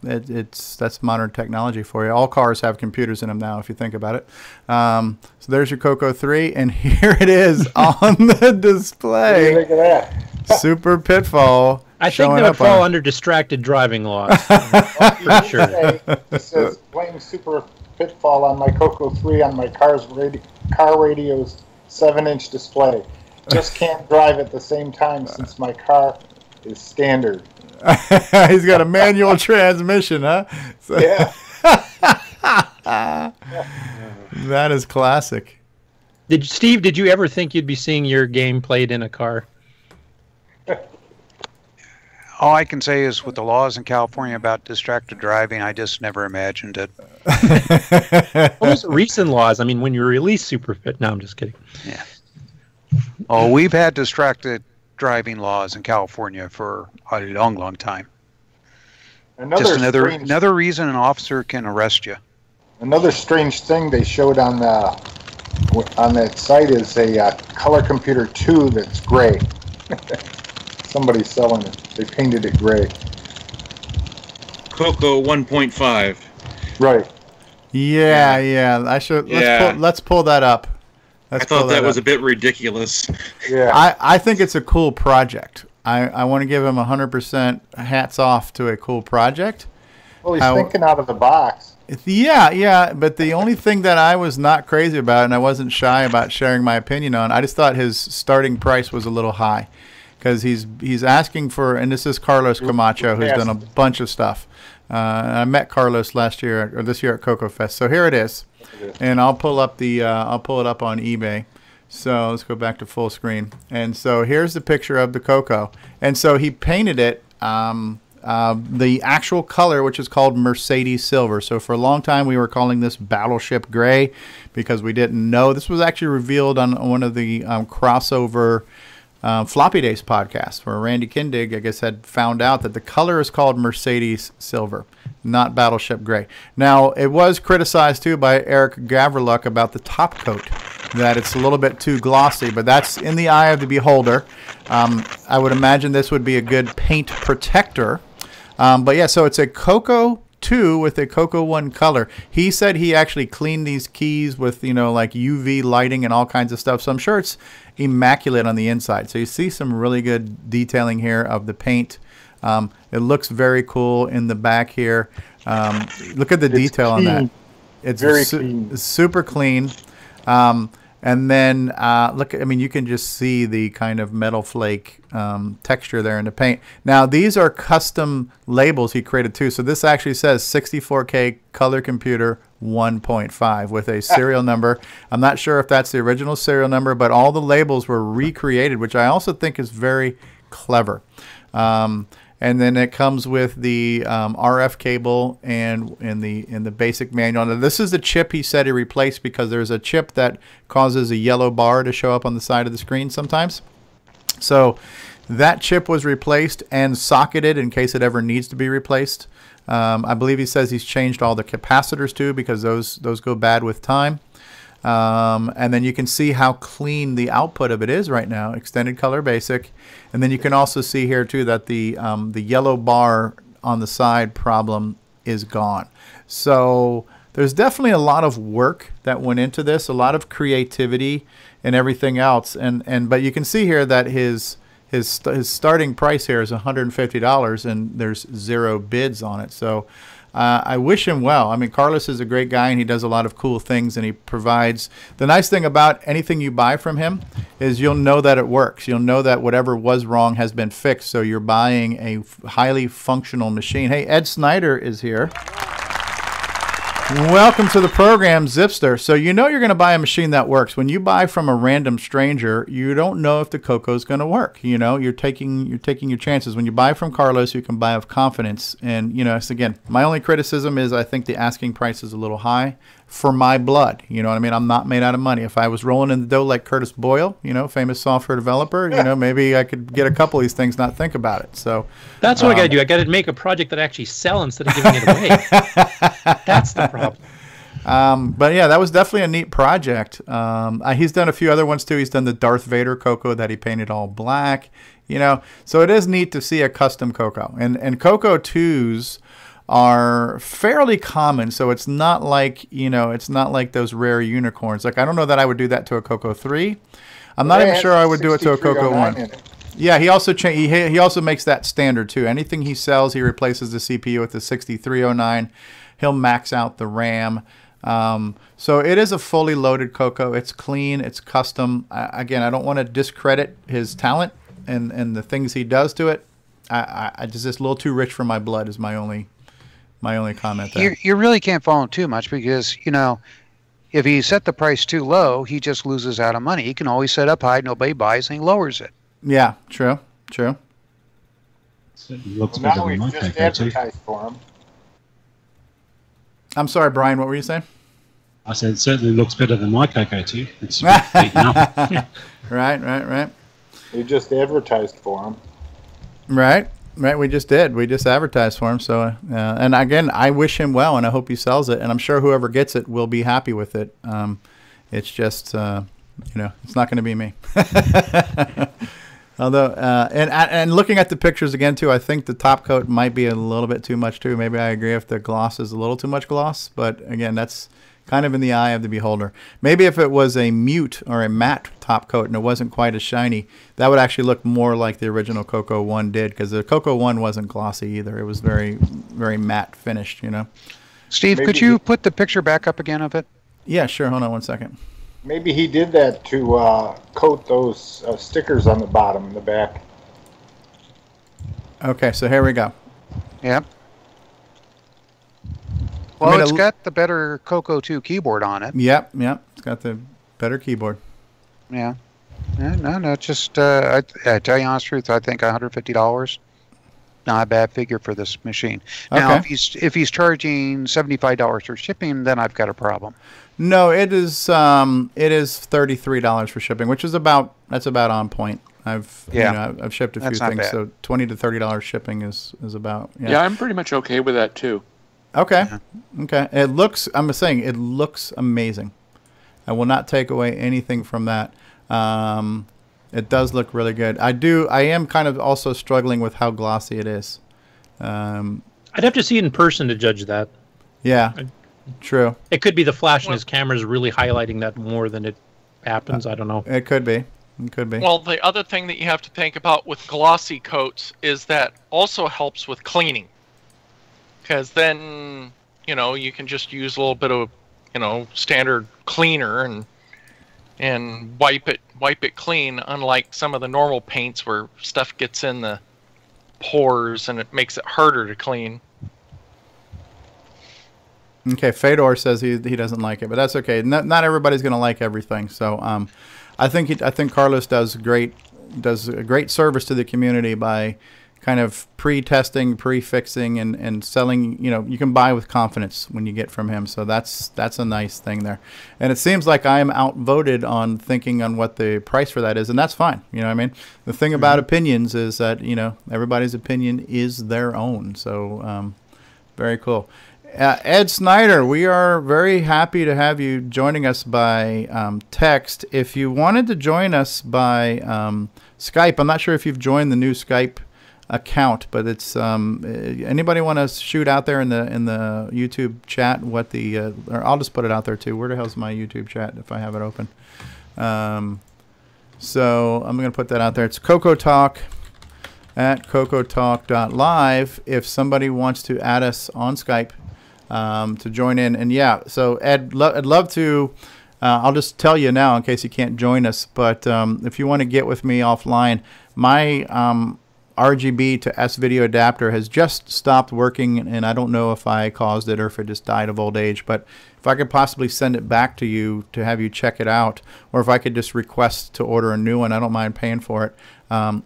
that's modern technology for you. All cars have computers in them now, if you think about it. So there's your CoCo 3, and here it is on the display. Look at that. Super Pitfall. I think that would fall under distracted driving laws. I'm sure. It says playing Super Pitfall on my CoCo 3 on my car radio's 7-inch display. Just can't drive at the same time since my car is standard. He's got a manual transmission, huh? So yeah. That is classic. Steve, did you ever think you'd be seeing your game played in a car? All I can say is with the laws in California about distracted driving, I just never imagined it. Well, those recent laws. I mean, when you release Super Fit. No, I'm just kidding. Yeah. Oh, we've had distracted driving laws in California for a long, long time. Just another reason an officer can arrest you. Another strange thing they showed on that site is a Color Computer 2 that's gray. Somebody's selling it. They painted it gray. CoCo 1.5. Right. Yeah. I should. Let's pull that up. I thought that was a bit ridiculous. Yeah. I think it's a cool project. I want to give him 100% hats off to a cool project. Well, he's thinking out of the box. Yeah. But the only thing that I was not crazy about, and I wasn't shy about sharing my opinion on, I just thought his starting price was a little high. Because he's asking for, and this is Carlos Camacho, who's done a bunch of stuff. I met Carlos this year at CoCo Fest. So here it is, and I'll pull up I'll pull it up on eBay. So let's go back to full screen. And so here's the picture of the CoCo. And so he painted it the actual color, which is called Mercedes Silver. So for a long time, we were calling this Battleship Gray because we didn't know. This was actually revealed on one of the crossover Floppy Days podcasts, where Randy Kindig, I guess, had found out that the color is called Mercedes Silver, not Battleship Gray. Now, it was criticized, too, by Eric Gavreluk about the top coat, that it's a little bit too glossy, but that's in the eye of the beholder. I would imagine this would be a good paint protector. But yeah, so it's a CoCo 2 with a CoCo 1 color. He said he actually cleaned these keys with, like UV lighting and all kinds of stuff. So I'm sure it's immaculate on the inside. So you see some really good detailing here of the paint. It looks very cool in the back here. Look at the detail on that. It's very clean. Super clean. And then look, you can just see the kind of metal flake texture there in the paint. Now, these are custom labels he created too. So this actually says 64K color computer 1.5 with a serial number. I'm not sure if that's the original serial number, but all the labels were recreated, which I also think is very clever. And then it comes with the RF cable and in the basic manual. Now, this is the chip he said he replaced because there's a chip that causes a yellow bar to show up on the side of the screen sometimes. So that chip was replaced and socketed in case it ever needs to be replaced. I believe he says he's changed all the capacitors too because those go bad with time. And then you can see how clean the output of it is right now, extended color basic. And then you can also see here too that the yellow bar on the side problem is gone. So there's definitely a lot of work that went into this, a lot of creativity and everything else. But you can see here that his starting price here is $150 and there's 0 bids on it. So I wish him well. Carlos is a great guy and he does a lot of cool things and he provides. The nice thing about anything you buy from him is you'll know that it works. You'll know that whatever was wrong has been fixed. So you're buying a highly functional machine. Hey, Ed Snyder is here. Welcome to the program, Zipster. So you know you're going to buy a machine that works. When you buy from a random stranger, you don't know if the CoCo is going to work. You're taking your chances. When you buy from Carlos, you can buy with confidence. And again, my only criticism is I think the asking price is a little high for my blood. You know what I mean? I'm not made out of money. If I was rolling in the dough like Curtis Boyle, famous software developer, maybe I could get a couple of these things, not think about it. So that's what I got to do. I got to make a project that I actually sell instead of giving it away. That's the problem. But yeah, that was definitely a neat project. He's done a few other ones too. He's done the Darth Vader CoCo that he painted all black. So it is neat to see a custom CoCo. And CoCo 2s are fairly common, so it's not like those rare unicorns. Like I don't know that I would do that to a CoCo 3. I'm not even sure I would do it to a CoCo 1. Yeah, he also he also makes that standard too. Anything he sells, he replaces the CPU with the 6309. He'll max out the RAM. So it is a fully loaded CoCo. It's clean. It's custom. Again, I don't want to discredit his talent and the things he does to it. I just it's a little too rich for my blood is my only comment there. You really can't follow him too much because, if he set the price too low, he just loses out on money. He can always set up high, nobody buys, and he lowers it. Yeah, true. Looks now we've just advertised for him. I'm sorry, Brian, what were you saying? I said it certainly looks better than my CoCo too. It's beaten up. Right. We just advertised for him. Right, we just did. We just advertised for him. So, and again, I wish him well, and I hope he sells it. And I'm sure whoever gets it will be happy with it. It's just, it's not going to be me. Although, and looking at the pictures again too, I think the top coat might be a little bit too much too. Maybe I agree if the gloss is a little too much gloss. But again, that's kind of in the eye of the beholder. Maybe if it was a mute or a matte top coat and it wasn't quite as shiny, that would actually look more like the original CoCo 1 did, because the CoCo 1 wasn't glossy either. It was very, very matte finished, Steve, could you put the picture back up again of it? Yeah, sure. Hold on one second. Maybe he did that to coat those stickers on the bottom and the back. Okay, so here we go. Yep. Well, it's got the better CoCo 2 keyboard on it. Yep. It's got the better keyboard. Yeah. No, just I tell you the honest truth, I think $150. not a bad figure for this machine. Now, if he's charging $75 for shipping, then I've got a problem. No, it is $33 for shipping, which is about on point. I've shipped a few things, so $20 to $30 shipping is about. Yeah, I'm pretty much okay with that too. Okay, okay. It looks amazing. I will not take away anything from that. It does look really good. I am kind of also struggling with how glossy it is. I'd have to see it in person to judge that. Yeah, true. It could be the flash in his camera is really highlighting that more than it happens. I don't know. It could be. It could be. Well, the other thing that you have to think about with glossy coats is that also helps with cleaning. Because then, you can just use a little bit of, standard cleaner and wipe it clean, unlike some of the normal paints where stuff gets in the pores and it makes it harder to clean. Okay, Fedor says he doesn't like it, but that's okay. Not everybody's going to like everything. So I think Carlos does a great service to the community by kind of pre-testing, pre-fixing, and selling. You can buy with confidence when you get from him. So that's a nice thing there. And it seems like I am outvoted on thinking on what the price for that is, and that's fine. You know what I mean? The thing about opinions is that everybody's opinion is their own. So very cool. Ed Snyder, we are very happy to have you joining us by text. If you wanted to join us by Skype, I'm not sure if you've joined the new Skype account, but it's anybody want to shoot out there in the YouTube chat what the or I'll just put it out there too. Where the hell's my YouTube chat if I have it open? So I'm going to put that out there. It's CoCoTalk at CoCoTalk.live. If somebody wants to add us on Skype to join in, and yeah, so Ed, I'd love to. I'll just tell you now in case you can't join us, but if you want to get with me offline, my RGB to S-video adapter has just stopped working, and I don't know if I caused it or if it just died of old age, but if I could possibly send it back to you to have you check it out, or if I could just request to order a new one, I don't mind paying for it.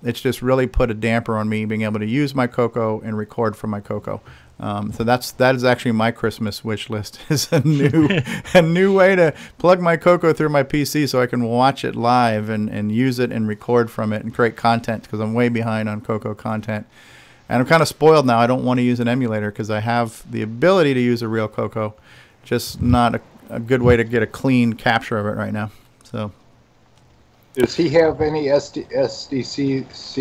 It's just really put a damper on me being able to use my CoCo and record from my CoCo. So that is actually my Christmas wish list, is a new way to plug my CoCo through my PC so I can watch it live and use it and record from it and create content, because I'm way behind on CoCo content. And I'm kind of spoiled now. I don't want to use an emulator because I have the ability to use a real CoCo, just not a good way to get a clean capture of it right now. So, does he have any SDCs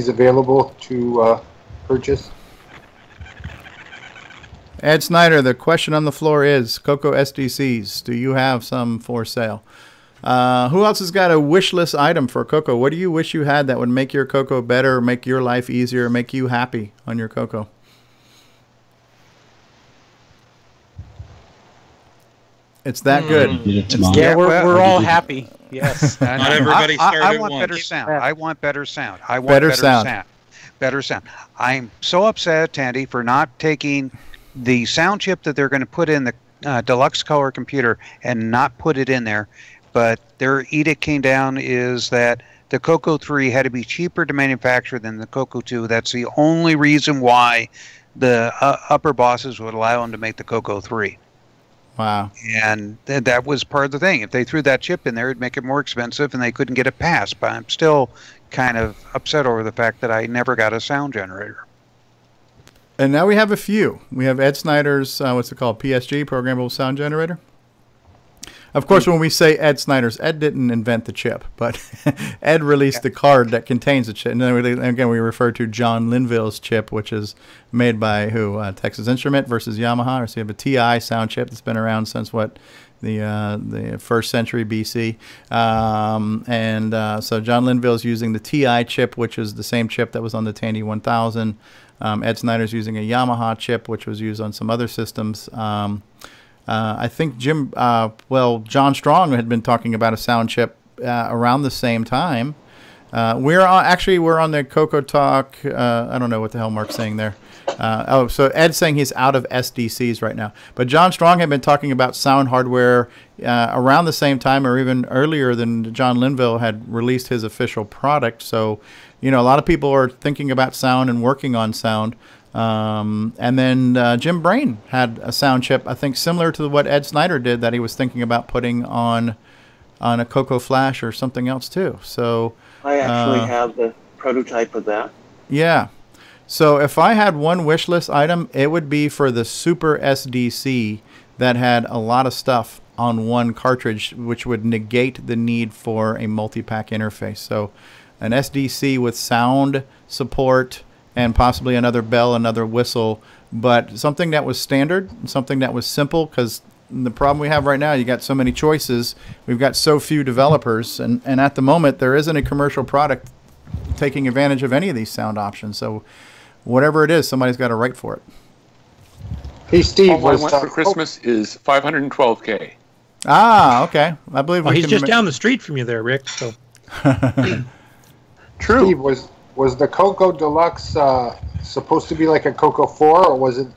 available to purchase? Ed Snyder, the question on the floor is CoCo SDCs. Do you have some for sale? Who else has got a wish list item for CoCo? What do you wish you had that would make your CoCo better, make your life easier, make you happy on your CoCo? It's that good. We're all happy. Yes. Not everybody started I want once. better sound. I want better sound. I want better sound. Better sound. I'm so upset, Tandy, for not taking the sound chip that they're going to put in the deluxe color computer and not put it in there. But their edict came down is that the CoCo 3 had to be cheaper to manufacture than the CoCo 2. That's the only reason why the upper bosses would allow them to make the CoCo 3. Wow. And that was part of the thing. If they threw that chip in there, it'd make it more expensive and they couldn't get it passed. But I'm still kind of upset over the fact that I never got a sound generator. And now we have a few. We have Ed Snyder's, what's it called, PSG, Programmable Sound Generator. Of course, when we say Ed Snyder's, Ed didn't invent the chip, but Ed released the card that contains the chip. And then again, we refer to John Linville's chip, which is made by who? Texas Instrument versus Yamaha. Or so you have a TI sound chip that's been around since what? The first century BC. So John Linville's using the TI chip, which is the same chip that was on the Tandy 1000. Ed Snyder's using a Yamaha chip, which was used on some other systems. I think John Strong had been talking about a sound chip around the same time. We're on the CoCoTALK. I don't know what the hell Mark's saying there. So Ed's saying he's out of SDCs right now. But John Strong had been talking about sound hardware around the same time, or even earlier than John Linville had released his official product. So, a lot of people are thinking about sound and working on sound. And then Jim Brain had a sound chip, I think similar to what Ed Snyder did, that he was thinking about putting on a CoCo Flash or something else too. So I actually have the prototype of that. Yeah. So if I had one wish list item, it would be for the Super SDC that had a lot of stuff on one cartridge, which would negate the need for a multi-pack interface. So an SDC with sound support and possibly another bell, another whistle, but something that was standard, something that was simple, because the problem we have right now, you got so many choices, we've got so few developers, and at the moment there isn't a commercial product taking advantage of any of these sound options. So whatever it is, somebody's got to write for it. Hey, Steve, all I want for Christmas is 512K. Ah, okay. I believe he's just down the street from you there, Rick. So true. Steve, was the CoCo Deluxe supposed to be like a CoCo 4, or was it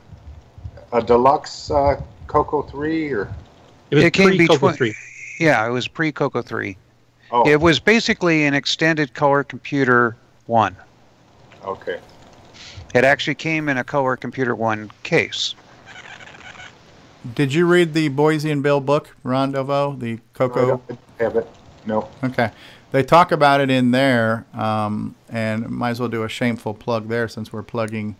a Deluxe CoCo 3? Or it came pre-CoCo 3. Yeah, it was pre-CoCo 3. Oh. It was basically an extended color computer 1. Okay. It actually came in a color computer 1 case. Did you read the Boise and Bill book, Ron Delvaux, the CoCo? I don't have it. No. Okay. They talk about it in there, and might as well do a shameful plug there since we're plugging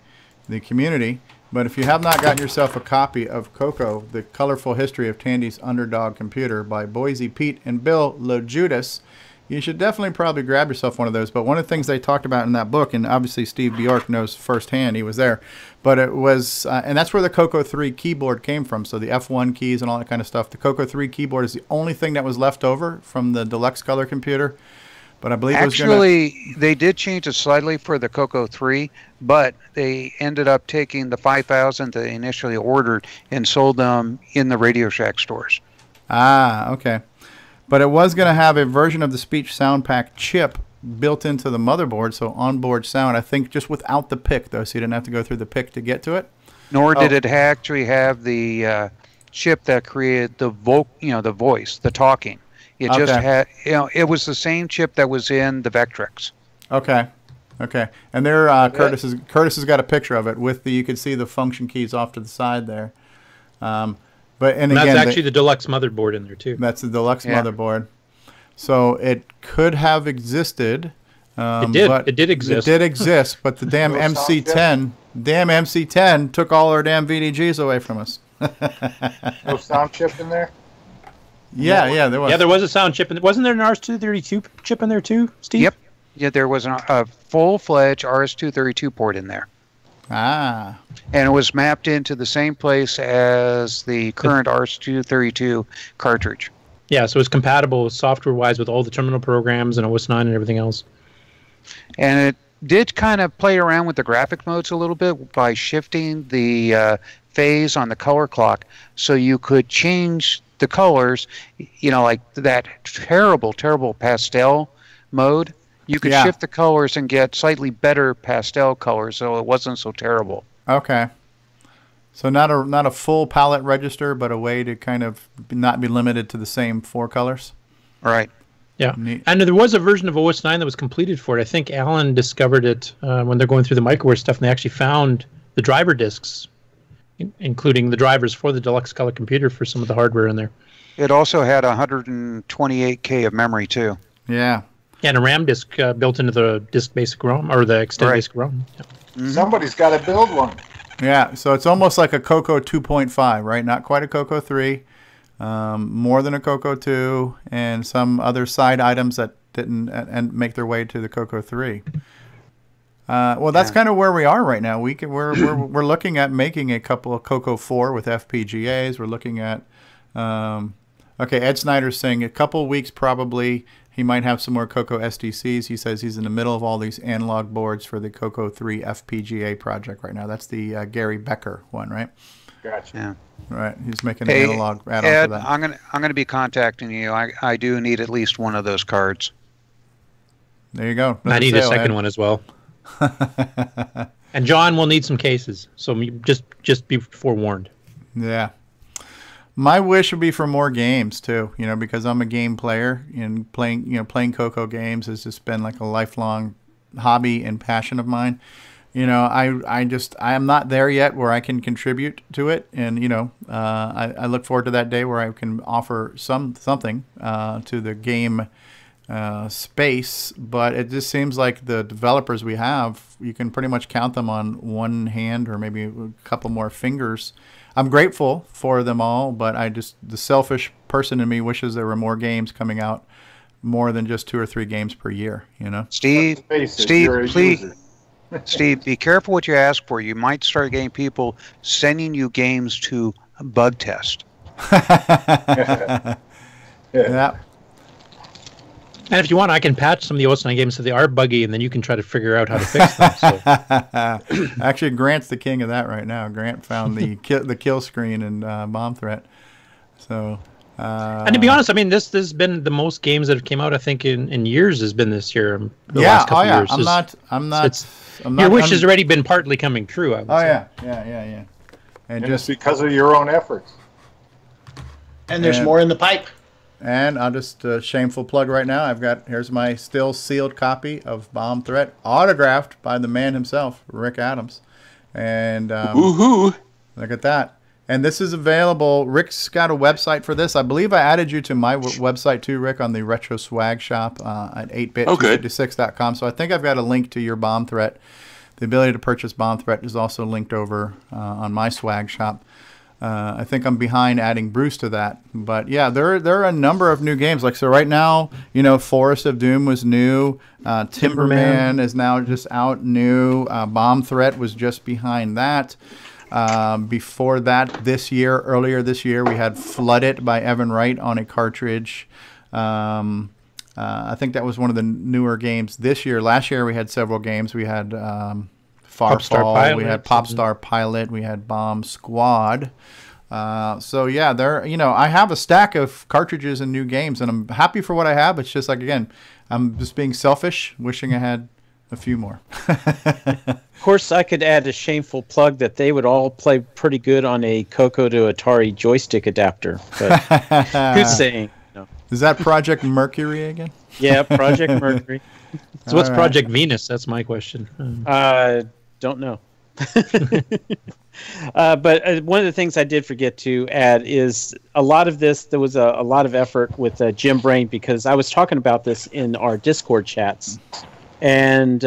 the community. But if you have not gotten yourself a copy of CoCo, The Colorful History of Tandy's Underdog Computer by Boise Pete and Bill LoJudas, you should definitely probably grab yourself one of those. But one of the things they talked about in that book, and obviously Steve Bjork knows firsthand, he was there, but it was, and that's where the CoCo 3 keyboard came from. So the F1 keys and all that kind of stuff. The CoCo 3 keyboard is the only thing that was left over from the deluxe color computer. But I believe actually, they did change it slightly for the CoCo 3, but they ended up taking the 5,000 they initially ordered and sold them in the Radio Shack stores. Ah, okay. But it was going to have a version of the Speech Sound Pack chip built into the motherboard, so onboard sound, I think just without the PIC, though, so you didn't have to go through the PIC to get to it. Nor did it actually have the chip that created the voice, the talking. It just had, it was the same chip that was in the Vectrex. Okay. Okay. And there, Curtis has got a picture of it with the, you can see the function keys off to the side there. But and that's again, actually the deluxe motherboard in there too. That's the deluxe motherboard. So it could have existed. It did. But it did exist. It did exist, but the damn MC10 took all our damn VDGs away from us. No sound chip in there? Yeah, there was. Yeah, there was a sound chip. Wasn't there an RS-232 chip in there too, Steve? Yep. Yeah, there was a full-fledged RS-232 port in there. Ah. And it was mapped into the same place as the current RS-232 cartridge. Yeah, so it's compatible software-wise with all the terminal programs and OS 9 and everything else. And it did kind of play around with the graphic modes a little bit by shifting the phase on the color clock so you could change the colors, like that terrible pastel mode. You could shift the colors and get slightly better pastel colors, so it wasn't so terrible. Okay. So not a full palette register, but a way to kind of not be limited to the same 4 colors? Right. Yeah. Neat. And there was a version of OS 9 that was completed for it. I think Alan discovered it when they're going through the microware stuff, and they actually found the driver discs, including the drivers for the deluxe color computer for some of the hardware in there. It also had 128K of memory, too. Yeah. Yeah, and a RAM disk built into the disk basic ROM, or the extended basic ROM. Yeah. Mm-hmm. Somebody's got to build one. Yeah, so it's almost like a CoCo 2.5, right? Not quite a CoCo 3, more than a CoCo 2, and some other side items that didn't and make their way to the CoCo 3. Well, that's kind of where we are right now. We're looking at making a couple of CoCo 4 with FPGAs. We're looking at Ed Snyder's saying a couple weeks probably. He might have some more CoCo SDCs. He says he's in the middle of all these analog boards for the CoCo 3 FPGA project right now. That's the Gary Becker one, right? Gotcha. Yeah. Right. He's making an analog add-on Ed, for that. I'm gonna be contacting you. I do need at least one of those cards. There you go. I need a second one as well. And John will need some cases, so just be forewarned. Yeah. My wish would be for more games too, because I'm a game player, and playing CoCo games has just been like a lifelong hobby and passion of mine. I am not there yet where I can contribute to it, and I look forward to that day where I can offer something to the game space. But it just seems like the developers we have, you can pretty much count them on one hand or maybe a couple more fingers. I'm grateful for them all, but the selfish person in me wishes there were more games coming out, more than just 2 or 3 games per year. Steve, please. Steve, be careful what you ask for. You might start getting people sending you games to bug test. Yeah. And if you want, I can patch some of the Olsen games so they are buggy, and then you can try to figure out how to fix them. So. Actually, Grant's the king of that right now. Grant found the kill screen in Bomb Threat. So. And to be honest, I mean, this has been the most games that have came out, I think, in years has been this year. The last couple years. I'm not. Your wish has already been partly coming true, I would say. Yeah. And just because of your own efforts. And there's more in the pipe. And I'll just shameful plug right now. Here's my still sealed copy of Bomb Threat, autographed by the man himself, Rick Adams. And woohoo! Look at that. And this is available. Rick's got a website for this. I believe I added you to my website too, Rick, on the Retro Swag Shop at 8bit256.com. So I think I've got a link to your Bomb Threat. The ability to purchase Bomb Threat is also linked over on my swag shop. I think I'm behind adding Bruce to that. But yeah, there are a number of new games. Like, so right now, Forest of Doom was new. Timberman is now just out new. Bomb Threat was just behind that. Before that, earlier this year, we had Flood It by Evan Wright on a cartridge. I think that was one of the newer games this year. Last year, we had several games. We had Farfall, we had Popstar Pilot, we had Bomb Squad. So yeah, I have a stack of cartridges and new games, and I'm happy for what I have. It's just like, again, I'm just being selfish, wishing I had a few more. Of course, I could add a shameful plug that they would all play pretty good on a CoCo to Atari joystick adapter. But who's saying? No. Is that Project Mercury again? Yeah, Project Mercury. So what's Project Venus? That's my question. Don't know. But one of the things I did forget to add is a lot of this, there was a lot of effort with Jim Brain, because I was talking about this in our Discord chats. And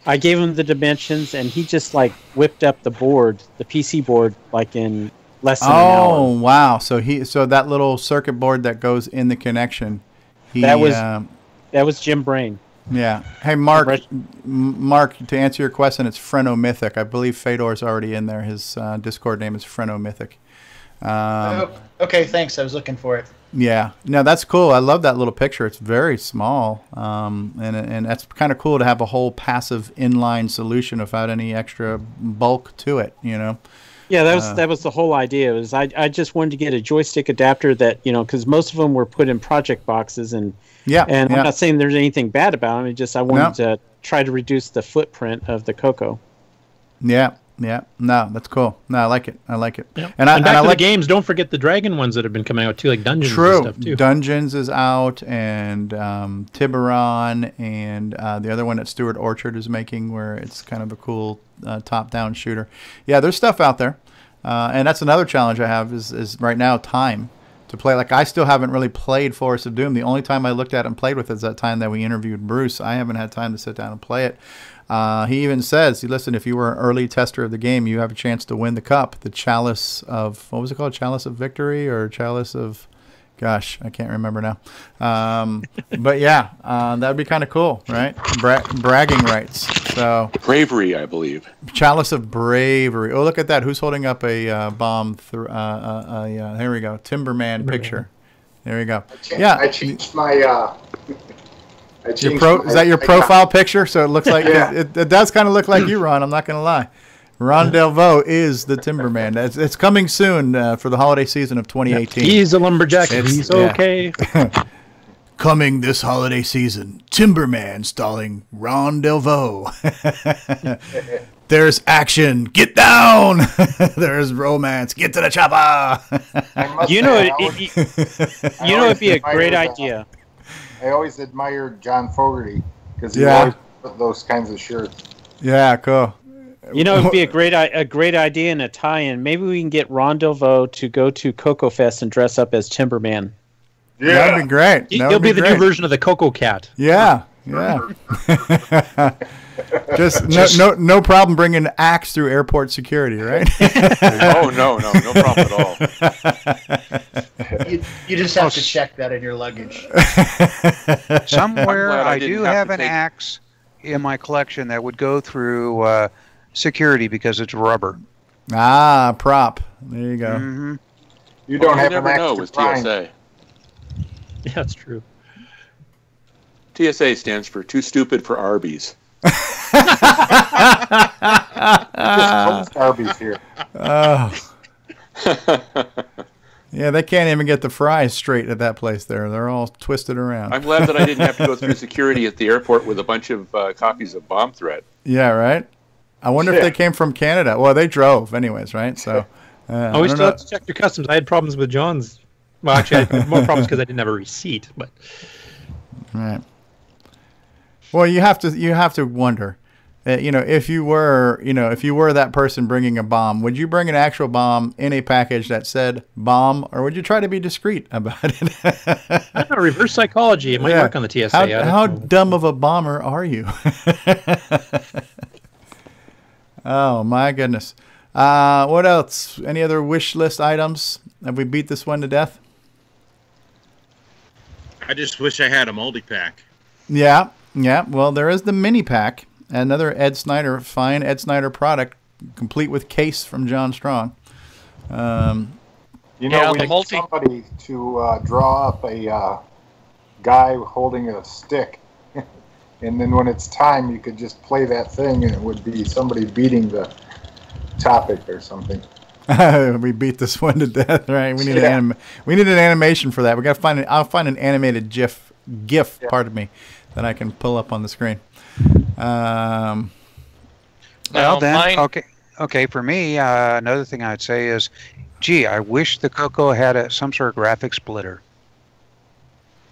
I gave him the dimensions, and he just whipped up the board, the PC board, in less than an hour. Oh, wow. So that little circuit board that goes in the connection. That was Jim Brain. Yeah. Hey, Mark, to answer your question, it's Frenomythic. I believe Fedor's already in there. His Discord name is Frenomythic. Okay, thanks. I was looking for it. Yeah. No, that's cool. I love that little picture. It's very small. And that's kind of cool to have a whole passive inline solution without any extra bulk to it, Yeah, that was the whole idea. I just wanted to get a joystick adapter that, because most of them were put in project boxes, and I'm not saying there's anything bad about them. I wanted to try to reduce the footprint of the CoCo. Yeah. No, that's cool. No, I like it. Yep. And back to the games, don't forget the Dragon ones that have been coming out too, like Dungeons and stuff too. Dungeons is out, and Tiburon, and the other one that Stuart Orchard is making, where it's kind of a cool top-down shooter. Yeah, there's stuff out there. And that's another challenge I have is right now time to play. Like, I still haven't really played Forest of Doom. The only time I looked at it and played with it is that time that we interviewed Bruce. I haven't had time to sit down and play it. He even says, listen, if you were an early tester of the game, you have a chance to win the cup, the Chalice of, what was it called? Chalice of Victory, or Chalice of, gosh, I can't remember now. But yeah, that would be kind of cool, right? Bragging rights. So Bravery, I believe. Chalice of Bravery. Oh, look at that. Who's holding up a bomb? Here we go. Timberman picture. There we go. I changed my... is that your profile picture? So it looks like it does kind of look like you, Ron. I'm not going to lie. Ron Delvaux is the Timberman. It's coming soon for the holiday season of 2018. He's a lumberjack. He's okay. Coming this holiday season, Timberman starring Ron Delvaux. There's action, get down. There's romance, get to the chopper. It'd be a great idea. I always admired John Fogerty because he always put those kinds of shirts. Yeah, cool. It'd be a great idea and a tie-in. Maybe we can get Ron Delvaux to go to CoCo Fest and dress up as Timberman. Yeah, that'd be great. He'll be the new version of the Coco Cat. Yeah. Just no problem bringing an axe through airport security, right? Oh no problem at all. You just have to check that in your luggage. Somewhere I do have an axe in my collection that would go through security because it's rubber. Ah, prop. There you go. Mm-hmm. You don't have never know with TSA. Yeah, that's true. TSA stands for Too Stupid for Arby's. Arby's here. Yeah, they can't even get the fries straight at that place there. They're all twisted around. I'm glad that I didn't have to go through security at the airport with a bunch of copies of Bomb Threat. Yeah, right? I wonder if they came from Canada. Well, they drove anyways, right? So, we still have to check your customs. I had problems with John's. Well, actually, I had more problems because I didn't have a receipt. But right. Well, you have to wonder, if you were that person bringing a bomb, would you bring an actual bomb in a package that said bomb, or would you try to be discreet about it? I don't know, reverse psychology. It might work on the TSA. How dumb of a bomber are you? Oh my goodness. What else? Any other wish list items? Have we beat this one to death? I just wish I had a multi-pack. Yeah. Well, there is the mini pack, another fine Ed Snyder product, complete with case from John Strong. We need somebody to draw up a guy holding a stick, and then when it's time, you could just play that thing, and it would be somebody beating the topic or something. We beat this one to death, right? We need we need an animation for that. We got to find I'll find an animated GIF, pardon me, that I can pull up on the screen. Well, then, okay. For me, another thing I'd say is, gee, I wish the CoCo had some sort of graphic splitter.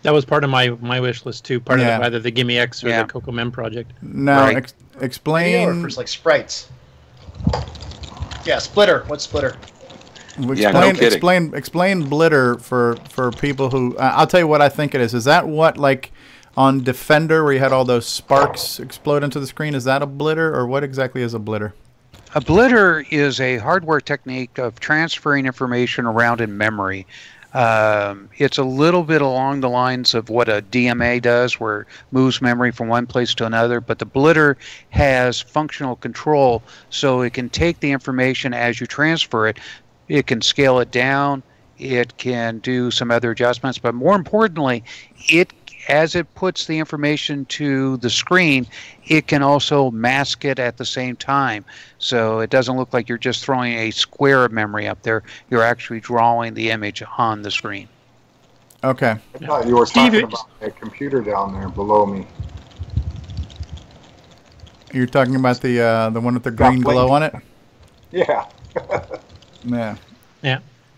That was part of my wish list too. Part of either the Gimme X or the CoCo MEM project. No, explain. Or like sprites. Yeah, splitter. What's splitter? Explain Blitter for people who. I'll tell you what I think it is. Is that what, like on Defender, where you had all those sparks explode into the screen? Is that a blitter, or what exactly is a blitter? A blitter is a hardware technique of transferring information around in memory. It's a little bit along the lines of what a DMA does, where it moves memory from one place to another, but the blitter has functional control, so it can take the information as you transfer it. It can scale it down, it can do some other adjustments, but more importantly, as it puts the information to the screen, it can also mask it at the same time. So it doesn't look like you're just throwing a square of memory up there. You're actually drawing the image on the screen. Okay. I thought you were talking about that computer down there below me. You're talking about the one with the green glow on it? Yeah. Yeah.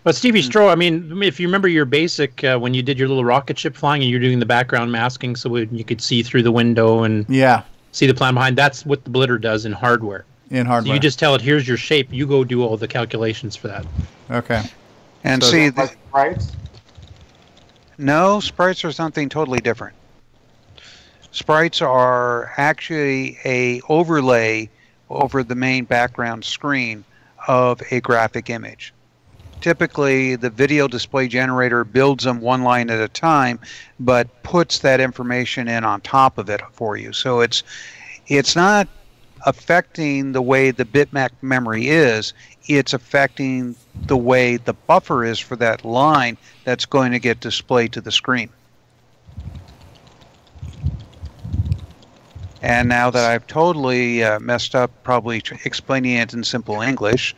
But Stevie Stroh, I mean, if you remember your basic, when you did your little rocket ship flying and you're doing the background masking so you could see through the window and see the plan behind, that's what the blitter does in hardware. So you just tell it, here's your shape, you go do all the calculations for that. Okay. And so see, sprites? No, sprites are something totally different. Sprites are actually a overlay over the main background screen of a graphic image. Typically, the video display generator builds them one line at a time, but puts that information in on top of it for you. So it's not affecting the way the bitmap memory is, it's affecting the way the buffer is for that line that's going to get displayed to the screen. And now that I've totally messed up, probably explaining it in simple English,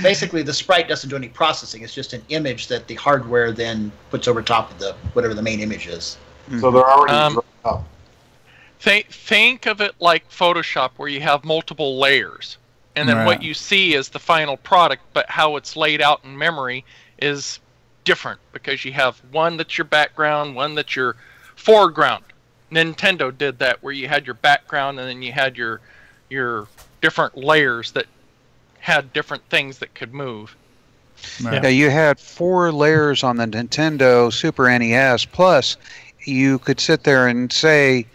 basically the sprite doesn't do any processing. It's just an image that the hardware then puts over top of the whatever the main image is. So they're already up. Think of it like Photoshop, where you have multiple layers, and then what you see is the final product, but how it's laid out in memory is different, because you have one that's your background, one that's your foreground. Nintendo did that, where you had your background and then you had your different layers that had different things that could move. Yeah, you had 4 layers on the Nintendo Super NES, plus you could sit there and say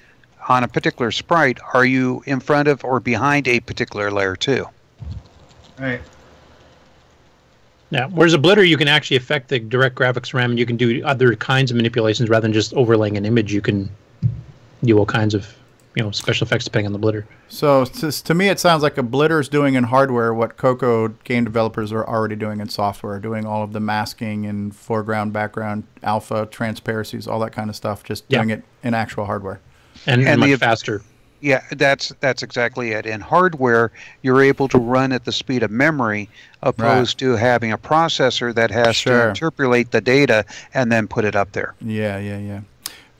on a particular sprite, are you in front of or behind a particular layer too? Right. Yeah, whereas a blitter, you can actually affect the direct graphics RAM, and you can do other kinds of manipulations rather than just overlaying an image. You can do all kinds of special effects depending on the blitter. So to me, it sounds like a blitter is doing in hardware what CoCo game developers are already doing in software, doing all of the masking and foreground, background, alpha, transparencies, all that kind of stuff, just doing it in actual hardware. And much faster. Yeah, that's exactly it. In hardware, you're able to run at the speed of memory, opposed to having a processor that has to interpolate the data and then put it up there. Yeah.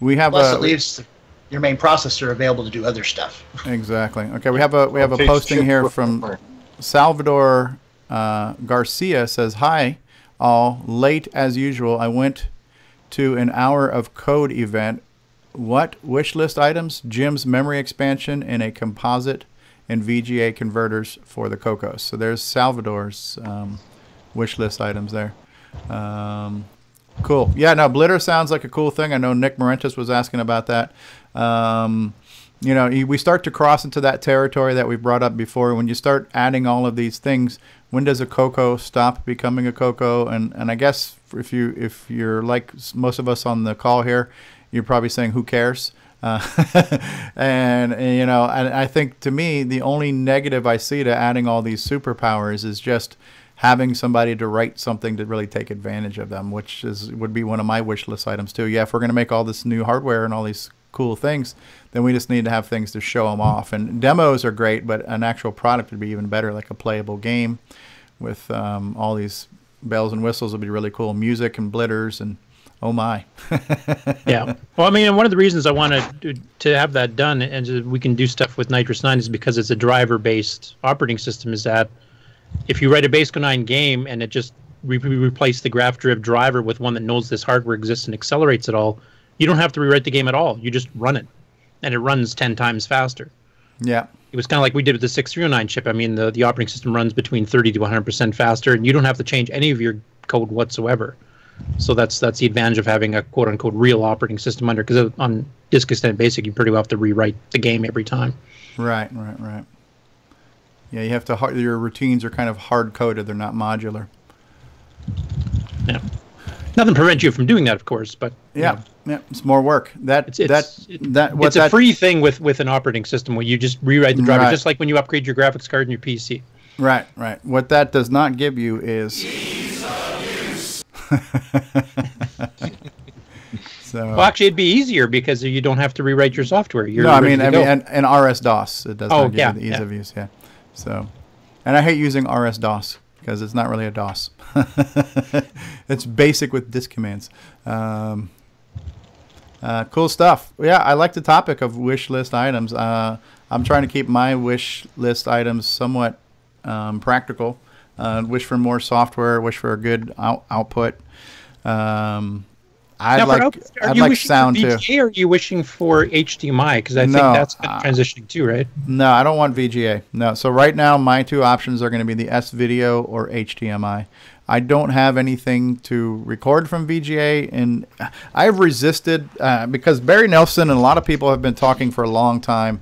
We have Plus, it leaves your main processor available to do other stuff. Exactly. Okay, we have a posting here from Salvador Garcia. Says, "Hi, all. Late as usual. I went to an hour of code event. What wish list items? Jim's memory expansion and a composite and VGA converters for the CoCos." So there's Salvador's wish list items there. Cool. Yeah, no, blitter sounds like a cool thing. I know Nick Marentes was asking about that. We start to cross into that territory that we brought up before. When you start adding all of these things, when does a CoCo stop becoming a CoCo? And I guess if you're like most of us on the call here, you're probably saying, who cares? And I think, to me, the only negative I see to adding all these superpowers is just having somebody to write something to really take advantage of them, which would be one of my wish list items too. Yeah, if we're going to make all this new hardware and all these cool things, then we just need to have things to show them off. And demos are great, but an actual product would be even better, like a playable game with all these bells and whistles would be really cool. Music and blitters and oh my. Yeah. Well, I mean, one of the reasons I wanted to have that done and we can do stuff with Nitrous 9 is because it's a driver-based operating system, is that if you write a Basic 09 game and it just replace the graph-driv driver with one that knows this hardware exists and accelerates it all, you don't have to rewrite the game at all. You just run it, and it runs 10 times faster. Yeah. It was kind of like we did with the 6309 chip. I mean, the operating system runs between 30 to 100% faster, and you don't have to change any of your code whatsoever. So that's the advantage of having a quote-unquote real operating system under, because on Disk Extended Basic, you pretty well have to rewrite the game every time. Right. Yeah, you have to. Your routines are kind of hard-coded; they're not modular. Yeah, nothing prevents you from doing that, of course, but yeah, it's more work. It's a free thing with an operating system where you just rewrite the driver, just like when you upgrade your graphics card in your PC. Right. What that does not give you is. Well, actually, it'd be easier because you don't have to rewrite your software. And RS-DOS, it does not give you the ease of use. Yeah. So, and I hate using RS-DOS because it's not really a DOS. It's basic with disk commands. Cool stuff. Yeah, I like the topic of wish list items. I'm trying to keep my wish list items somewhat practical. Wish for more software. Wish for a good output. I'd like sound too. VGA, or are you wishing for HDMI? Because I think that's transitioning too, right? No, I don't want VGA. No. So right now, my two options are going to be the S-Video or HDMI. I don't have anything to record from VGA, and I've resisted because Barry Nelson and a lot of people have been talking for a long time.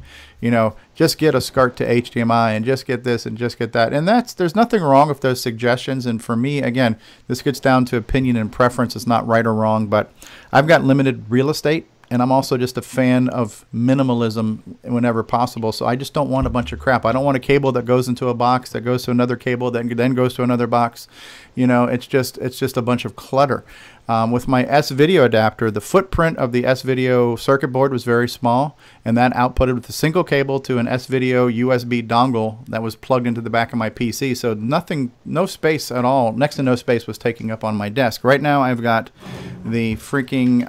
Just get a SCART to HDMI and just get this and just get that. And there's nothing wrong with those suggestions. And for me, again, this gets down to opinion and preference. It's not right or wrong, but I've got limited real estate And I'm also just a fan of minimalism whenever possible. So I just don't want a bunch of crap. I don't want a cable that goes into a box that goes to another cable that then goes to another box. You know, it's just a bunch of clutter. With my S-Video adapter, the footprint of the S-Video circuit board was very small, and that outputted with a single cable to an S-Video USB dongle that was plugged into the back of my PC. So no space at all, next to no space was taking up on my desk. Right now I've got the freaking,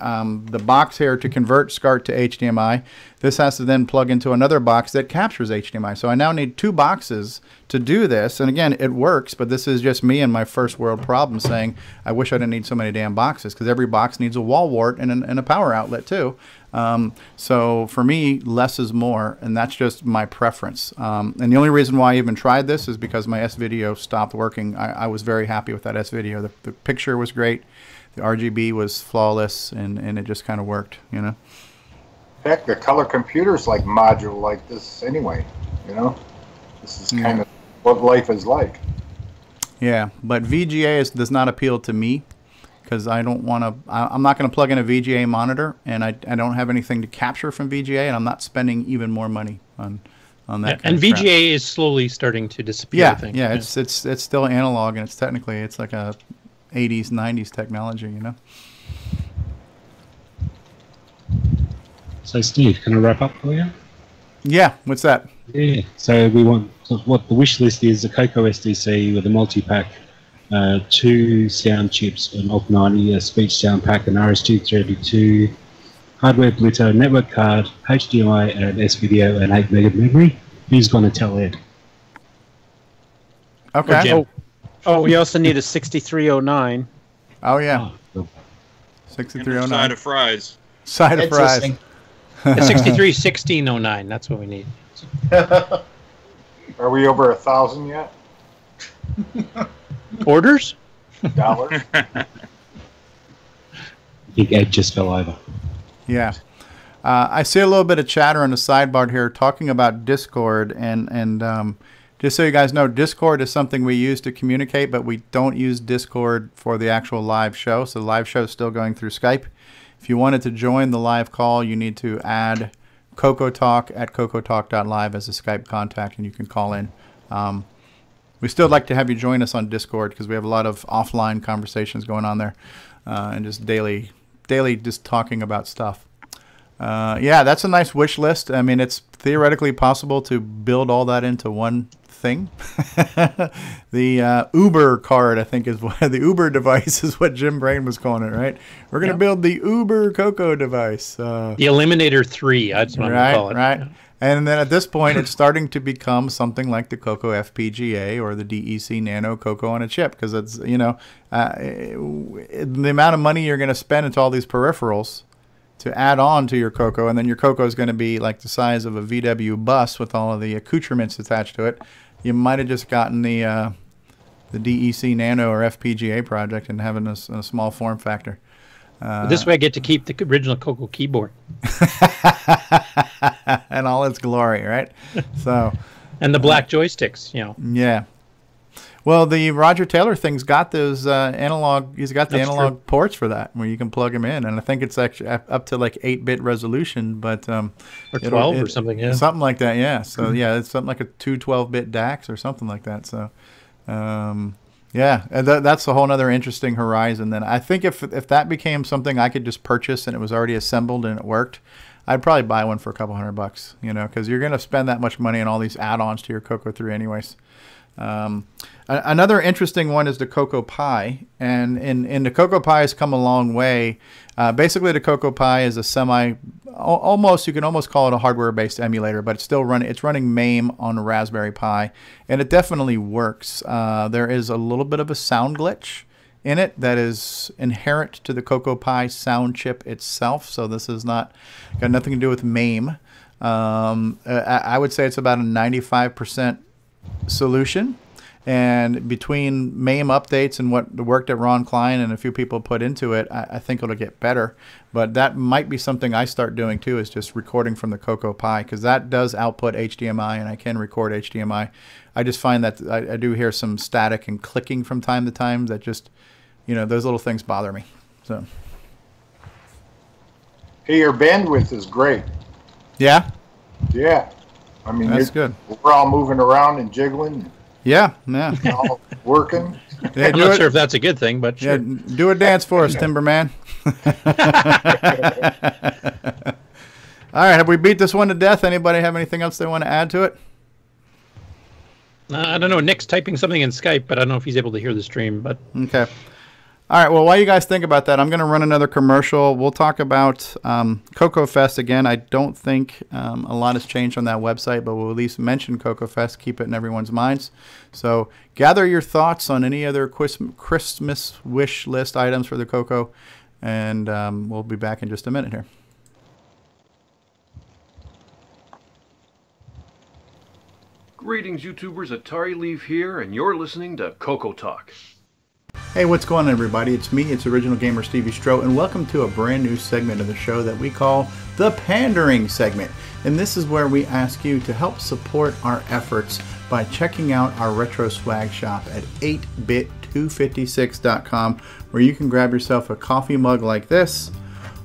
the box here to convert SCART to HDMI. This has to then plug into another box that captures HDMI. So I now need 2 boxes to do this. And again, it works, but this is just me and my first world problem saying, I wish I didn't need so many damn boxes, because every box needs a wall wart and a power outlet too. So for me, less is more, and that's just my preference. And the only reason why I even tried this is because my S-Video stopped working. I was very happy with that S-Video. The picture was great. The RGB was flawless, and it just kind of worked, you know. In fact, the color computer's like module like this anyway, you know. This is kind of what life is like. Yeah, but VGA does not appeal to me, because I don't want to. I'm not going to plug in a VGA monitor, and I don't have anything to capture from VGA, and I'm not spending even more money on that. And VGA is slowly starting to disappear. Yeah, I think. yeah, it's still analog, and it's like a 80s, 90s technology, you know. So Steve, can I wrap up for you? Yeah, what's that? Yeah, so what the wish list is: a CoCo SDC with a multi-pack, 2 sound chips, an Alt 90, a speech sound pack, an RS-232, hardware Bluetooth, network card, HDMI, and S-Video, and 8 meg of memory. Who's going to tell Ed? Okay. Oh, we also need a 6309. Oh yeah. Oh. 6309. Side of fries. Side of fries. A 631609. That's what we need. Are we over 1,000 yet? Orders? Dollars? I think Ed just fell over. Yeah. I see a little bit of chatter on the sidebar here talking about Discord, and just so you guys know, Discord is something we use to communicate, but we don't use Discord for the actual live show. So the live show is still going through Skype. If you wanted to join the live call, you need to add CoCoTalk at CoCoTalk.live as a Skype contact, and you can call in. We still like to have you join us on Discord, because we have a lot of offline conversations going on there, and just daily just talking about stuff. Yeah, that's a nice wish list. I mean, it's theoretically possible to build all that into one thing. The Uber card, I think, is what the Uber device is what Jim Brain was calling it, right? We're going to build the Uber CoCo device. The Eliminator 3, that's what I'm going to call it. Right. And then at this point, it's starting to become something like the CoCo FPGA or the DEC Nano CoCo on a chip, because it's, you know, the amount of money you're going to spend into all these peripherals to add on to your CoCo, and then your CoCo is going to be like the size of a VW bus with all of the accoutrements attached to it. You might have just gotten the DEC Nano or FPGA project and having a small form factor. This way I get to keep the original CoCo keyboard. And all its glory, right? So, and the black joysticks, you know. Yeah. Well, the Roger Taylor thing's got those analog. He's got the analog ports for that, where you can plug them in, and I think it's actually up to like 8-bit resolution, but or 12 or something, yeah, something like that, yeah. So yeah, it's something like a 2 12-bit DACs or something like that. So, yeah, and that's a whole other interesting horizon. Then I think if that became something I could just purchase and it was already assembled and it worked, I'd probably buy one for a couple $100, you know, because you're going to spend that much money on all these add-ons to your CoCo 3 anyways. Another interesting one is the CoCo Pi, and the CoCo Pi has come a long way. Basically, the CoCo Pi is a you can almost call it a hardware-based emulator, but it's running MAME on a Raspberry Pi, and it definitely works. There is a little bit of a sound glitch in it that is inherent to the CoCo Pi sound chip itself, so this is got nothing to do with MAME. I would say it's about a 95% solution, and between MAME updates and the work that Ron Klein and a few people put into it, I think it'll get better. But that might be something I start doing too, is just recording from the CoCo Pi, because that does output HDMI and I can record HDMI. I just find that I do hear some static and clicking from time to time that just, you know, those little things bother me. So Hey, your bandwidth is great. Yeah? Yeah. I mean, that's good. We're all moving around and jiggling. Yeah, yeah. All working. Yeah, I'm not sure if that's a good thing, but sure. Yeah, do a dance for us, Timberman. All right, have we beat this one to death? Anybody have anything else they want to add to it? I don't know. Nick's typing something in Skype, but I don't know if he's able to hear the stream. But okay. All right, well, while you guys think about that, I'm going to run another commercial. We'll talk about CoCo Fest again. I don't think a lot has changed on that website, but we'll at least mention CoCo Fest, keep it in everyone's minds. So gather your thoughts on any other Christmas wish list items for the CoCo, and we'll be back in just a minute here. Greetings, YouTubers. Atari Leaf here, and you're listening to CoCoTALK. Hey, what's going on, everybody? It's me, it's Original Gamer Stevie Stroh, and welcome to a brand new segment of the show that we call the Pandering segment. And this is where we ask you to help support our efforts by checking out our retro swag shop at 8bit256.com, where you can grab yourself a coffee mug like this,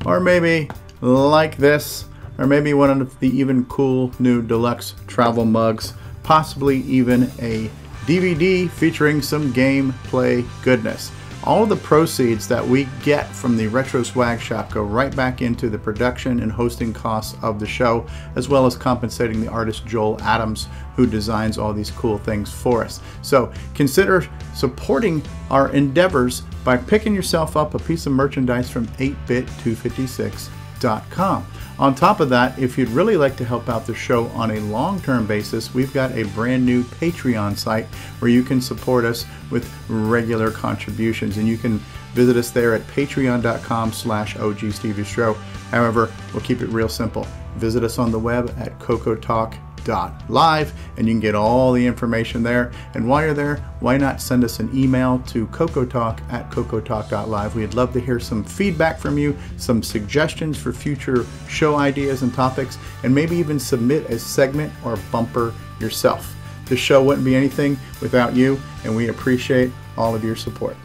or maybe like this, or maybe one of the even cool new deluxe travel mugs, possibly even a DVD featuring some gameplay goodness. All of the proceeds that we get from the Retro Swag Shop go right back into the production and hosting costs of the show, as well as compensating the artist Joel Adams, who designs all these cool things for us. So consider supporting our endeavors by picking yourself up a piece of merchandise from 8bit256.com. On top of that, if you'd really like to help out the show on a long-term basis, we've got a brand new Patreon site where you can support us with regular contributions, and you can visit us there at patreon.com/OGStevieStroh. However, we'll keep it real simple. Visit us on the web at CoCoTalk.live, and you can get all the information there. And while you're there, why not send us an email to CoCoTalk@CoCoTalk.live. We'd love to hear some feedback from you, some suggestions for future show ideas and topics, and maybe even submit a segment or bumper yourself. The show wouldn't be anything without you, and we appreciate all of your support.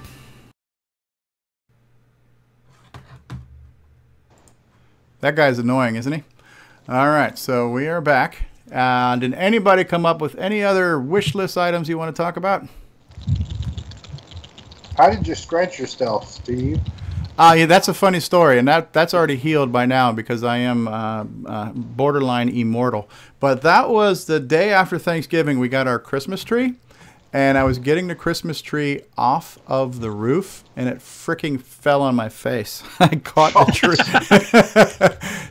That guy's annoying, isn't he? All right, so we are back. Did anybody come up with any other wish list items you want to talk about? How did you scratch yourself, Steve? Yeah, that's a funny story, and that's already healed by now because I am borderline immortal. But that was the day after Thanksgiving. We got our Christmas tree, and I was getting the Christmas tree off of the roof, and it freaking fell on my face. I caught the tree.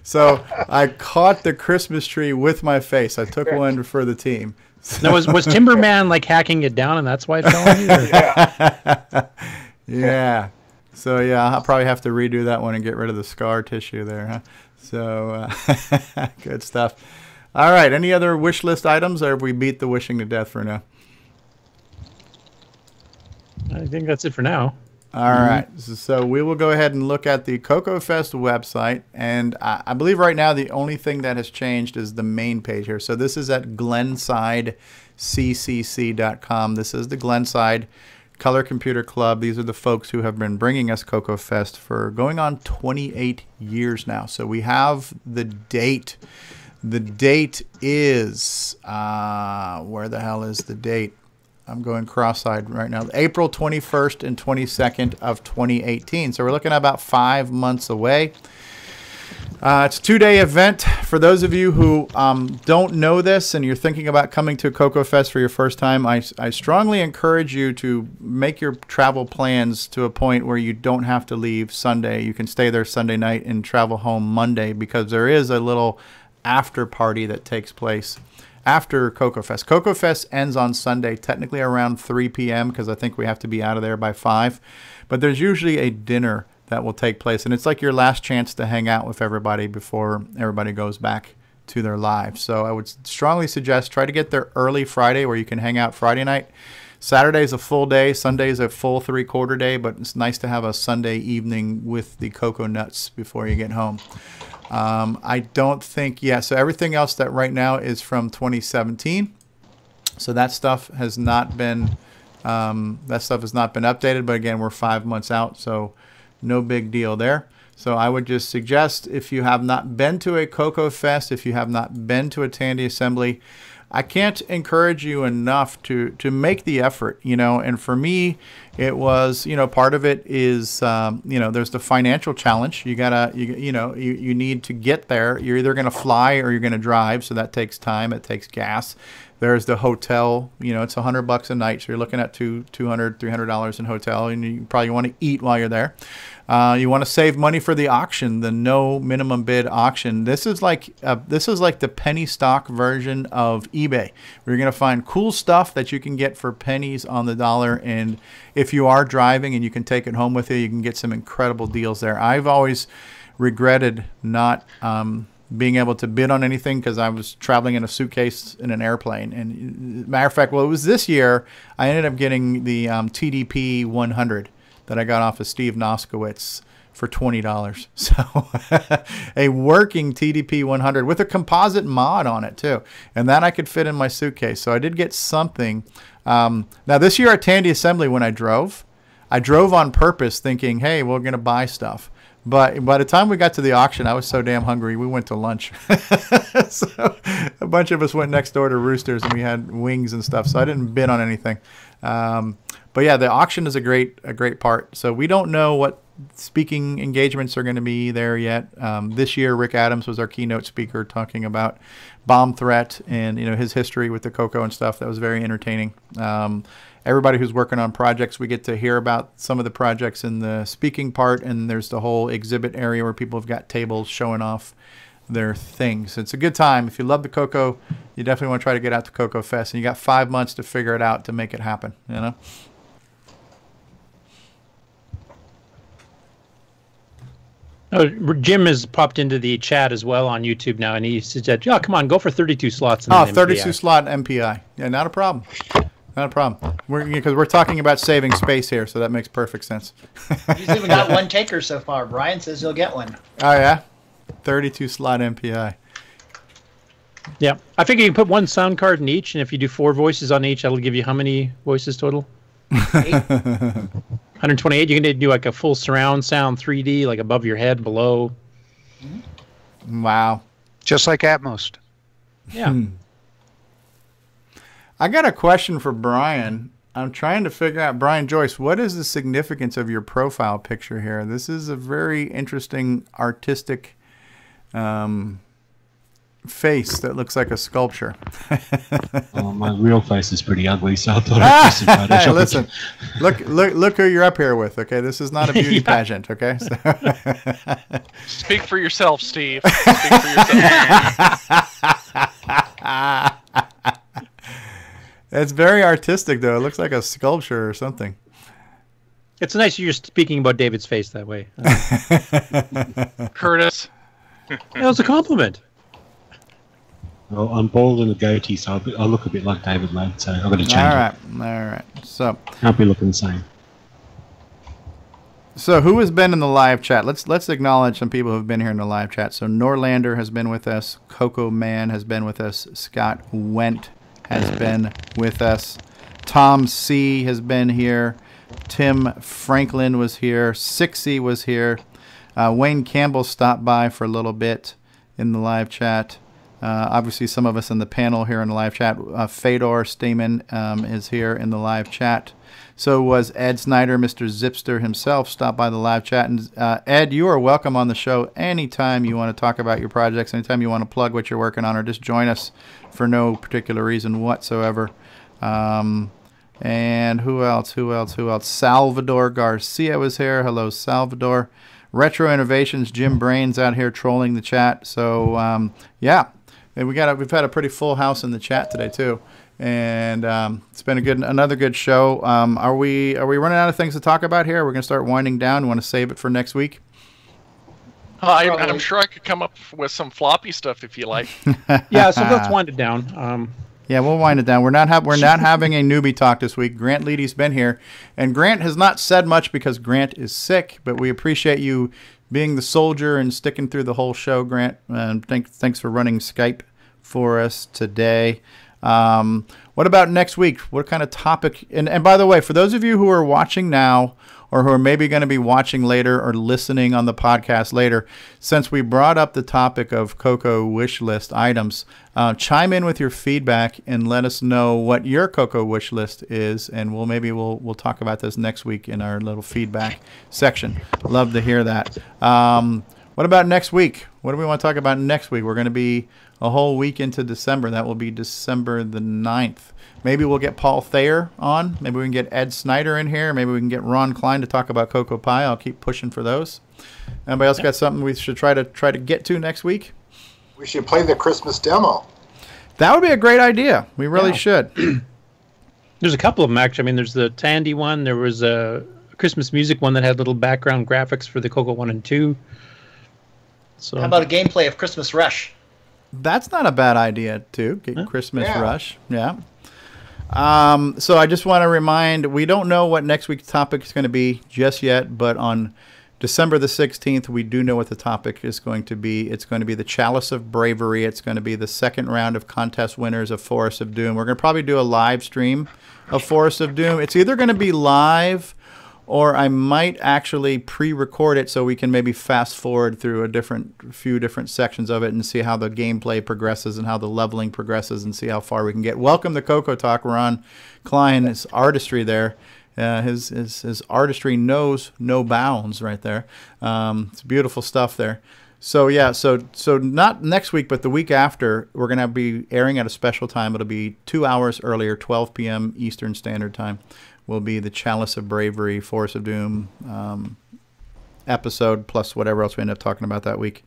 So I caught the Christmas tree with my face. I took one for the team. Now, was Timberman like hacking it down, and that's why it fell on you? Yeah. Yeah. So yeah, I'll probably have to redo that one and get rid of the scar tissue there, huh? So good stuff. All right. Any other wish list items, or have we beat the wishing to death for now? I think that's it for now. All right. So we will go ahead and look at the CoCo Fest website. And I believe right now the only thing that has changed is the main page here. So this is at GlensideCCC.com. This is the Glenside Color Computer Club. These are the folks who have been bringing us CoCo Fest for going on 28 years now. So we have the date. The date is, where the hell is the date? I'm going cross-eyed right now. April 21st and 22nd of 2018. So we're looking at about 5 months away. It's a 2-day event. For those of you who don't know this and you're thinking about coming to CoCo Fest for your first time, I strongly encourage you to make your travel plans to a point where you don't have to leave Sunday. You can stay there Sunday night and travel home Monday, because there is a little after party that takes place after CoCo Fest. CoCo Fest ends on Sunday, technically around 3 p.m. because I think we have to be out of there by 5. But there's usually a dinner that will take place, and it's like your last chance to hang out with everybody before everybody goes back to their lives. So I would strongly suggest try to get there early Friday, where you can hang out Friday night. Saturday's a full day, Sunday's a full 3/4 day, but it's nice to have a Sunday evening with the Cocoa Nuts before you get home. I don't think, so everything else that right now is from 2017. So that stuff has not been updated, but again, we're 5 months out, so no big deal there. So I would just suggest, if you have not been to a CoCo Fest, if you have not been to a Tandy Assembly, I can't encourage you enough to make the effort, you know. And for me, it was, you know, part of it is, you know, there's the financial challenge. You gotta, you need to get there. You're either gonna fly or you're gonna drive, so that takes time. It takes gas. There's the hotel. You know, it's $100 a night, so you're looking at $200, $300 in hotel, and you probably want to eat while you're there. You want to save money for the auction, the no minimum bid auction. This is like the penny stock version of eBay, where you're going to find cool stuff that you can get for pennies on the dollar. And if you are driving and you can take it home with you, you can get some incredible deals there. I've always regretted not being able to bid on anything because I was traveling in a suitcase in an airplane. And matter of fact, well, it was this year I ended up getting the TDP 100 that I got off of Steve Noskowitz for $20. So a working TDP 100 with a composite mod on it too, and that I could fit in my suitcase. So I did get something. Now this year at Tandy Assembly, when I drove on purpose thinking, hey, we're gonna buy stuff. But by the time we got to the auction, I was so damn hungry, we went to lunch. So a bunch of us went next door to Roosters, and we had wings and stuff. So I didn't bid on anything. But yeah, the auction is a great part. So we don't know what speaking engagements are going to be there yet. This year, Rick Adams was our keynote speaker, talking about bomb threat and, you know, his history with the CoCo and stuff. That was very entertaining. Everybody who's working on projects, we get to hear about some of the projects in the speaking part, and there's the whole exhibit area where people have got tables showing off their things. It's a good time. If you love the CoCo, you definitely want to try to get out to CoCo Fest, and you got 5 months to figure it out to make it happen, you know? Oh, Jim has popped into the chat as well on YouTube now, and he said, "Yeah, come on, go for 32 slots." Oh, 32 slot MPI. Yeah, not a problem. Not a problem. Because we're talking about saving space here, so that makes perfect sense. He's even got one taker so far. Brian says he'll get one. Oh, yeah? 32 slot MPI. Yeah. I figure you can put one sound card in each, and if you do 4 voices on each, that'll give you how many voices total? 128. You can do like a full surround sound 3D, like above your head, below. Wow. Just like Atmos. Yeah. I got a question for Brian. I'm trying to figure out, Brian Joyce, what is the significance of your profile picture here? This is a very interesting artistic face that looks like a sculpture. Oh, my real face is pretty ugly, so I thought I'd just Photoshop Hey, listen, look who you're up here with, okay? This is not a beauty pageant, okay? So Speak for yourself, Steve. Speak for yourself. It's very artistic, though. It looks like a sculpture or something. It's nice you're speaking about David's face that way. Curtis. That was a compliment. Well, I'm bald and a goatee, so I'll look a bit like David Ladd, so I've got to change all right. So can't be looking the same. So who has been in the live chat? Let's acknowledge some people who have been here in the live chat. So Norlander has been with us. Coco Man has been with us. Scott Went has been with us. Tom C has been here. Tim Franklin was here. Sixy was here. Wayne Campbell stopped by for a little bit in the live chat. Obviously, some of us in the panel here in the live chat. Fedor Stamen is here in the live chat. So was Ed Snyder. Mr. Zipster himself stopped by the live chat. And Ed, you are welcome on the show anytime you want to talk about your projects, anytime you want to plug what you're working on, or just join us for no particular reason whatsoever. And who else? Salvador Garcia was here. Hello, Salvador. Retro Innovations, Jim Brains out here trolling the chat. So, yeah. And we've had a pretty full house in the chat today too, and it's been another good show. Are we running out of things to talk about here? We're gonna start winding down. We want to save it for next week. I'm sure I could come up with some floppy stuff if you like. Yeah, so let's wind it down. Yeah, we'll wind it down. We're not having a newbie talk this week. Grant Leighty's been here, and Grant has not said much because Grant is sick. But we appreciate you being the soldier and sticking through the whole show, Grant. And thanks for running Skype for us today. What about next week? What kind of topic? And by the way, for those of you who are watching now or who are maybe going to be watching later or listening on the podcast later, since we brought up the topic of CoCo wish list items, chime in with your feedback and let us know what your CoCo wish list is, and we'll talk about this next week in our little feedback section. Love to hear that. What about next week? What do we want to talk about next week? We're going to be a whole week into December. That will be December the 9th. Maybe we'll get Paul Thayer on. Maybe we can get Ed Snyder in here. Maybe we can get Ron Klein to talk about Cocoa Pie. I'll keep pushing for those. Anybody else got something we should try to get to next week? We should play the Christmas demo. That would be a great idea. We really should. There's a couple of them, actually. I mean, there's the Tandy one. There was a Christmas music one that had little background graphics for the Cocoa 1 and 2. So, how about a gameplay of Christmas Rush? That's not a bad idea, too. Get Christmas Rush. Yeah. So I just want to remind, we don't know what next week's topic is going to be just yet, but on December the 16th, we do know what the topic is going to be. It's going to be the Chalice of Bravery. It's going to be the second round of contest winners of Forest of Doom. We're going to probably do a live stream of Forest of Doom. It's either going to be live, or I might actually pre-record it so we can maybe fast forward through a few different sections of it and see how the gameplay progresses and how the leveling progresses and see how far we can get. Welcome to CoCoTALK. Ron Klein, his artistry there. His artistry knows no bounds right there. It's beautiful stuff there. So yeah, so not next week, but the week after, we're going to be airing at a special time. It'll be 2 hours earlier, 12 p.m. Eastern Standard Time. Will be the Chalice of Bravery, Forest of Doom episode, plus whatever else we end up talking about that week.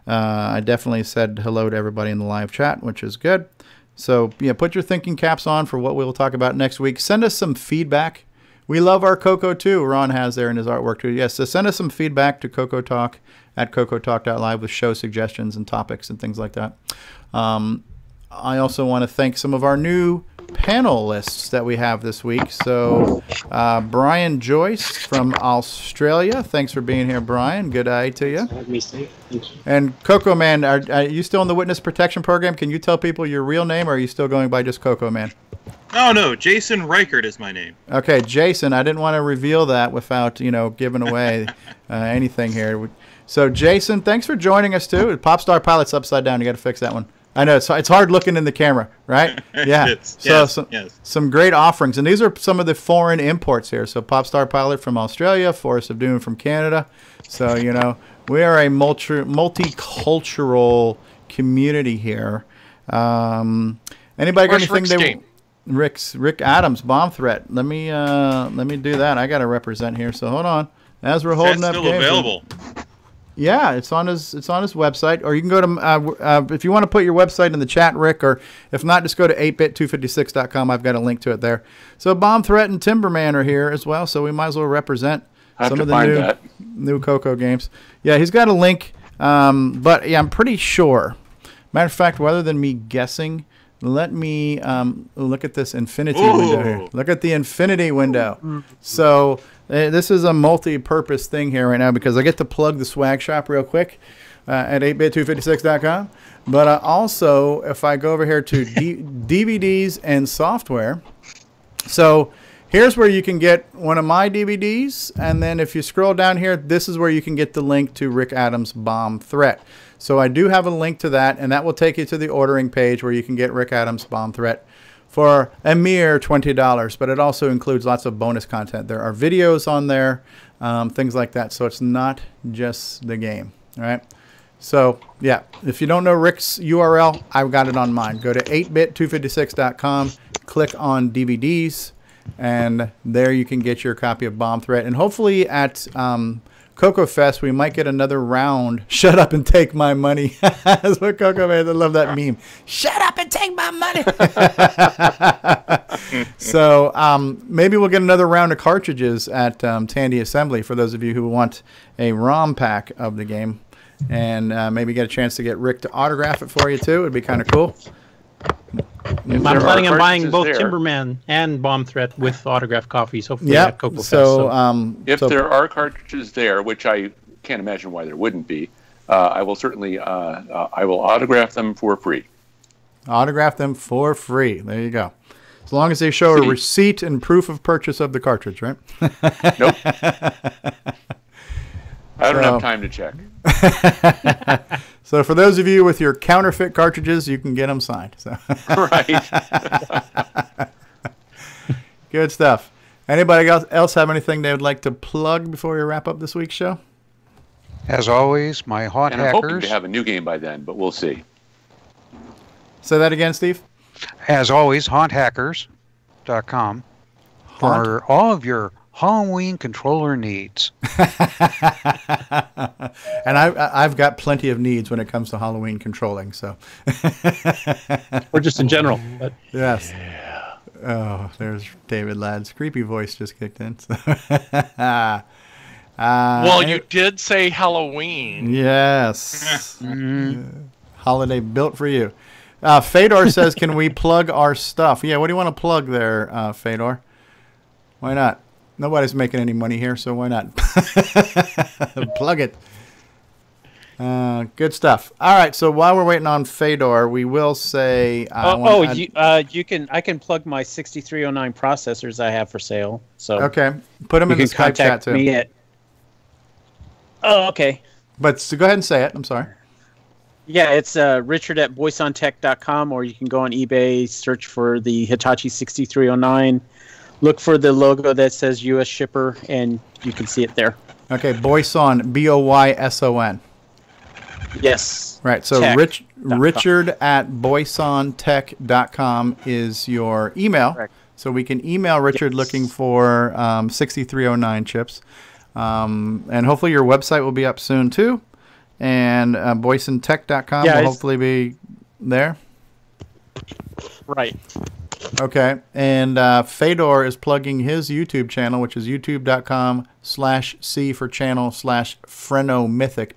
I definitely said hello to everybody in the live chat, which is good. So, yeah, put your thinking caps on for what we'll talk about next week. Send us some feedback. We love our Coco, too. Ron has there in his artwork, too. Yes, so send us some feedback to CoCoTalk at CoCoTalk.live with show suggestions and topics and things like that. I also want to thank some of our new panelists that we have this week. So Brian Joyce from Australia. Thanks for being here, Brian. Good eye to you. And Coco Man, are you still in the witness protection program? Can you tell people your real name, or are you still going by just Coco Man? Oh, no. Jason Reichert is my name. Okay, Jason. I didn't want to reveal that without, giving away anything here. So, Jason, thanks for joining us, too. Popstar Pilot's upside down. You got to fix that one. I know it's hard looking in the camera, right? Yeah. Some great offerings, and these are some of the foreign imports here. So Popstar Pilot from Australia, Forest of Doom from Canada. So we are a multicultural community here. Anybody got anything? Rick Adams, Bomb Threat. Let me do that. I got to represent here. So hold on. As we're holding up, still available. Yeah, it's on his website, or you can go to if you want to put your website in the chat, Rick, or if not, just go to 8bit256.com. I've got a link to it there. So Bomb Threat and Timberman are here as well, so we might as well represent some of the new Coco games. Yeah, he's got a link, but yeah, I'm pretty sure. Matter of fact, rather than me guessing, let me look at this infinity window here. Look at the infinity window. So this is a multi-purpose thing here right now because I get to plug the swag shop real quick at 8bit256.com. But also, if I go over here to DVDs and software, so here's where you can get one of my DVDs. And then if you scroll down here, this is where you can get the link to Rick Adams' Bomb Threat. So I do have a link to that, and that will take you to the ordering page where you can get Rick Adams' Bomb Threat for a mere $20. But it also includes lots of bonus content. There are videos on there, things like that. So it's not just the game, all right? So, yeah, if you don't know Rick's URL, I've got it on mine. Go to 8bit256.com, click on DVDs, and there you can get your copy of Bomb Threat. And hopefully at Coco Fest, we might get another round. Shut up and take my money. That's what Coco made. I love that meme. Shut up and take my money. So maybe we'll get another round of cartridges at Tandy Assembly for those of you who want a ROM pack of the game. And maybe get a chance to get Rick to autograph it for you, too. It'd be kind of cool. I'm planning on buying both Timberman and Bomb Threat with autographed copies, hopefully at Coco Fest. If there are cartridges there, which I can't imagine why there wouldn't be, I will certainly I will autograph them for free. Autograph them for free. There you go. As long as they show a receipt and proof of purchase of the cartridge, right? Nope. I don't have time to check. So for those of you with your counterfeit cartridges, you can get them signed. So. Right. Good stuff. Anybody else have anything they would like to plug before we wrap up this week's show? As always, my haunt and I'm hackers. hoping to have a new game by then, but we'll see. Say that again, Steve. As always, haunthackers.com for all of your Halloween controller needs. And I've got plenty of needs when it comes to Halloween controlling. So, or just in general. But. Yes. Oh, there's David Ladd's creepy voice just kicked in. So. Well, you did say Halloween. Yes. Holiday built for you. Fedor says, can we plug our stuff? Yeah, what do you want to plug there, Fedor? Why not? Nobody's making any money here, so why not? Plug it. Good stuff. All right, so while we're waiting on Fedor, we will say... I can plug my 6309 processors I have for sale. So okay, put them in the Skype chat, too. Me at, oh, okay. But so go ahead and say it. I'm sorry. Yeah, it's Richard at boysontech.com, or you can go on eBay, search for the Hitachi 6309. Look for the logo that says U.S. shipper, and you can see it there. Okay, Boyson, B-O-Y-S-O-N. Yes. Right, so Richard at boysontech.com is your email. Correct. So we can email Richard looking for 6309 chips. And hopefully your website will be up soon, too. And boysontech.com will hopefully be there. Right. Okay, and Fedor is plugging his YouTube channel, which is youtube.com/C for channel/Phrenomythic,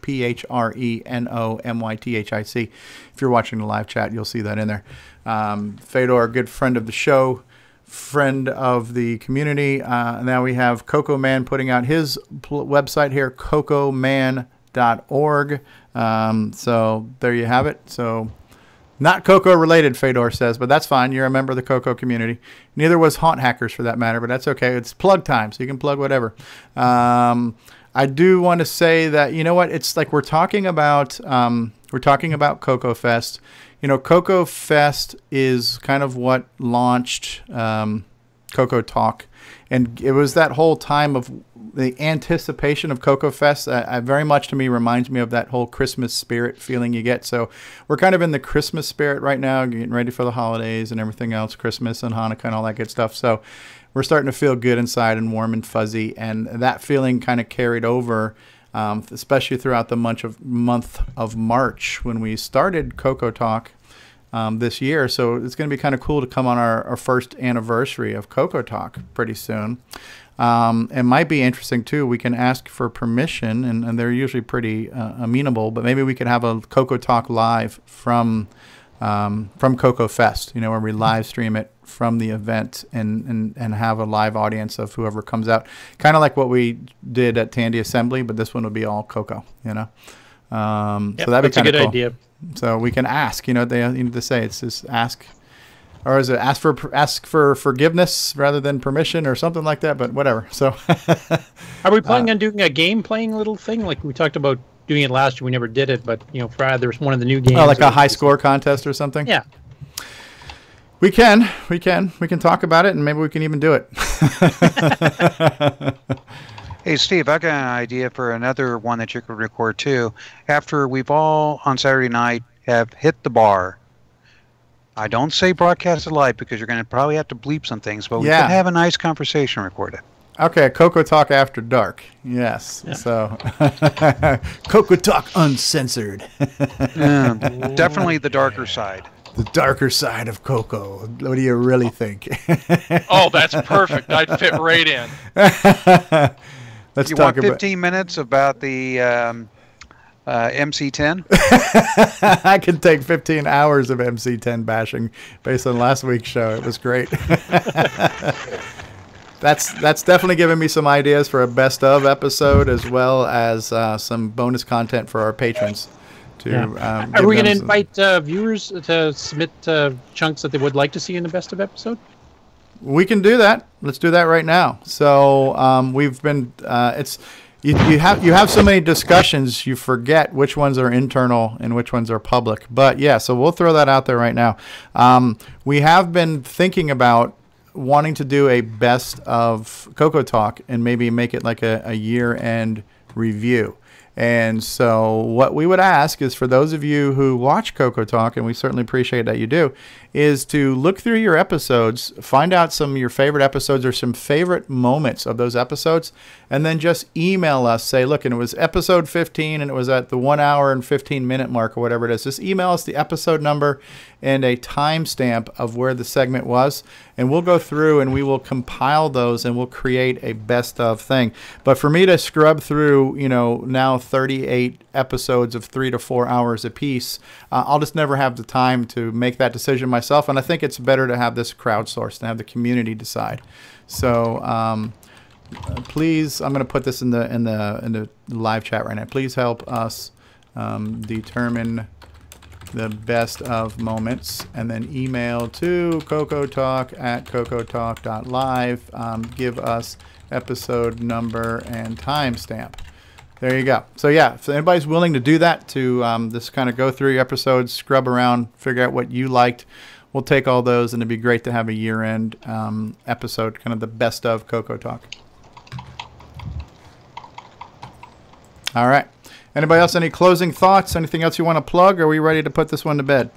Phrenomythic. If you're watching the live chat, you'll see that in there. Fedor, a good friend of the show, friend of the community. Now we have Coco Man putting out his website here, cocoman.org. So there you have it. So... not Coco related, Fedor says, but that's fine. You're a member of the Coco community. Neither was Haunt Hackers for that matter, but that's okay. It's plug time, so you can plug whatever. I do want to say that, you know what? It's like we're talking about Coco Fest. You know, Coco Fest is kind of what launched CoCoTALK, and it was that whole time of the anticipation of Coco Fest. Very much to me reminds me of that whole Christmas spirit feeling you get. So we're kind of in the Christmas spirit right now, getting ready for the holidays and everything else, Christmas and Hanukkah and all that good stuff. So we're starting to feel good inside and warm and fuzzy, and that feeling kind of carried over, especially throughout the month of March when we started CoCoTALK this year. So it's going to be kind of cool to come on our first anniversary of CoCoTALK pretty soon. It might be interesting too. We can ask for permission, and they're usually pretty amenable. But maybe we could have a CoCoTALK live from Coco Fest. You know, where we live stream it from the event and have a live audience of whoever comes out. Kind of like what we did at Tandy Assembly, but this one will be all Coco. You know, so that'd be kind of cool. Idea. So we can ask. You know, they need to say it's just ask. Or is it ask for forgiveness rather than permission or something like that? But whatever. So, are we planning on doing a game playing little thing like we talked about doing it last year? We never did it, but you know, Friday there's one of the new games. Oh, like a high score contest or something. Yeah, we can talk about it, and maybe we can even do it. Hey Steve, I got an idea for another one that you could record too. After we've all on Saturday night have hit the bar. I don't say broadcast it live because you're going to probably have to bleep some things, but we can have a nice conversation recorded. Okay, CoCoTALK After Dark. Yes. Yeah. So, CoCoTALK Uncensored. Definitely the darker side. The darker side of Coco. What do you really think? Oh, that's perfect. I'd fit right in. Let's talk about 15 minutes about the... MC10? I could take 15 hours of MC10 bashing based on last week's show. It was great. That's definitely given me some ideas for a best of episode, as well as some bonus content for our patrons. Are we going to invite viewers to submit chunks that they would like to see in the best of episode? We can do that. Let's do that right now. So we've been you have so many discussions, you forget which ones are internal and which ones are public. But yeah, so we'll throw that out there right now. We have been thinking about wanting to do a best of CoCoTalk and maybe make it like a year-end review. And so what we would ask is for those of you who watch CoCoTalk, and we certainly appreciate that you do, is to look through your episodes, find out some of your favorite episodes or some favorite moments of those episodes, and then just email us, say, look, and it was episode 15 and it was at the 1 hour and 15 minute mark or whatever it is. Just email us the episode number and a timestamp of where the segment was, and we'll go through and we will compile those and we'll create a best of thing. But for me to scrub through, now 38 episodes of 3 to 4 hours a piece, I'll just never have the time to make that decision myself, and I think it's better to have this crowdsourced and have the community decide. So please, I'm going to put this in the live chat right now. Please help us determine the best of moments, and then email to CoCoTalk@CoCoTalk.live. Give us episode number and timestamp. There you go. So yeah, if anybody's willing to do that, to just kind of go through your episodes, scrub around, figure out what you liked, we'll take all those, and it'd be great to have a year-end episode, kind of the best of CoCoTalk. All right. Anybody else, any closing thoughts? Anything else you want to plug? Or are we ready to put this one to bed?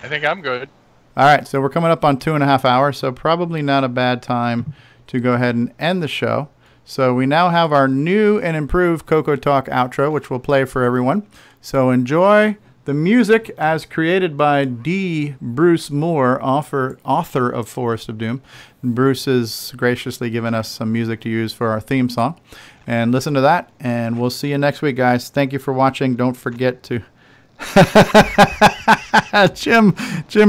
I think I'm good. All right, so we're coming up on 2.5 hours, so probably not a bad time to go ahead and end the show. So we now have our new and improved CoCoTalk outro, which we'll play for everyone. So enjoy the music as created by D. Bruce Moore, author of Forest of Doom. Bruce has graciously given us some music to use for our theme song. And listen to that, and we'll see you next week, guys. Thank you for watching. Don't forget to... Jim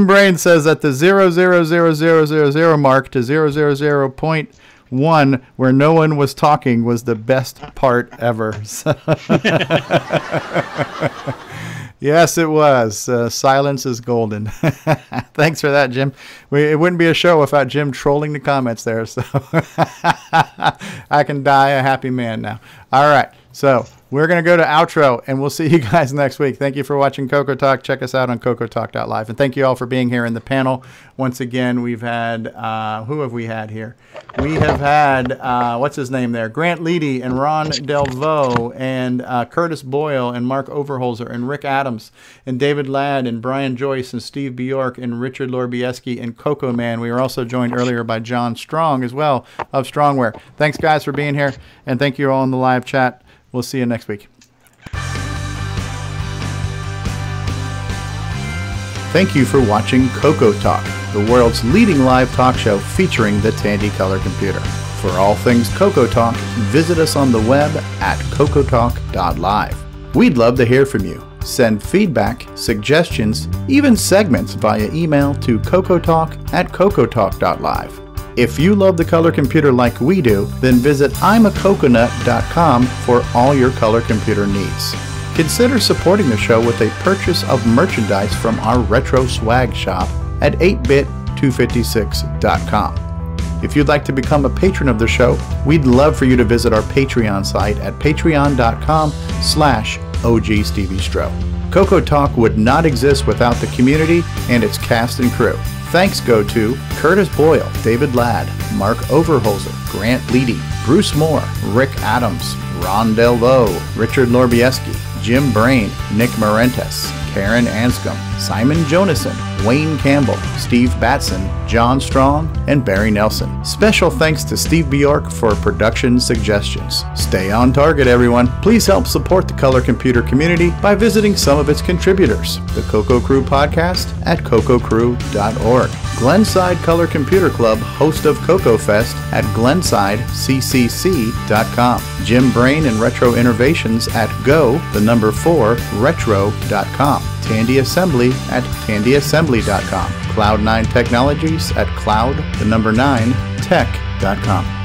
Brain says that the 0.00000 mark to 0.000.1, where no one was talking, was the best part ever. Yes, it was. Silence is golden. Thanks for that, Jim. It wouldn't be a show without Jim trolling the comments there. So I can die a happy man now. All right. So we're going to go to outro, and we'll see you guys next week. Thank you for watching CoCoTalk. Check us out on CoCoTalk.live. And thank you all for being here in the panel. Once again, we've had, who have we had here? We have had, what's his name there? Grant Leighty and Ron Delvaux and Curtis Boyle and Mark Overholser and Rick Adams and David Ladd and Brian Joyce and Steve Bjork and Richard Lorbieski and Coco Man. We were also joined earlier by John Strong as well of Strongware. Thanks, guys, for being here, and thank you all in the live chat. We'll see you next week. Thank you for watching CoCoTalk, the world's leading live talk show featuring the Tandy Color Computer. For all things CoCoTalk, visit us on the web at CoCoTalk.live. We'd love to hear from you. Send feedback, suggestions, even segments via email to CoCoTalk@CoCoTalk.live. If you love the color computer like we do, then visit imacoconut.com for all your color computer needs. Consider supporting the show with a purchase of merchandise from our retro swag shop at 8bit256.com. If you'd like to become a patron of the show, we'd love for you to visit our Patreon site at patreon.com/OGStevieStro. CoCoTalk would not exist without the community and its cast and crew. Thanks go to Curtis Boyle, David Ladd, Mark Overholser, Grant Leighty, Bruce Moore, Rick Adams, Ron Delvaux, Richard Lorbieski, Jim Brain, Nick Marentes, Karen Anscombe, Simon Jonason, Wayne Campbell, Steve Batson, John Strong, and Barry Nelson. Special thanks to Steve Bjork for production suggestions. Stay on target, everyone. Please help support the color computer community by visiting some of its contributors. The CoCo Crew podcast at cococrew.org. Glenside Color Computer Club, host of CoCo Fest at glensideccc.com. Jim Brain and Retro Innovations at go4retro.com. Tandy Assembly at tandyassembly.com. Cloud9 Technologies at cloud9tech.com.